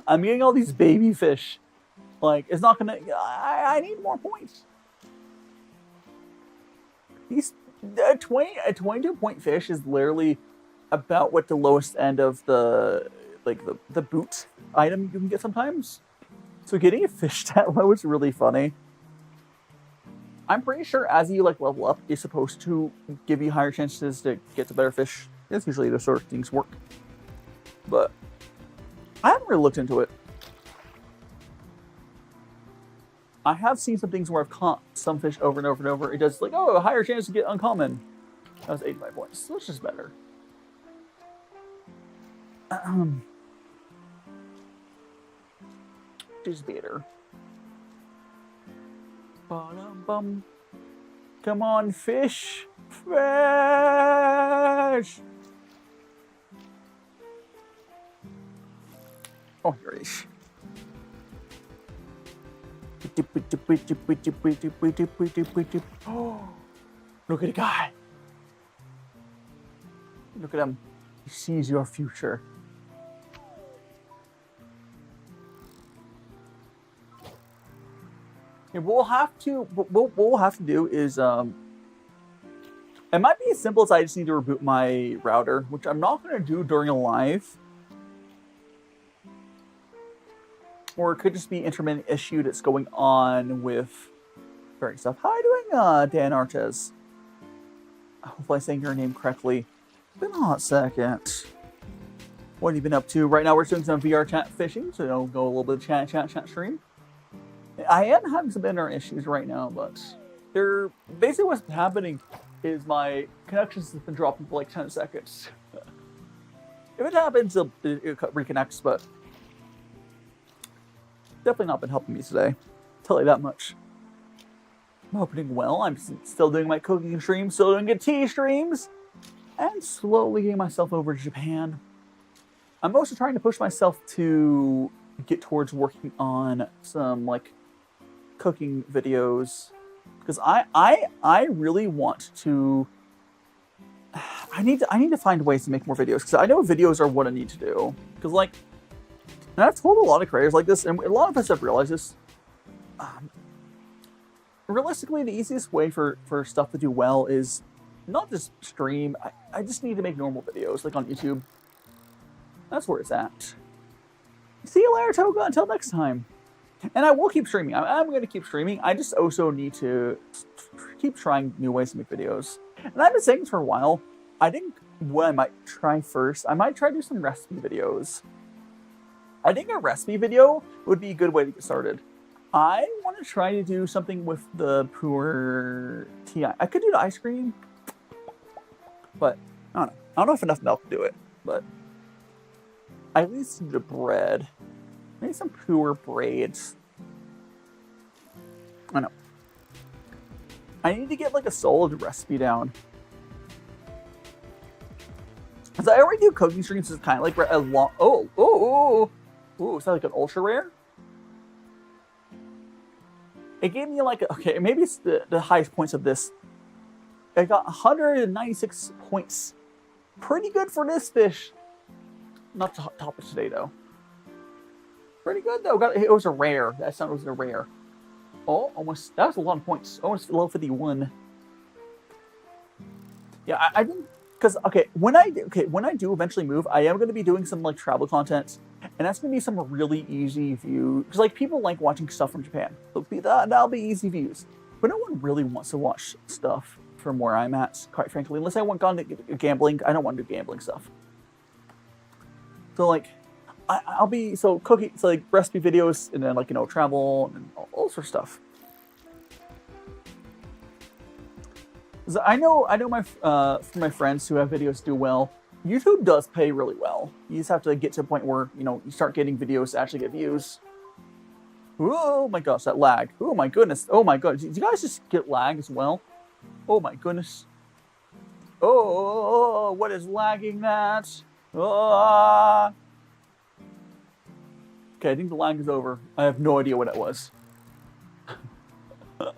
I'm getting all these baby fish. Like, it's not gonna... I need more points. These... A 22-point fish is literally about what the lowest end of the... Like, the boot item you can get sometimes. So getting a fish that low is really funny. I'm pretty sure as you, like, level up, it's supposed to give you higher chances to get to better fish. That's usually the sort of things work. But I haven't really looked into it. I have seen some things where I've caught some fish over and over and over. It does like, oh, a higher chance to get uncommon. That was 85 points. So it's just better. Just better. Ba-dum-bum. Come on, fish. Fish! Oh, here it is. Oh, look at the guy. Look at him. He sees your future. Yeah, what we'll have to do is it might be as simple as I just need to reboot my router, which I'm not going to do during a live. Or it could just be an intermittent issue that's going on with various stuff. How are you doing, Dan Arches? Hopefully I'm saying your name correctly. Been a hot second. What have you been up to? Right now we're doing some VRChat fishing, so go a little bit of chat stream. I am having some internet issues right now, but they're basically what's happening is my connections have been dropping for like 10 seconds. If it happens, it reconnects, but definitely not been helping me today. I'll tell you that much. I'm hoping well. I'm still doing my cooking streams, still doing good tea streams, and slowly getting myself over to Japan. I'm also trying to push myself to get towards working on some like cooking videos because I really want to. I need to find ways to make more videos because I know videos are what I need to do. Because like, and I've told a lot of creators like this, and a lot of us have realized this. Realistically, the easiest way for stuff to do well is not just stream. I just need to make normal videos like on YouTube. That's where it's at. See you later, Toga. Until next time. And I will keep streaming. I'm going to keep streaming. I just also need to keep trying new ways to make videos. And I've been saying this for a while. I think what I might try first, I might try to do some recipe videos. I think a recipe video would be a good way to get started. I want to try to do something with the poor tea. I could do the ice cream, but I don't know. I don't know if enough milk to do it, but I at least need the bread. Maybe some poor braids. I know. I need to get like a solid recipe down. Because I already do cooking streams. It's kind of like a long. Oh, is that like an ultra rare? It gave me like okay, maybe it's the highest points of this. I got 196 points. Pretty good for this fish. Not to top it today though. Pretty good though. It was a rare. That sound was a rare. Oh, almost. That was a lot of points. Almost level 51. Yeah, I think because when I do eventually move, I am going to be doing some like travel content, and that's going to be some really easy views because like people like watching stuff from Japan. That'll be easy views, but no one really wants to watch stuff from where I'm at, quite frankly. Unless I want gone to gambling, I don't want to do gambling stuff. So like, I'll be cooking, so like recipe videos, and then like travel and all sorts of stuff. I know my from my friends who have videos do well. YouTube does pay really well. You just have to get to a point where you start getting videos to actually get views. Oh my gosh, that lag! Oh my goodness! Oh my god! Did you guys just get lag as well? Oh my goodness! Oh, what is lagging that? Ah. Okay, I think the lag is over. I have no idea what it was. What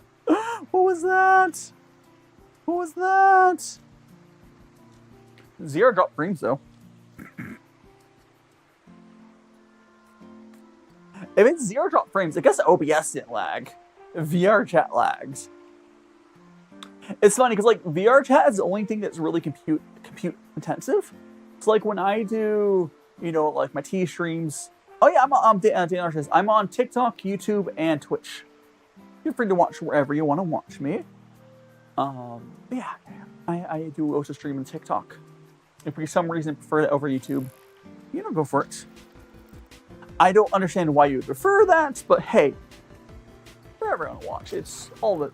was that? What was that? 0 drop frames though. If it's 0 drop frames, I guess OBS didn't lag. VRChat lags. It's funny because like VRChat is the only thing that's really compute intensive. It's like when I do like my T streams. Oh yeah, I'm on TikTok, YouTube, and Twitch. Feel free to watch wherever you want to watch me. Yeah, I do also stream on TikTok. If for some reason prefer that over YouTube, go for it. I don't understand why you would prefer that, but hey, whatever you want to watch, it's all the.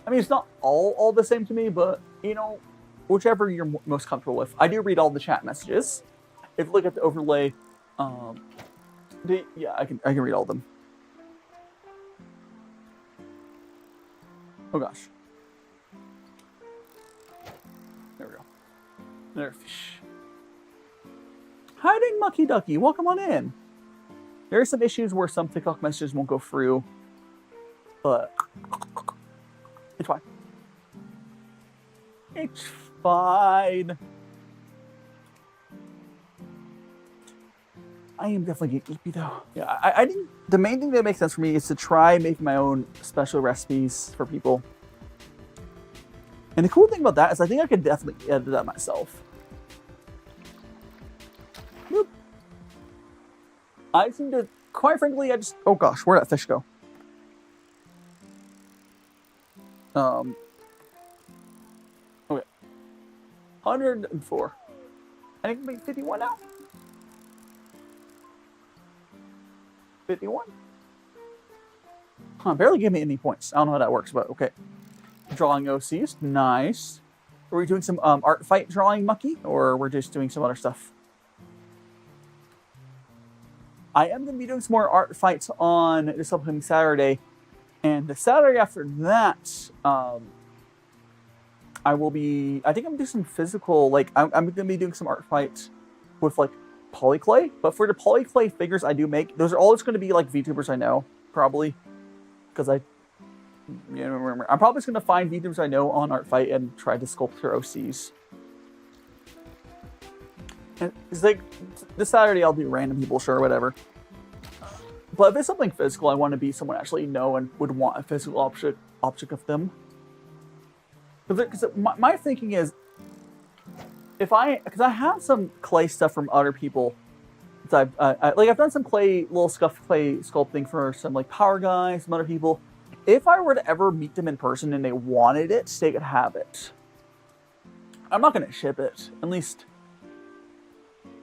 I mean, it's not all the same to me, but whichever you're most comfortable with. I do read all the chat messages. If you look at the overlay, yeah, I can read all of them. Oh gosh. There we go. There, fish. Hiding Mucky Ducky, welcome on in. There are some issues where some TikTok messages won't go through, but it's fine. It's fine. I am definitely getting sleepy though. Yeah, I think the main thing that makes sense for me is to try making my own special recipes for people. And the cool thing about that is I think I could definitely edit that myself. Boop. I seem to, quite frankly, oh gosh, where'd that fish go? Okay. 104. I think make 51 now. 51? Huh, barely gave me any points. I don't know how that works, but okay. Drawing OCs, nice. Are we doing some art fight drawing, Mucky, or we're just doing some other stuff? I am going to be doing some more art fights on this upcoming Saturday, and the Saturday after that, I think I'm going to do some physical, like, I'm going to be doing some art fights with, like, polyclay, but for the polyclay figures I do make, those are all just going to be, like, VTubers I know, probably, because remember, I'm probably just going to find VTubers I know on art fight and try to sculpt their OCs. And it's like, this Saturday I'll do random people, sure, whatever. But if it's something physical, I want to be someone I actually know and would want a physical object of them. Because my thinking is, because I have some clay stuff from other people. Like I've done some little clay sculpting for some like power guys, some other people. If I were to ever meet them in person and they wanted it, they could have it. I'm not going to ship it, at least.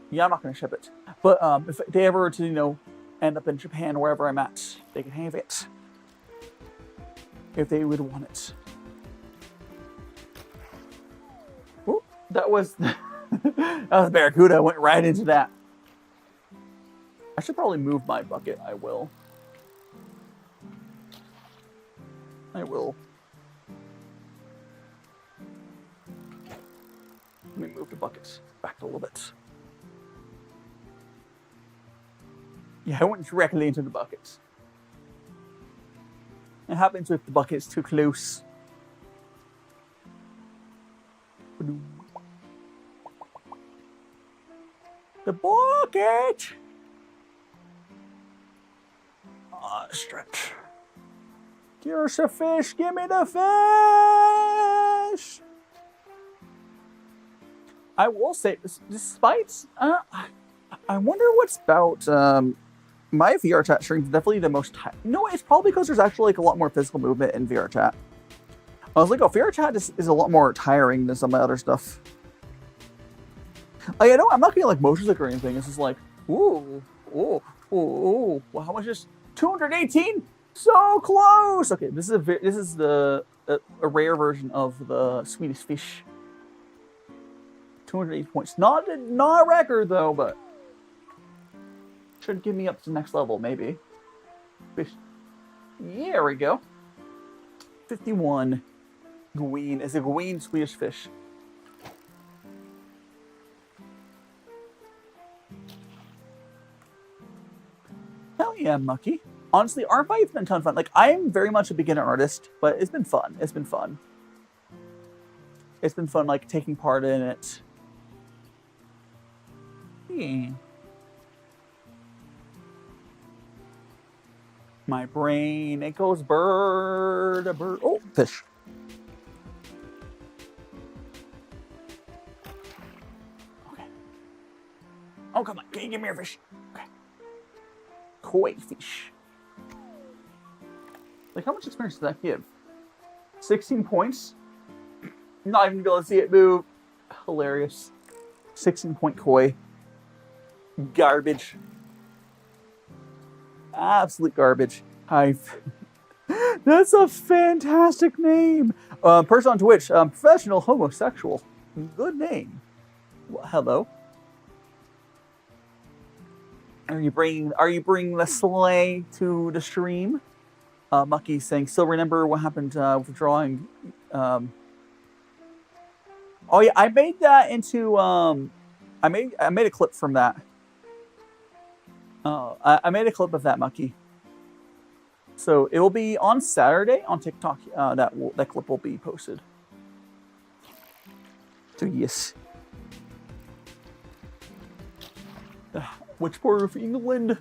Yeah, I'm not going to ship it. But if they ever were to, end up in Japan, wherever I'm at, they can have it. If they would want it. Ooh, that was Barracuda. I went right into that. I should probably move my bucket. I will. Let me move the buckets back a little bit. Yeah, I went directly into the buckets. It happens if the bucket's too close. The bucket! Stretch. Here's a fish, give me the fish! I will say, despite, I wonder what's about, my VRChat stream is definitely the most, no, it's probably because there's actually like a lot more physical movement in VRChat. I was like, oh, VRChat is a lot more tiring than some of the other stuff. Like, I'm not getting like motion sick or anything. It's just like, ooh, ooh, ooh, ooh. Well, how much is 218? So close. Okay, this is a rare version of the Swedish fish. 280 points. Not a record though, but should get me up to the next level maybe. Fish. Yeah, there we go. 51. Gween is a Gween Swedish fish. Hell yeah, Mucky. Honestly, R5's been a ton of fun. Like, I'm very much a beginner artist, but it's been fun. It's been fun. It's been fun, like, taking part in it. Yeah. My brain, it goes bird, a bird. Oh, fish. Okay. Oh, come on. Can you give me your fish? Okay. Koi fish. Like, how much experience does that give? 16 points? Not even gonna be able to see it move. Hilarious. 16-point koi. Garbage. Absolute garbage. That's a fantastic name. Person on Twitch, professional homosexual. Good name. Well, hello. Are you bringing the sleigh to the stream? Mucky saying, still remember what happened with drawing. Oh yeah, I made that into I made a clip from that. I made a clip of that, Mucky. So it will be on Saturday on TikTok. That clip will be posted. So yes. Which part of England?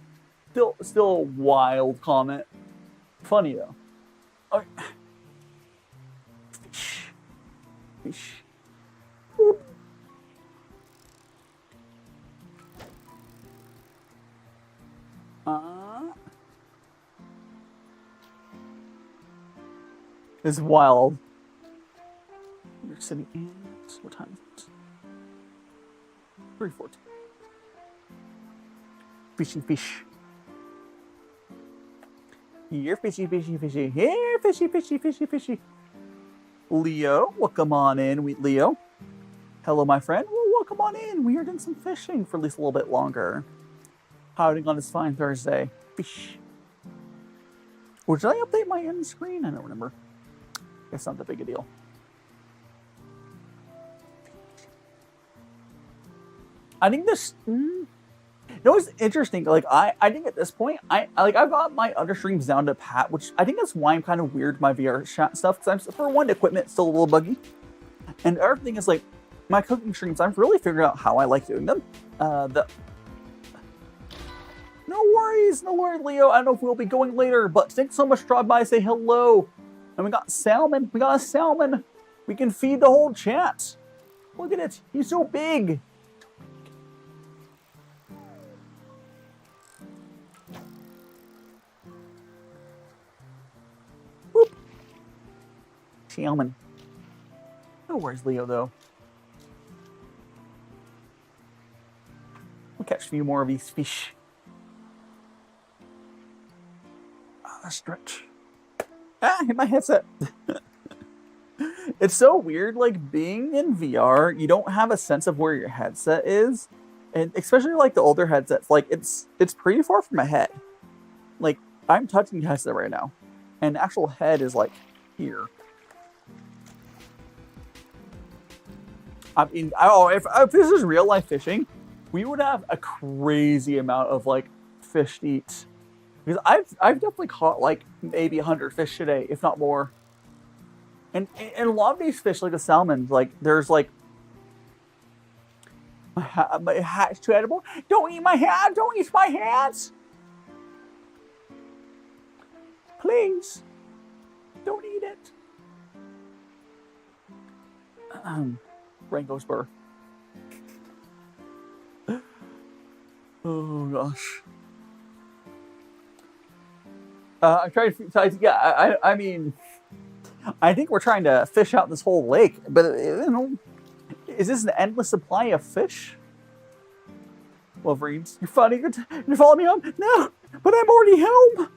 Still a wild comment. Funny though. Okay. Fish. Fish. Boop. It's wild. New York City ants. What time is it? 3:14. Fishy fish. Here, fishy, fishy, fishy. Here, fishy, fishy, fishy, fishy. Leo, welcome on in, Leo. Hello, my friend. Well, welcome on in. We are doing some fishing for at least a little bit longer. Howdy on this fine Thursday. Fish. Or did I update my end screen? I don't remember. It's not that big a deal. I think this. You know what's interesting? Like I think at this point, I've got my other streams down to pat, which I think that's why I'm kind of weird with my VRChat stuff. Because for one, the equipment's still a little buggy, and the other thing is like my cooking streams. I've really figured out how I like doing them. No worries, Leo. I don't know if we'll be going later, but thanks so much for dropping by. Say hello. And we got salmon. We got a salmon. We can feed the whole chat. Look at it. He's so big. Whoop. Salmon. Oh, where's Leo, though? We'll catch a few more of these fish. Stretch. Hit my headset. It's so weird, like, being in VR, you don't have a sense of where your headset is. And especially, like, the older headsets, like, it's pretty far from my head. Like, I'm touching the headset right now. And the actual head is, like, here. I mean, if this is real-life fishing, we would have a crazy amount of, like, fish to eat. Because I've definitely caught like maybe 100 fish today, if not more. And a lot of these fish, like the salmon, like there's like my hat's too edible. Don't eat my hat! Don't eat my hats! Please, don't eat it. Rango spur. Oh gosh. I tried. Yeah, I mean, I think we're trying to fish out this whole lake, but you know, is this an endless supply of fish? Wolverines, you're funny. You're following me home? No, but I'm already home.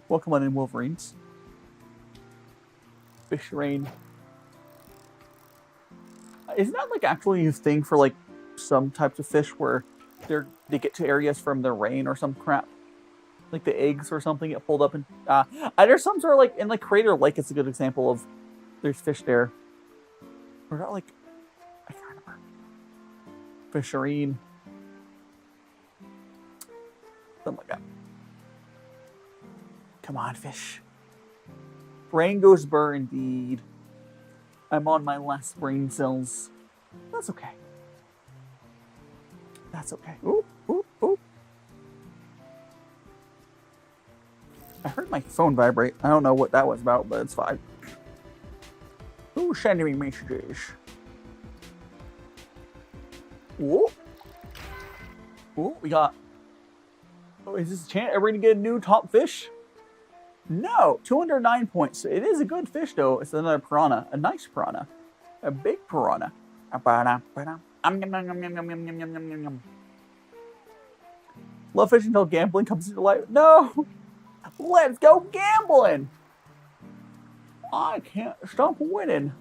Welcome on in, Wolverines. Fish rain. Isn't that like actually a thing for like some types of fish where they get to areas from the rain or some crap? Like the eggs or something get pulled up and there's some sort of like in like Crater Lake. It's a good example of there's fish there. We're not like I can't remember. Fisherine. Something like that. Come on, fish. Brain goes burr indeed. I'm on my last brain cells. That's okay. That's okay. Ooh, ooh, ooh. I heard my phone vibrate. I don't know what that was about, but it's fine. Who's sending me messages? Ooh. Ooh, we got... Oh, is this a chance? Are we going to get a new top fish? No, 209 points. It is a good fish, though. It's another piranha. A nice piranha. A big piranha. Love fishing until gambling comes into life. No! Let's go gambling! I can't stop winning.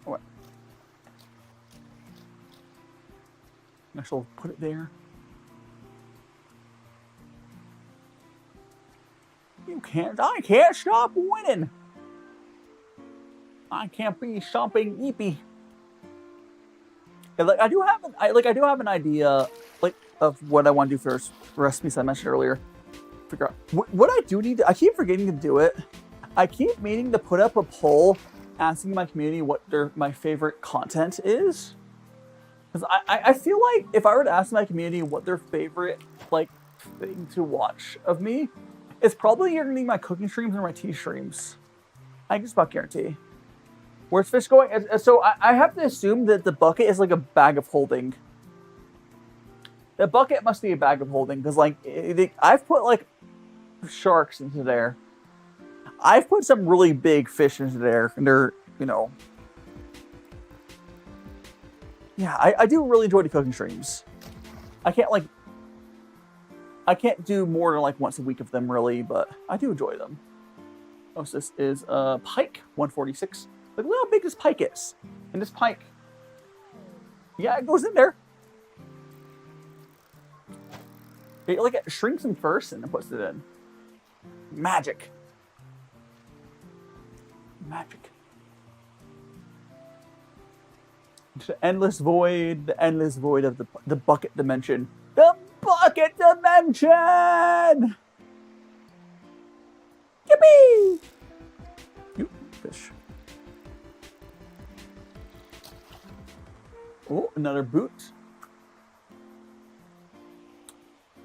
What? I shall put it there. I can't stop winning. I can't be stopping eepy. And like I do have an idea like of what I want to do for recipes I mentioned earlier. Figure out what I do need to, I keep forgetting to do it. I keep meaning to put up a poll asking my community what my favorite content is. Because I feel like if I were to ask my community what their favorite like thing to watch of me, it's probably going to be my cooking streams or my tea streams. I can just about guarantee. Where's fish going? So I have to assume that the bucket is like a bag of holding. The bucket must be a bag of holding because like I've put like sharks into there. I've put some really big fish into there, and they're, you know. Yeah, I do really enjoy the cooking streams. I can't do more than like once a week of them really, but I do enjoy them. Oh, so this is pike 146. Look how big this pike is. And this pike, yeah, it goes in there. It shrinks him first and then puts it in. Magic. Magic. The endless void of the bucket dimension. The bucket dimension! Yippee! Oop, fish. Oh, another boot.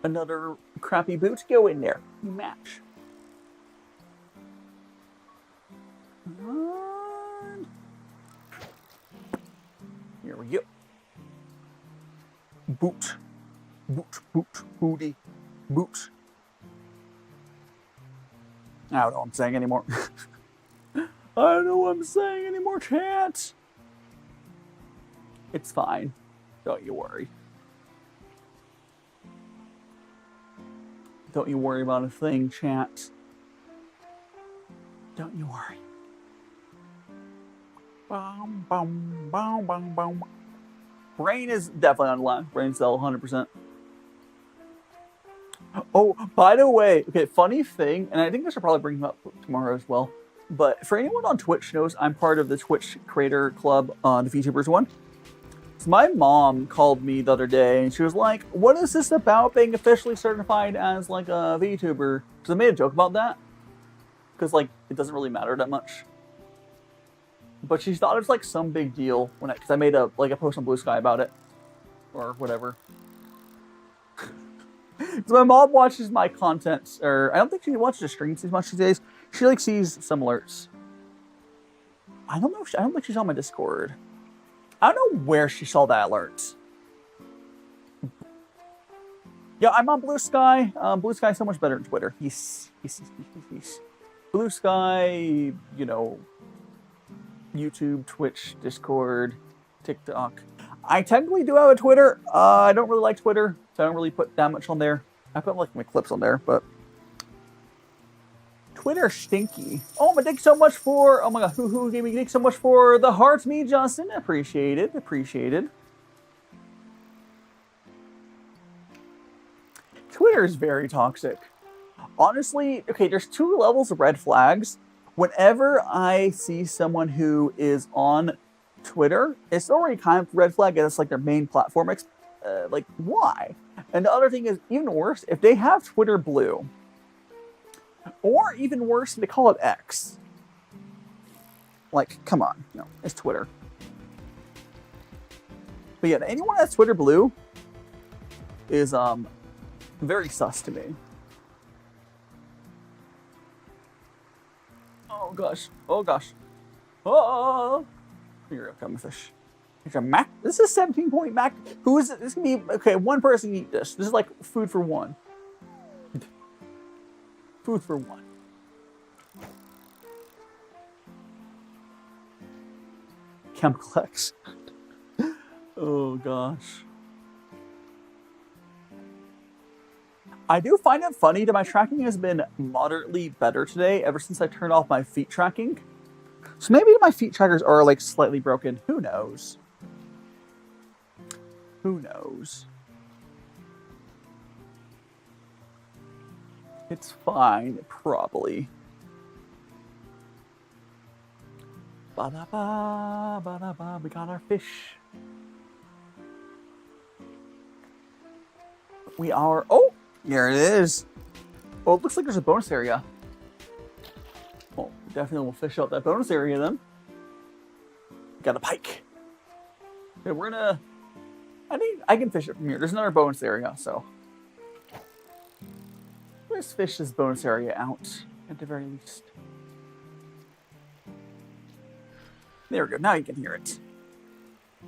Another crappy boot. Go in there. You match. And here we go. Boot. Boot, boot, booty, boot. I don't know what I'm saying anymore. I don't know what I'm saying anymore, chat. It's fine. Don't you worry. Don't you worry about a thing, chat. Don't you worry. Bum, bum, bum, bum, bum. Brain is definitely on the line. Brain cell, 100%. Oh, by the way, okay, funny thing, and I think I should probably bring him up tomorrow as well, but for anyone on Twitch knows, I'm part of the Twitch creator club on the VTubers one. So my mom called me the other day, and she was like, what is this about being officially certified as, like, a VTuber? Because I made a joke about that. Because, like, it doesn't really matter that much. But she thought it was, like, some big deal, because I made a post on Blue Sky about it. Or whatever. So my mom watches my content, or I don't think she watches the streams as much these days. She, like, sees some alerts. I don't know. I don't think she's on my Discord. I don't know where she saw that alert. Yeah, I'm on Blue Sky. Blue Sky is so much better than Twitter. Yes. Blue Sky, you know, YouTube, Twitch, Discord, TikTok. I technically do have a Twitter. I don't really like Twitter, so I don't really put that much on there. I put like my clips on there, but Twitter stinky. Oh, but thanks so much for, oh my god, who gave me, thanks so much for the hearts, me, Justin. Appreciated. Twitter is very toxic. Honestly, okay, there's 2 levels of red flags. Whenever I see someone who is on Twitter, it's already kind of red flag, and it's like their main platform. Like, why? And the other thing is, even worse, if they have Twitter Blue, or even worse, they call it X. Like, come on, no, it's Twitter. But yeah, anyone that's Twitter Blue is very sus to me. Oh gosh. Oh, here I come, fish. It's a Mac. This is 17-point Mac. Who is it? This can be okay. One person can eat this. This is like food for one. Food for one. Chemical X. Oh gosh. I do find it funny that my tracking has been moderately better today ever since I turned off my feet tracking. So maybe my feet trackers are like slightly broken. Who knows? Who knows? It's fine, probably. Ba-da-ba, ba-da-ba, we got our fish. We are, oh, here it is. Well, it looks like there's a bonus area. Well, definitely we'll fish out that bonus area then. Got a pike. Okay, we're gonna, I can fish it from here. There's another bonus area, so. Let's fish this bonus area out, at the very least. There we go, now you can hear it.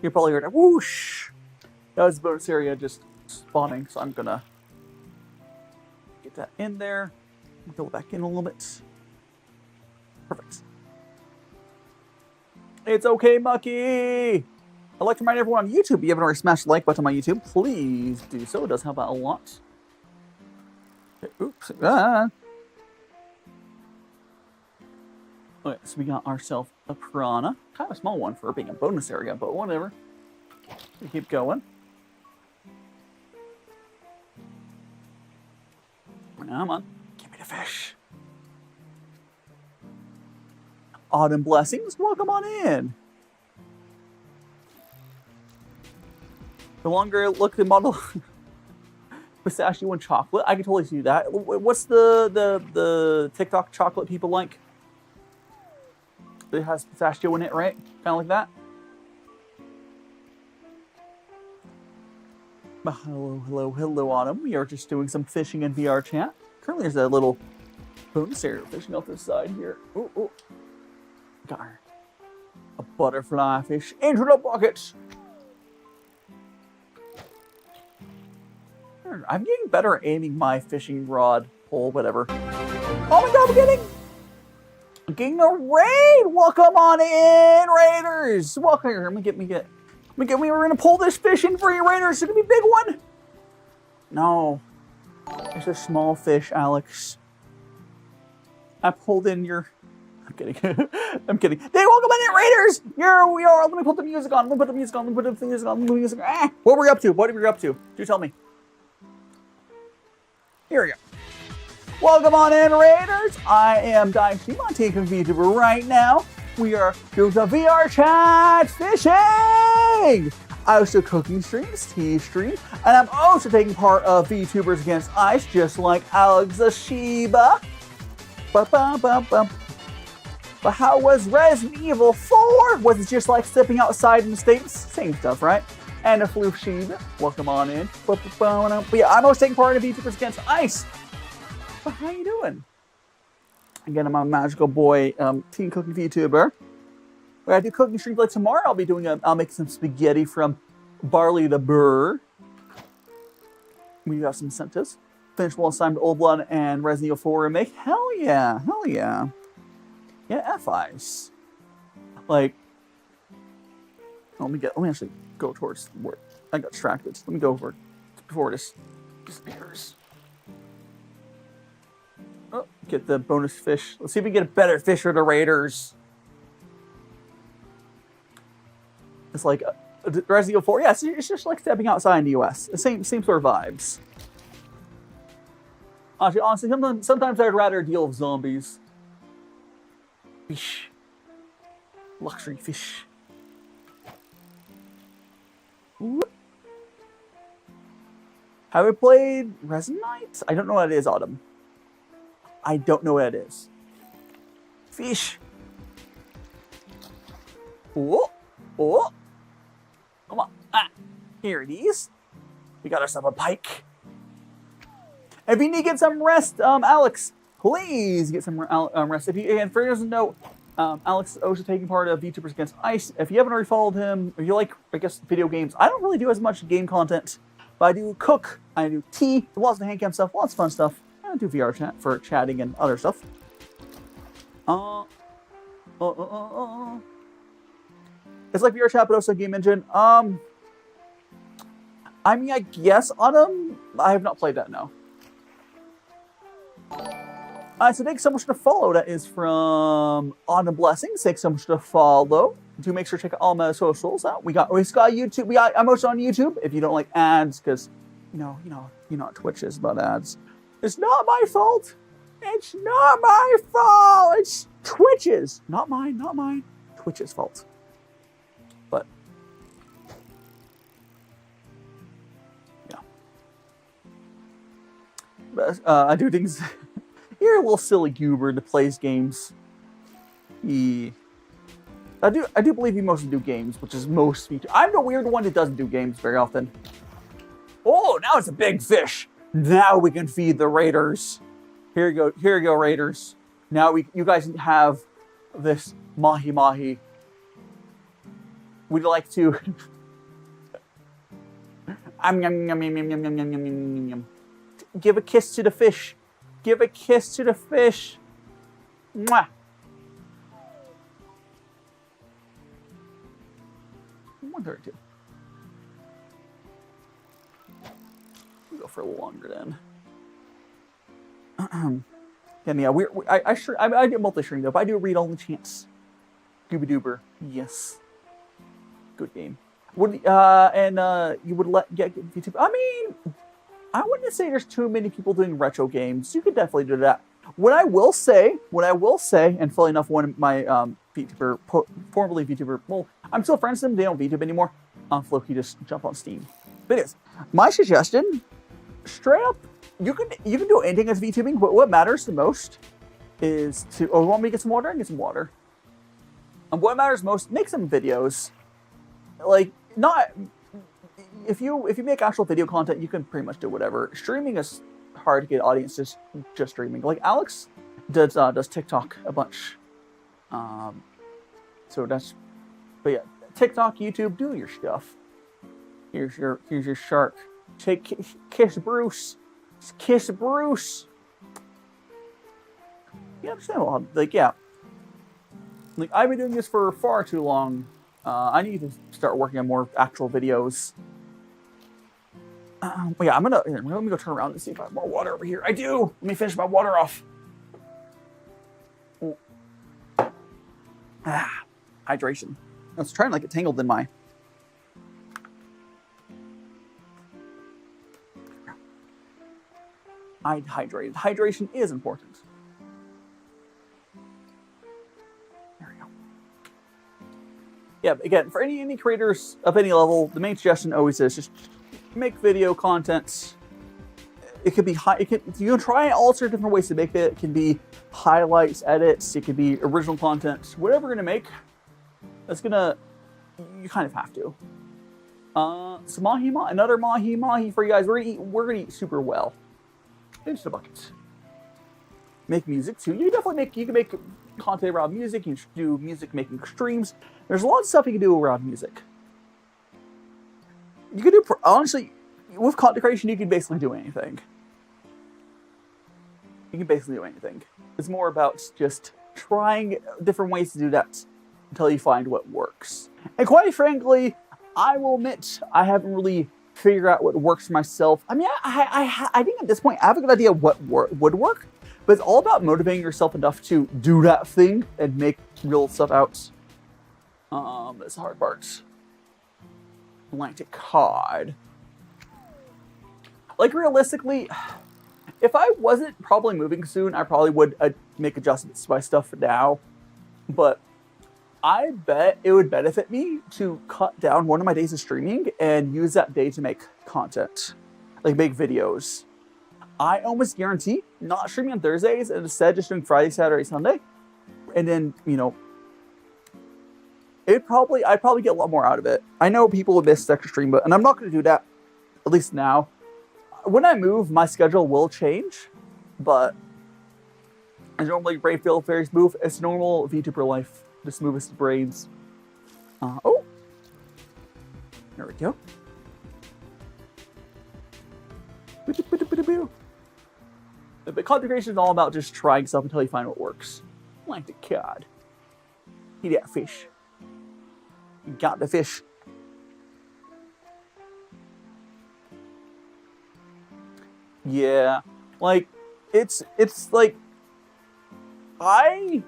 You probably heard a whoosh. That was the bonus area just spawning, so I'm gonna get that in there. Go back in a little bit. Perfect. It's okay, Mucky! I'd like to remind everyone on YouTube, if you haven't already smashed the like button on my YouTube, please do so. It does help out a lot. Okay, oops. Ah. Okay, so we got ourselves a piranha. Kind of a small one for being a bonus area, but whatever. We keep going. Come on, give me the fish. Autumn blessings, welcome on in. The longer look the model, pistachio and chocolate. I can totally see that. What's the TikTok chocolate people like? It has pistachio in it, right? Kind of like that. Hello, Autumn. We are just doing some fishing in VRChat. Currently, there's a little bonus area fishing off this side here. Oh. Got her. A butterfly fish into the bucket. I'm getting better at aiming my fishing rod, pole, whatever. Oh my god, I'm getting a raid! Welcome on in, Raiders! Welcome here. We're gonna pull this fish in for you, Raiders. It's gonna be a big one. No. It's a small fish, Alex. I pulled in your... I'm kidding. I'm kidding. Hey, welcome on in, Raiders! Here we are. Let me put the music on. What were we up to? What were we up to? Do tell me. Here we go. Welcome on in, Raiders. I am DaiShimaVT VTuber right now. We are doing the VRChat fishing. I also cooking streams, tea stream, and I'm also taking part of VTubers Against Ice, just like Alex Zashiba. But how was Resident Evil 4? Was it just like stepping outside in the States? Same stuff, right? And a Floof Shiba, welcome on in. But yeah, I'm also taking part in VTubers Against Ice. But how you doing? Again, I'm a magical boy teen cooking VTuber. When I do cooking streams like tomorrow, I'll make some spaghetti from barley the burr. We got some incentives. Finish Wolfenstein Old Blood and Resident Evil 4 remake. Hell yeah, hell yeah. Yeah, FISHHHHH. Like, let me actually go towards where I got distracted. Let me go over before this disappears. Oh, get the bonus fish. Let's see if we can get a better fish for the Raiders. It's like Resident Evil 4. Yeah, it's just like stepping outside in the US. The same sort of vibes. Honestly, sometimes I'd rather deal with zombies. Fish. Luxury fish. Whoop. Have I played Resin Knight? I don't know what it is, Autumn. I don't know what it is. Fish. Oh, oh. Come on. Ah, here it is. We got ourselves a pike. If you need to get some rest, Alex, please get some rest. And for those who doesn't know, Alex is also taking part of VTubers Against Ice. If you haven't already followed him, if you like, I guess, video games, I don't really do as much game content, but I do cook, I do tea, lots of hand cam stuff, lots of fun stuff. I do VRChat for chatting and other stuff. It's like VRChat, but also a game engine. I mean, I guess, Autumn, I have not played that, no. So thanks so much for the follow. That is from Autumn Blessings. Thanks so much for the follow. Do make sure to check out all my socials out. We got YouTube. I'm also on YouTube. If you don't like ads, because you know Twitch is about ads. It's not my fault. It's not my fault. It's Twitch's, not mine. Not mine. Twitch's fault. But yeah, I do things. You're a little silly goober that plays games. I do believe you mostly do games, which is most feature. I'm the weird one that doesn't do games very often. Oh, now it's a big fish. Now we can feed the Raiders. Here you go, Raiders. Now you guys have this mahi mahi. Would you like to? Give a kiss to the fish. Give a kiss to the fish. Mwah. 132. We'll go for a little longer then. And yeah, I do multi-stream though, but I do read all the chants. EnVtuber, yes. Good game. You would get VTuber. I mean, I wouldn't say there's too many people doing retro games. You could definitely do that. What I will say, and fully enough, one of my VTuber, formerly VTuber, well, I'm still friends with them. They don't VTube anymore. Floki just jump on Steam. But anyways, my suggestion, straight up, you can do anything as VTubing, but what matters the most is to. Oh, you want me to get some water? I can get some water. And what matters most, make some videos. Like, not. If you make actual video content, you can pretty much do whatever. Streaming is hard to get audiences just streaming. Like Alex does TikTok a bunch. So that's, but yeah, TikTok, YouTube, do your stuff. Here's your shark. Kiss Bruce. Kiss Bruce. You understand? Like, yeah. Like, I've been doing this for far too long. I need to start working on more actual videos. But yeah, let me go turn around and see if I have more water over here. I do! Let me finish my water off. Oh. Hydration. I was trying to get tangled in my... I hydrated. Hydration is important. There we go. Yeah, but again, for any creators of any level, the main suggestion always is just make video content. It could be you can try all sorts of different ways to make it. It can be highlights, edits. It could be original content. Whatever you're gonna make, you kind of have to. So another mahi for you guys. We're gonna eat super well. Into the buckets. Make music too. You can make content around music. You can do music making streams. There's a lot of stuff you can do around music. You can do, honestly, with content creation, you can basically do anything. You can basically do anything. It's more about just trying different ways to do that until you find what works. And quite frankly, I will admit, I haven't really figured out what works for myself. I mean, I think at this point, I have a good idea of what would work, but it's all about motivating yourself enough to do that thing and make real stuff out. That's the hard part. Atlantic cod. Like, realistically, if I wasn't probably moving soon, I probably would make adjustments to my stuff now. But I bet it would benefit me to cut down one of my days of streaming and use that day to make content. Like, make videos. I almost guarantee not streaming on Thursdays and instead just doing Friday, Saturday, Sunday. And then, you know, I'd probably get a lot more out of it. I know people would miss extra stream, and I'm not going to do that, at least now. When I move, my schedule will change, but as normally Brave Field Fairies move, it's normal VTuber life. The smoothest brains. Oh, there we go. But content creation is all about just trying stuff until you find what works. Like the cod. Eat that fish. You got the fish. Yeah, like it's like I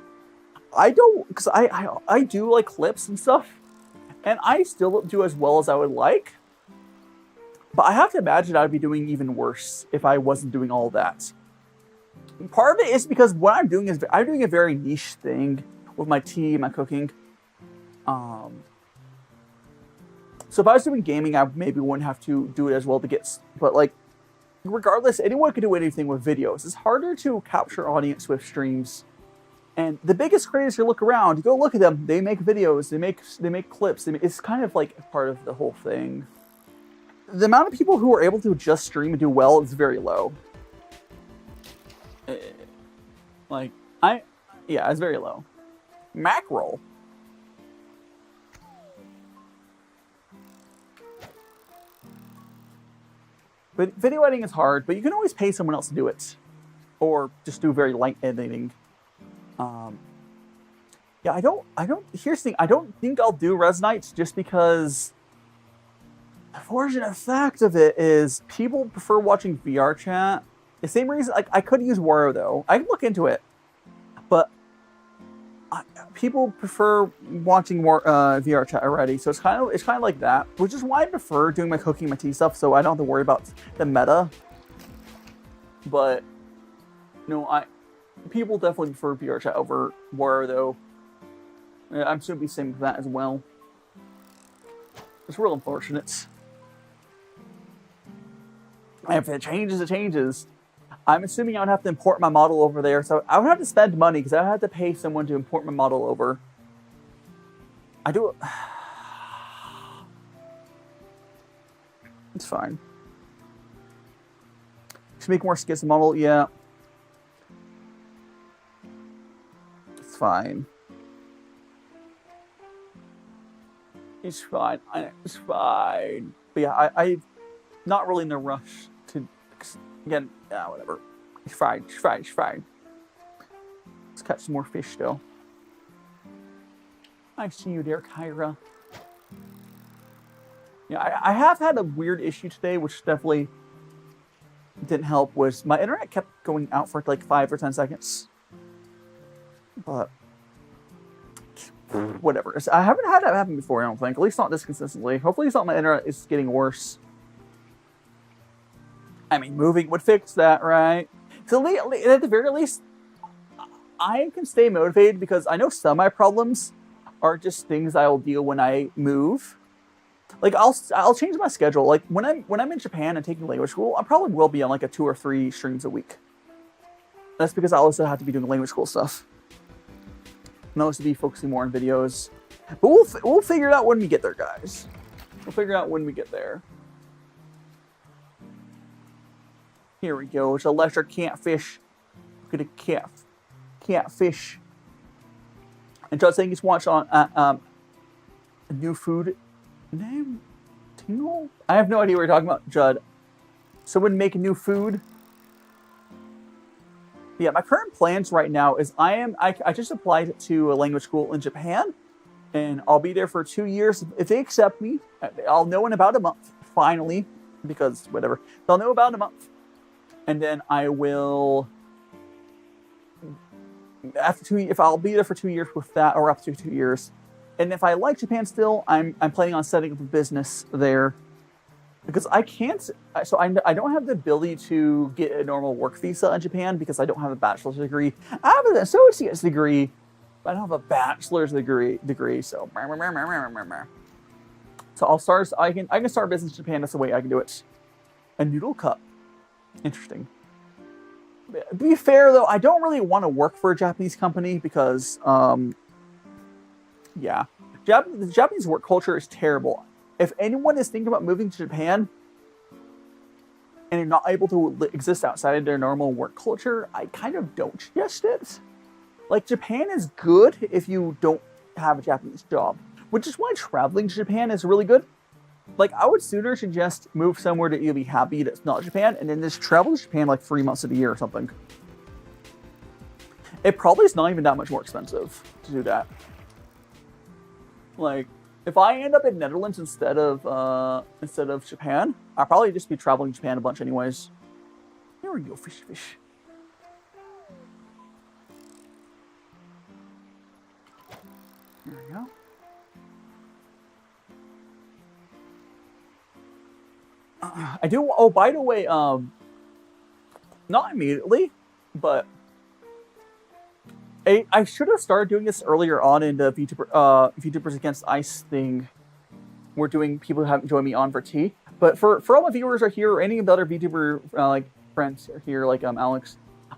don't, because I do like clips and stuff, and I still don't do as well as I would like. But I have to imagine I'd be doing even worse if I wasn't doing all that. And part of it is because what I'm doing is I'm doing a very niche thing with my tea, my cooking. So if I was doing gaming, I maybe wouldn't have to do it as well to get. But like, regardless, anyone can do anything with videos. It's harder to capture audience with streams. And the biggest creators you look around, you go look at them. They make videos. They make clips. It's kind of like part of the whole thing. The amount of people who are able to just stream and do well is very low. Yeah, it's very low. Mackerel. But video editing is hard, but you can always pay someone else to do it. Or just do very light editing. Yeah, here's the thing, I don't think I'll do Resnites just because the unfortunate fact of it is people prefer watching VRChat. The same reason, like, I could use Wario though. I can look into it. But people prefer watching more VRChat already, so it's kind of like that, which is why I prefer doing my cooking, my tea stuff, so I don't have to worry about the meta. But no, people definitely prefer VRChat over Wario though. I'm assuming the same with that as well. It's real unfortunate. And if it changes, it changes. I'm assuming I would have to import my model over there, so I would have to spend money because I would have to pay someone to import my model over. I do it. It's fine. Should make more skits model, yeah. It's fine. It's fine. It's fine. But yeah, I'm not really in a rush to. Again, whatever. It's fine. It's fine. It's fine. Let's catch some more fish, though. I see you there, Kyra. Yeah, I have had a weird issue today, which definitely didn't help. Was my internet kept going out for like 5 or 10 seconds. But whatever. I haven't had that happen before, I don't think. At least not this consistently. Hopefully it's not my internet is getting worse. I mean, moving would fix that, right? So at the very least, I can stay motivated because I know some of my problems are just things I'll deal when I move. Like I'll change my schedule. Like when I'm in Japan and taking language school, I probably will be on like a 2 or 3 streams a week. That's because I also have to be doing language school stuff. And I'll also be focusing more on videos. But we'll figure it out when we get there, guys. We'll figure it out when we get there. Here we go. It's electric catfish. Look at a catfish. And Judd saying he's watched on new food name Tingle. I have no idea what you're talking about, Judd. Someone make new food. Yeah, my current plans right now is I just applied to a language school in Japan, and I'll be there for 2 years. If they accept me, I'll know in about a month, finally, because whatever. They'll know about a month. And then I will, if I'll be there for 2 years with that, or up to 2 years. And if I like Japan still, I'm planning on setting up a business there. Because I can't, so I don't have the ability to get a normal work visa in Japan because I don't have a bachelor's degree. I have an associate's degree, but I don't have a bachelor's degree. So I'll start. I can start a business in Japan. That's the way I can do it. A noodle cup, interesting. To be fair though, I don't really want to work for a Japanese company because, yeah, the Japanese work culture is terrible. If anyone is thinking about moving to Japan and they're not able to exist outside of their normal work culture, I kind of don't suggest it. Like, Japan is good if you don't have a Japanese job, which is why traveling to Japan is really good. Like, I would sooner suggest move somewhere that you'll be happy that's not Japan, and then just travel to Japan like 3 months of the year or something. It probably is not even that much more expensive to do that. Like, if I end up in Netherlands instead of Japan, I'll probably just be traveling Japan a bunch anyways. Here we go, fish. There we go. I do. Oh, by the way, not immediately, but I should have started doing this earlier on in the VTubers Against Ice thing. We're doing, people who haven't joined me on for tea. But for all my viewers are here, or any of the other VTuber like friends are here, like Alex,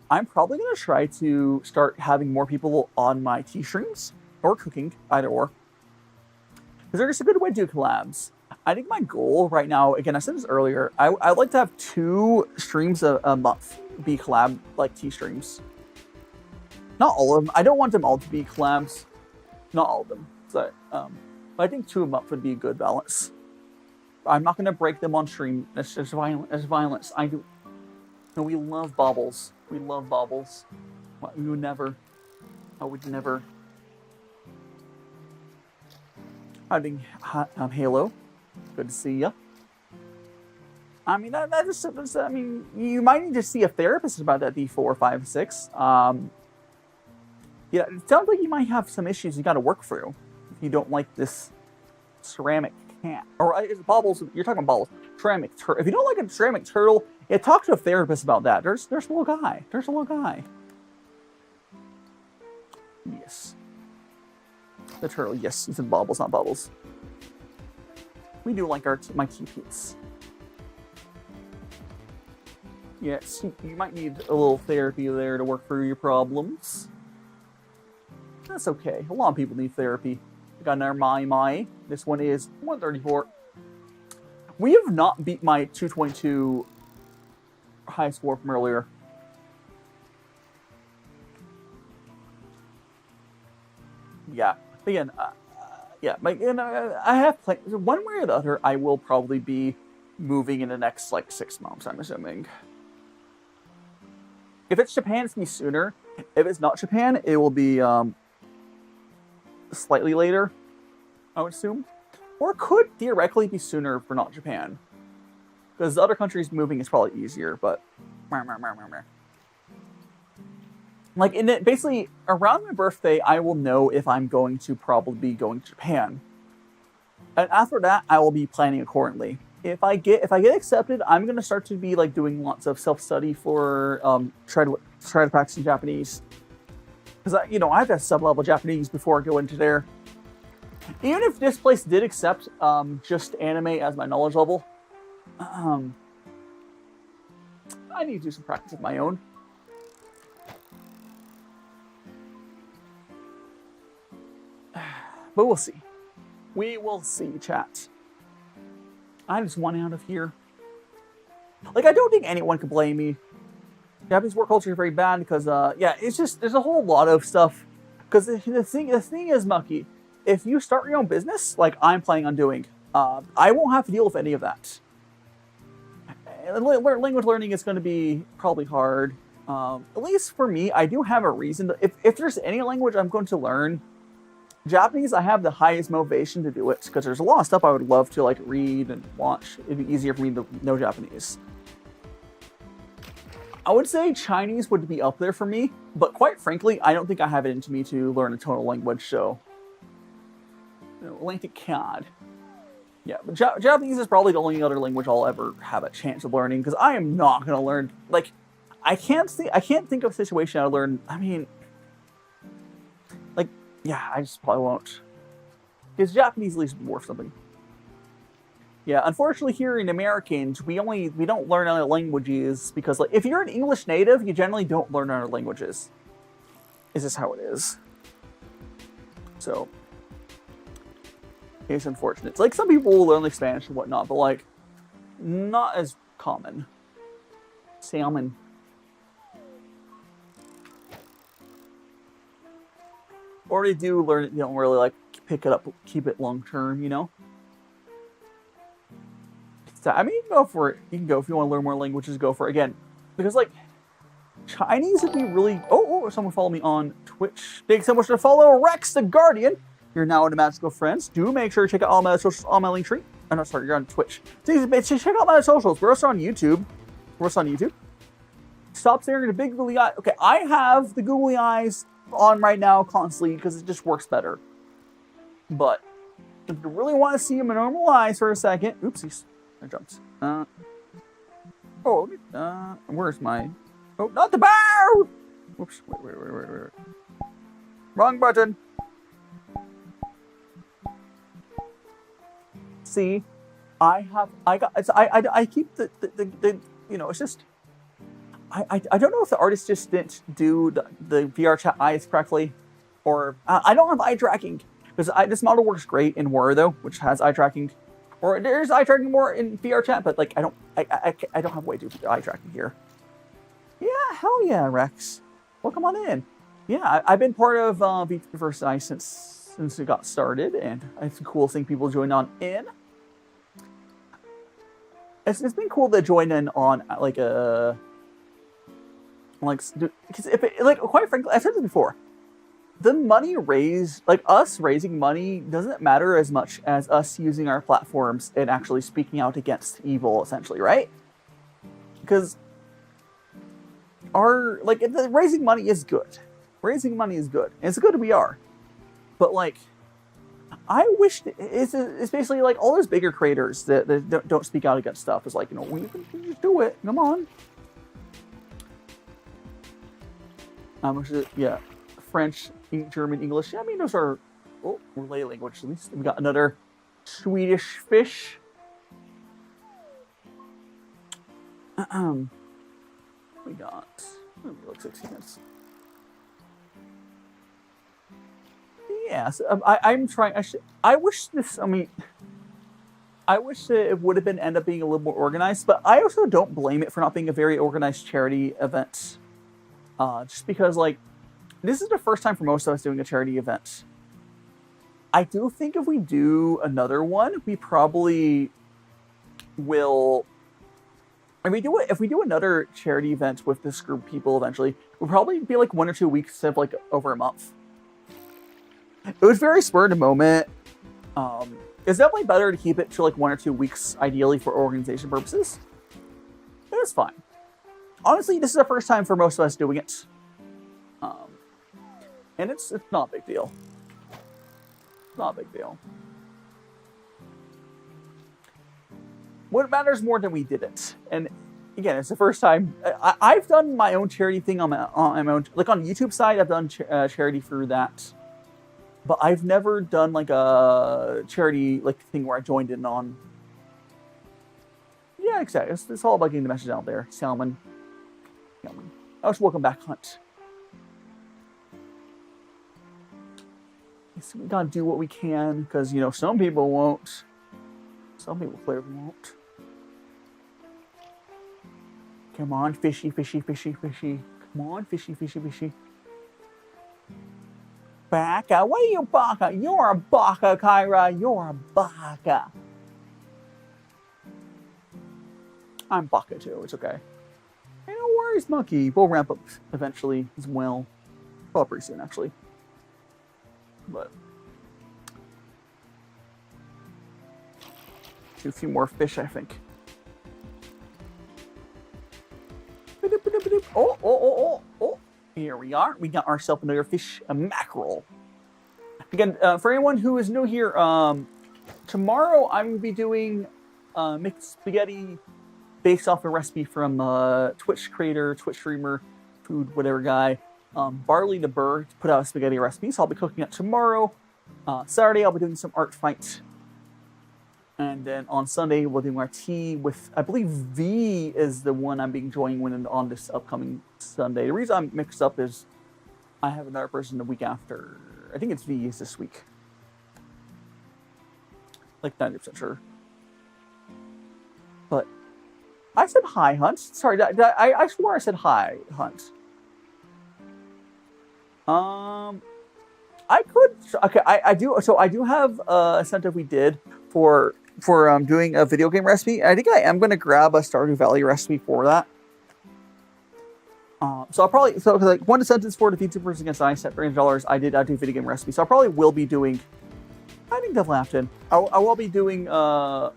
I'm probably gonna try to start having more people on my tea streams or cooking, either or. Because they're just a good way to do collabs. I think my goal right now, again, I said this earlier, I'd like to have 2 streams a month be collab, like tea streams. Not all of them. I don't want them all to be collabs. Not all of them. So, but I think 2 a month would be a good balance. I'm not going to break them on stream. That's just violence. I do. No, we love baubles. We love baubles. We would never. I would never. I think Halo. Good to see ya. I mean, I mean, you might need to see a therapist about that D4, 5, 6. Yeah, it sounds like you might have some issues you got to work through if you don't like this ceramic can. Or is it baubles? You're talking baubles. Ceramic turtle. If you don't like a ceramic turtle, yeah, talk to a therapist about that. There's a little guy. There's a little guy. Yes. The turtle. Yes, it's in baubles, not bubbles. We do like my teepees. Yes, you might need a little therapy there to work through your problems. That's okay. A lot of people need therapy. We got another my. This one is 134. We have not beat my 222 high score from earlier. Yeah. Again, yeah. I have plans. One way or the other, I will probably be moving in the next, like, 6 months, I'm assuming. If it's Japan, it's going to be sooner. If it's not Japan, it will be, slightly later, I would assume. Or could theoretically be sooner for not Japan. Because the other countries moving is probably easier, but... Like, basically, around my birthday, I will know if I'm going to probably be going to Japan. And after that, I will be planning accordingly. If I get accepted, I'm going to start to be, like, doing lots of self-study for, try to practice in Japanese. Because, I have to have sub-level Japanese before I go into there. Even if this place did accept just anime as my knowledge level, I need to do some practice of my own. But we'll see. We will see, chat. I just want out of here. Like, I don't think anyone can blame me. Japanese work culture is very bad because, yeah, it's just, there's a whole lot of stuff Because the thing is, Mucky, if you start your own business, like I'm planning on doing, I won't have to deal with any of that. Language learning is going to be probably hard. At least for me, I do have a reason. If there's any language I'm going to learn, Japanese, I have the highest motivation to do it because there's a lot of stuff I would love to like read and watch. It'd be easier for me to know Japanese. I would say Chinese would be up there for me, but quite frankly, I don't think I have it into me to learn a tonal language, so... Atlantic CAD. Yeah, but Japanese is probably the only other language I'll ever have a chance of learning, because I am not going to learn... Like, I can't think of a situation I'd learn... I mean... Like, yeah, I just probably won't. Because Japanese at least worth something. Yeah, unfortunately here in Americans, we don't learn other languages because, like, if you're an English native, you generally don't learn other languages. It's just how it is. So, it's unfortunate. It's like some people will learn like Spanish and whatnot, but like, not as common. Salmon. Or they do learn it, you don't really like pick it up, keep it long term, you know? So, I mean, you can go for it. You can go if you want to learn more languages, go for it again. Because, like, Chinese would be really... Oh, someone follow me on Twitch. Thanks so much for follow Rex the Guardian. You're now into Magical Friends. Do make sure to check out all my socials on my link tree. Oh, no, sorry, you're on Twitch. Check out my socials. We're also on YouTube. Stop staring at the big googly eye. Okay, I have the googly eyes on right now constantly because it just works better. But if you really want to see them in normal eyes for a second... Oopsies. I jumped. Where's my... Oh, not the bear! Whoops. Wait. Wrong button. See, I keep the you know, it's just... I don't know if the artist just didn't do the VRChat eyes correctly, or I don't have eye tracking, because this model works great in War, though, which has eye tracking. Or there's eye tracking more in VRChat, but like I don't have a way to do eye tracking here. Yeah, hell yeah, Rex. Welcome on in. Yeah, I've been part of VTvsICE since it got started, and it's cool seeing people join on in. It's been cool to join in on like a because if it, like, quite frankly, I've said this before. The money raised, like us raising money, doesn't matter as much as us using our platforms and actually speaking out against evil, essentially, right? Because raising money is good. Raising money is good. And it's good we are. But, like, I wish it's basically like all those bigger creators that don't speak out against stuff. It's like, you know, we can just do it. Come on. Yeah. French, German, English. Yeah, I mean, those are relay language. At least we got another Swedish fish. We got like 16 minutes. Yeah, so, I'm trying. I wish this. I mean, I wish that it would have end up being a little more organized. But I also don't blame it for not being a very organized charity event. Just because, like, this is the first time for most of us doing a charity event. I do think if we do another one, we probably will... If we do another charity event with this group of people eventually, we'll probably be like 1 or 2 weeks instead of like over a month. It was very spur of the moment. It's definitely better to keep it to like 1 or 2 weeks, ideally for organization purposes. It was fine. Honestly, this is the first time for most of us doing it. And it's not a big deal. It's not a big deal. What matters more than we did it. And again, it's the first time. I've done my own charity thing on my own. Like on the YouTube side, I've done charity through that. But I've never done like a charity like thing where I joined in on. Yeah, exactly. It's all about getting the message out there. Salmon. Oh, welcome back, Hunt. So we gotta do what we can, because, you know, some people won't. Some people clearly won't. Come on, fishy, fishy, fishy, fishy. Come on, fishy, fishy, fishy. Baka? What are you baka? You're a baka, Kyra. You're a baka. I'm baka too. It's okay. Hey, no worries, monkey. We'll ramp up eventually as well. Well, pretty soon, actually. But do a few more fish, I think. Oh. Here we are. We got ourselves another fish, a mackerel. Again, for anyone who is new here, tomorrow I'm going to be doing mixed spaghetti based off a recipe from Twitch creator, Twitch streamer, food, whatever guy, Barley the Burr, to put out a spaghetti recipe. So I'll be cooking it tomorrow. Saturday, I'll be doing some art fight. And then on Sunday, we'll do our tea with, I believe V is the one I'm being joining on this upcoming Sunday. The reason I'm mixed up is I have another person the week after. I think it's V is this week. Like 90% sure. But I said hi, Hunt. Sorry, I swore I said hi, Hunt. I could. Okay, I do. So I do have a incentive we did for doing a video game recipe. I think I am going to grab a Stardew Valley recipe for that. So I'll probably like one sentence for the VTubers against ICE at $300. I do video game recipe, so I probably will be doing. I think definitely have to. I will be doing a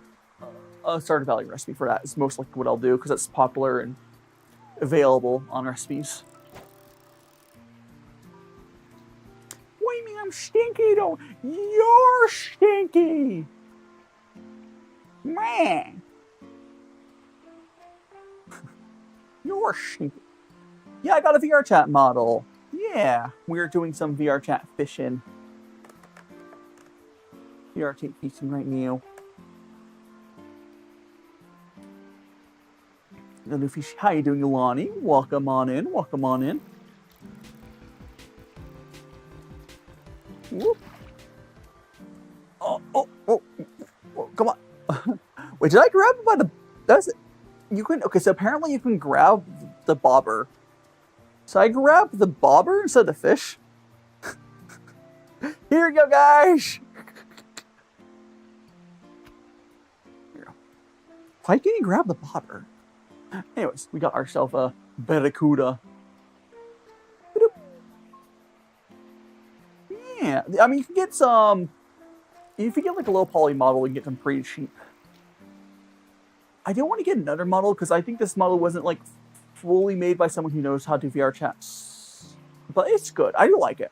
Stardew Valley recipe for that. It's most likely what I'll do because it's popular and available on recipes. What do you mean I'm stinky though? You're stinky! Man! You're stinky. Yeah, I got a VRChat model. Yeah, we're doing some VRChat fishing. VRChat fishing right now. The new fish. How you doing, Ilani? Welcome on in. Welcome on in. Whoop. Oh, come on. Wait, did I grab it by the... That's it. You can... Okay, so apparently you can grab the bobber. So I grabbed the bobber instead of the fish. Here we go, guys. Here we go. Why can't you grab the bobber? Anyways, we got ourselves a barracuda. Yeah, I mean, you can get some... If you get like a low poly model, you can get them pretty cheap. I don't want to get another model because I think this model wasn't like fully made by someone who knows how to do VR chats. But it's good. I do like it.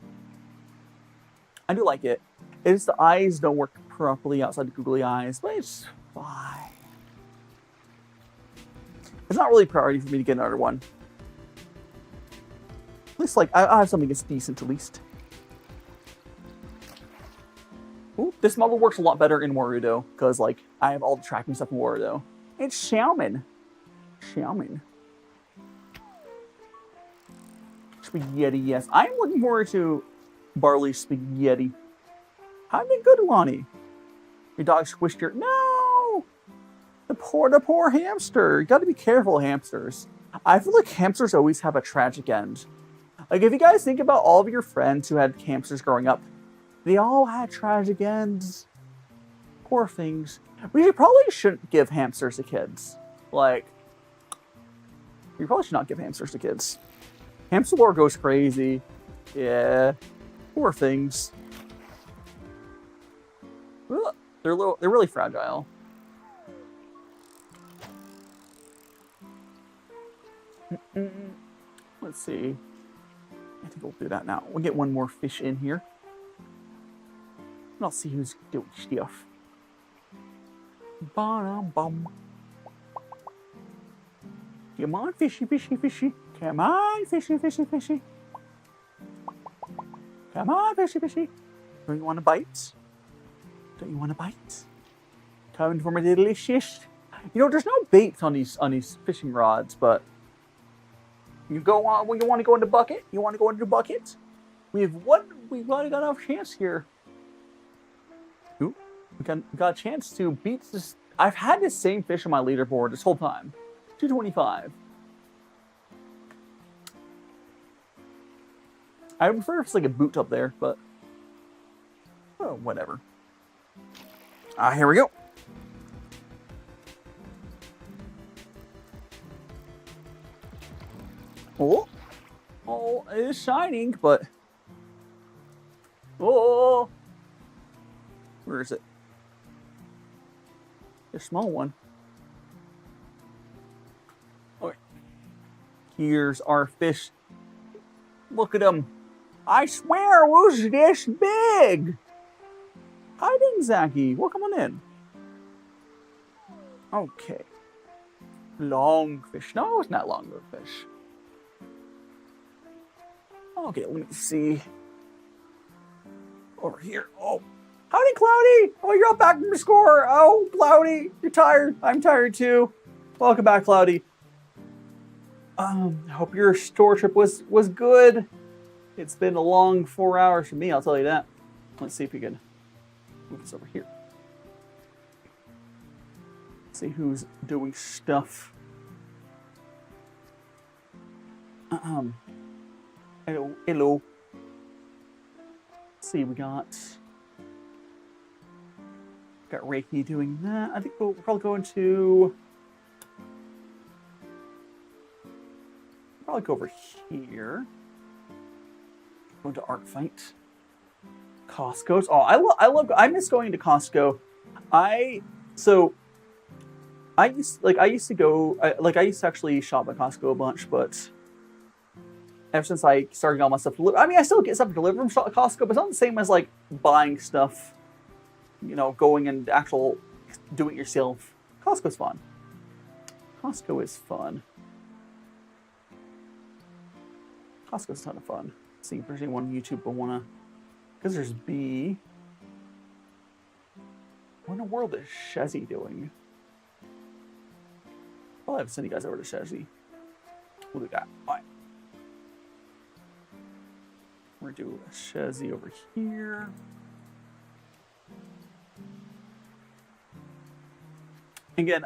I do like it. It's the eyes don't work properly outside the googly eyes, but it's fine. It's not really a priority for me to get another one. At least like I have something that's decent at least. Ooh, this model works a lot better in Warudo because like I have all the tracking stuff in Warudo. It's salmon. Salmon. Spaghetti, yes. I'm looking forward to barley spaghetti. How'd it go, Lonnie? Your dog squished your... No! The poor hamster. You gotta be careful, hamsters. I feel like hamsters always have a tragic end. Like, if you guys think about all of your friends who had hamsters growing up, they all had tragic ends. Poor things. We probably shouldn't give hamsters to kids. Like, we probably should not give hamsters to kids. Hamster lore goes crazy. Yeah. Poor things. Ugh. They're really fragile. Let's see. I think we'll do that now. We'll get one more fish in here. And I'll see who's doing stuff. Bum. Come on, fishy, fishy, fishy. Come on, fishy, fishy, fishy. Come on, fishy, fishy. Don't you want to bite? Don't you want to bite? Coming for my delicious. You know, there's no bait on these fishing rods, but you go on when you want to go in the bucket. You want to go into the bucket. We've already got enough chance here. Ooh, we got a chance to beat this. I've had this same fish on my leaderboard this whole time. 225. I prefer if it's like a boot up there, but Oh, whatever. Here we go. Oh, oh, it is shining, but oh, where is it? A small one. Okay. Here's our fish. Look at him. I swear it was this big. Hi, Zaki. Welcome on in. Okay. Longfish. No, it's not longfish. Okay, let me see. Over here. Oh. Howdy, Cloudy. Oh, you're up back from the score. Oh, Cloudy. You're tired. I'm tired too. Welcome back, Cloudy. I hope your store trip was good. It's been a long 4 hours for me, I'll tell you that. Let's see if we can move this over here. Let's see who's doing stuff. Hello. Hello. Let's see, we got Reiki doing that. I think we'll probably go into. Probably go over here. Go into Art Fight. Costco's. Oh, I miss going to Costco. I used to actually shop at Costco a bunch, but ever since I started getting all my stuff delivered, I mean, I still get stuff delivered from Costco, but it's not the same as like buying stuff, you know, going and actual do it yourself. Costco's fun. Costco is fun. Costco's a ton of fun. Let's see if there's anyone on YouTube will wanna, because there's B. What in the world is Shezzy doing? I'll have to send you guys over to Shezzy. We'll do that. All right. We're gonna do a Shezzy over here. Again,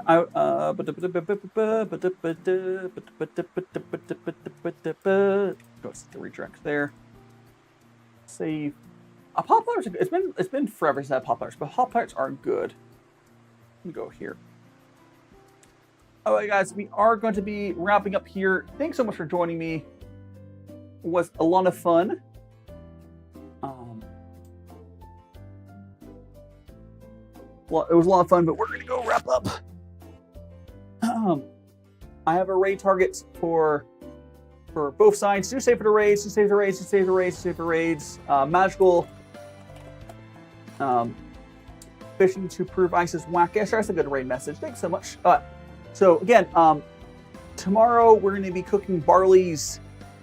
goes to redirect there. Save. Pop Tarts. It's been forever since I had Pop Tarts, but Pop Tarts are good. Let me go here. Alright, guys, we are going to be wrapping up here. Thanks so much for joining me. It was a lot of fun. Well, it was a lot of fun, but we're going to go wrap up. I have a raid target for both sides. Do save for the raids, do save the raids, do save the raids, do save the raids. Magical fishing to prove ice is whack. Yes, that's a good raid message. Thanks so much. So again, tomorrow we're going to be cooking Barley's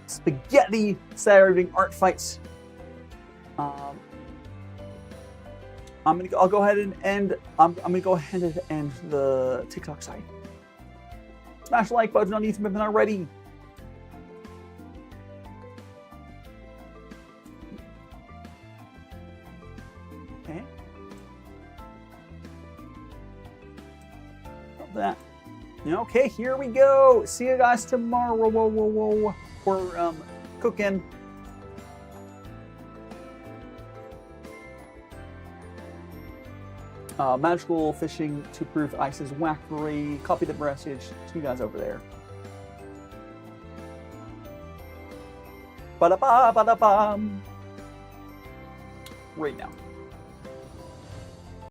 spaghetti. Saturday doing art fights. I'll go ahead and end. I'm gonna go ahead and end the TikTok side. Smash the like button on YouTube if you're not already. Okay. Love that. Okay, here we go. See you guys tomorrow. We're cooking. Magical fishing to prove ice is wackery. Copy the message. See you guys over there. Ba-da-ba, ba-da-bum. Right now.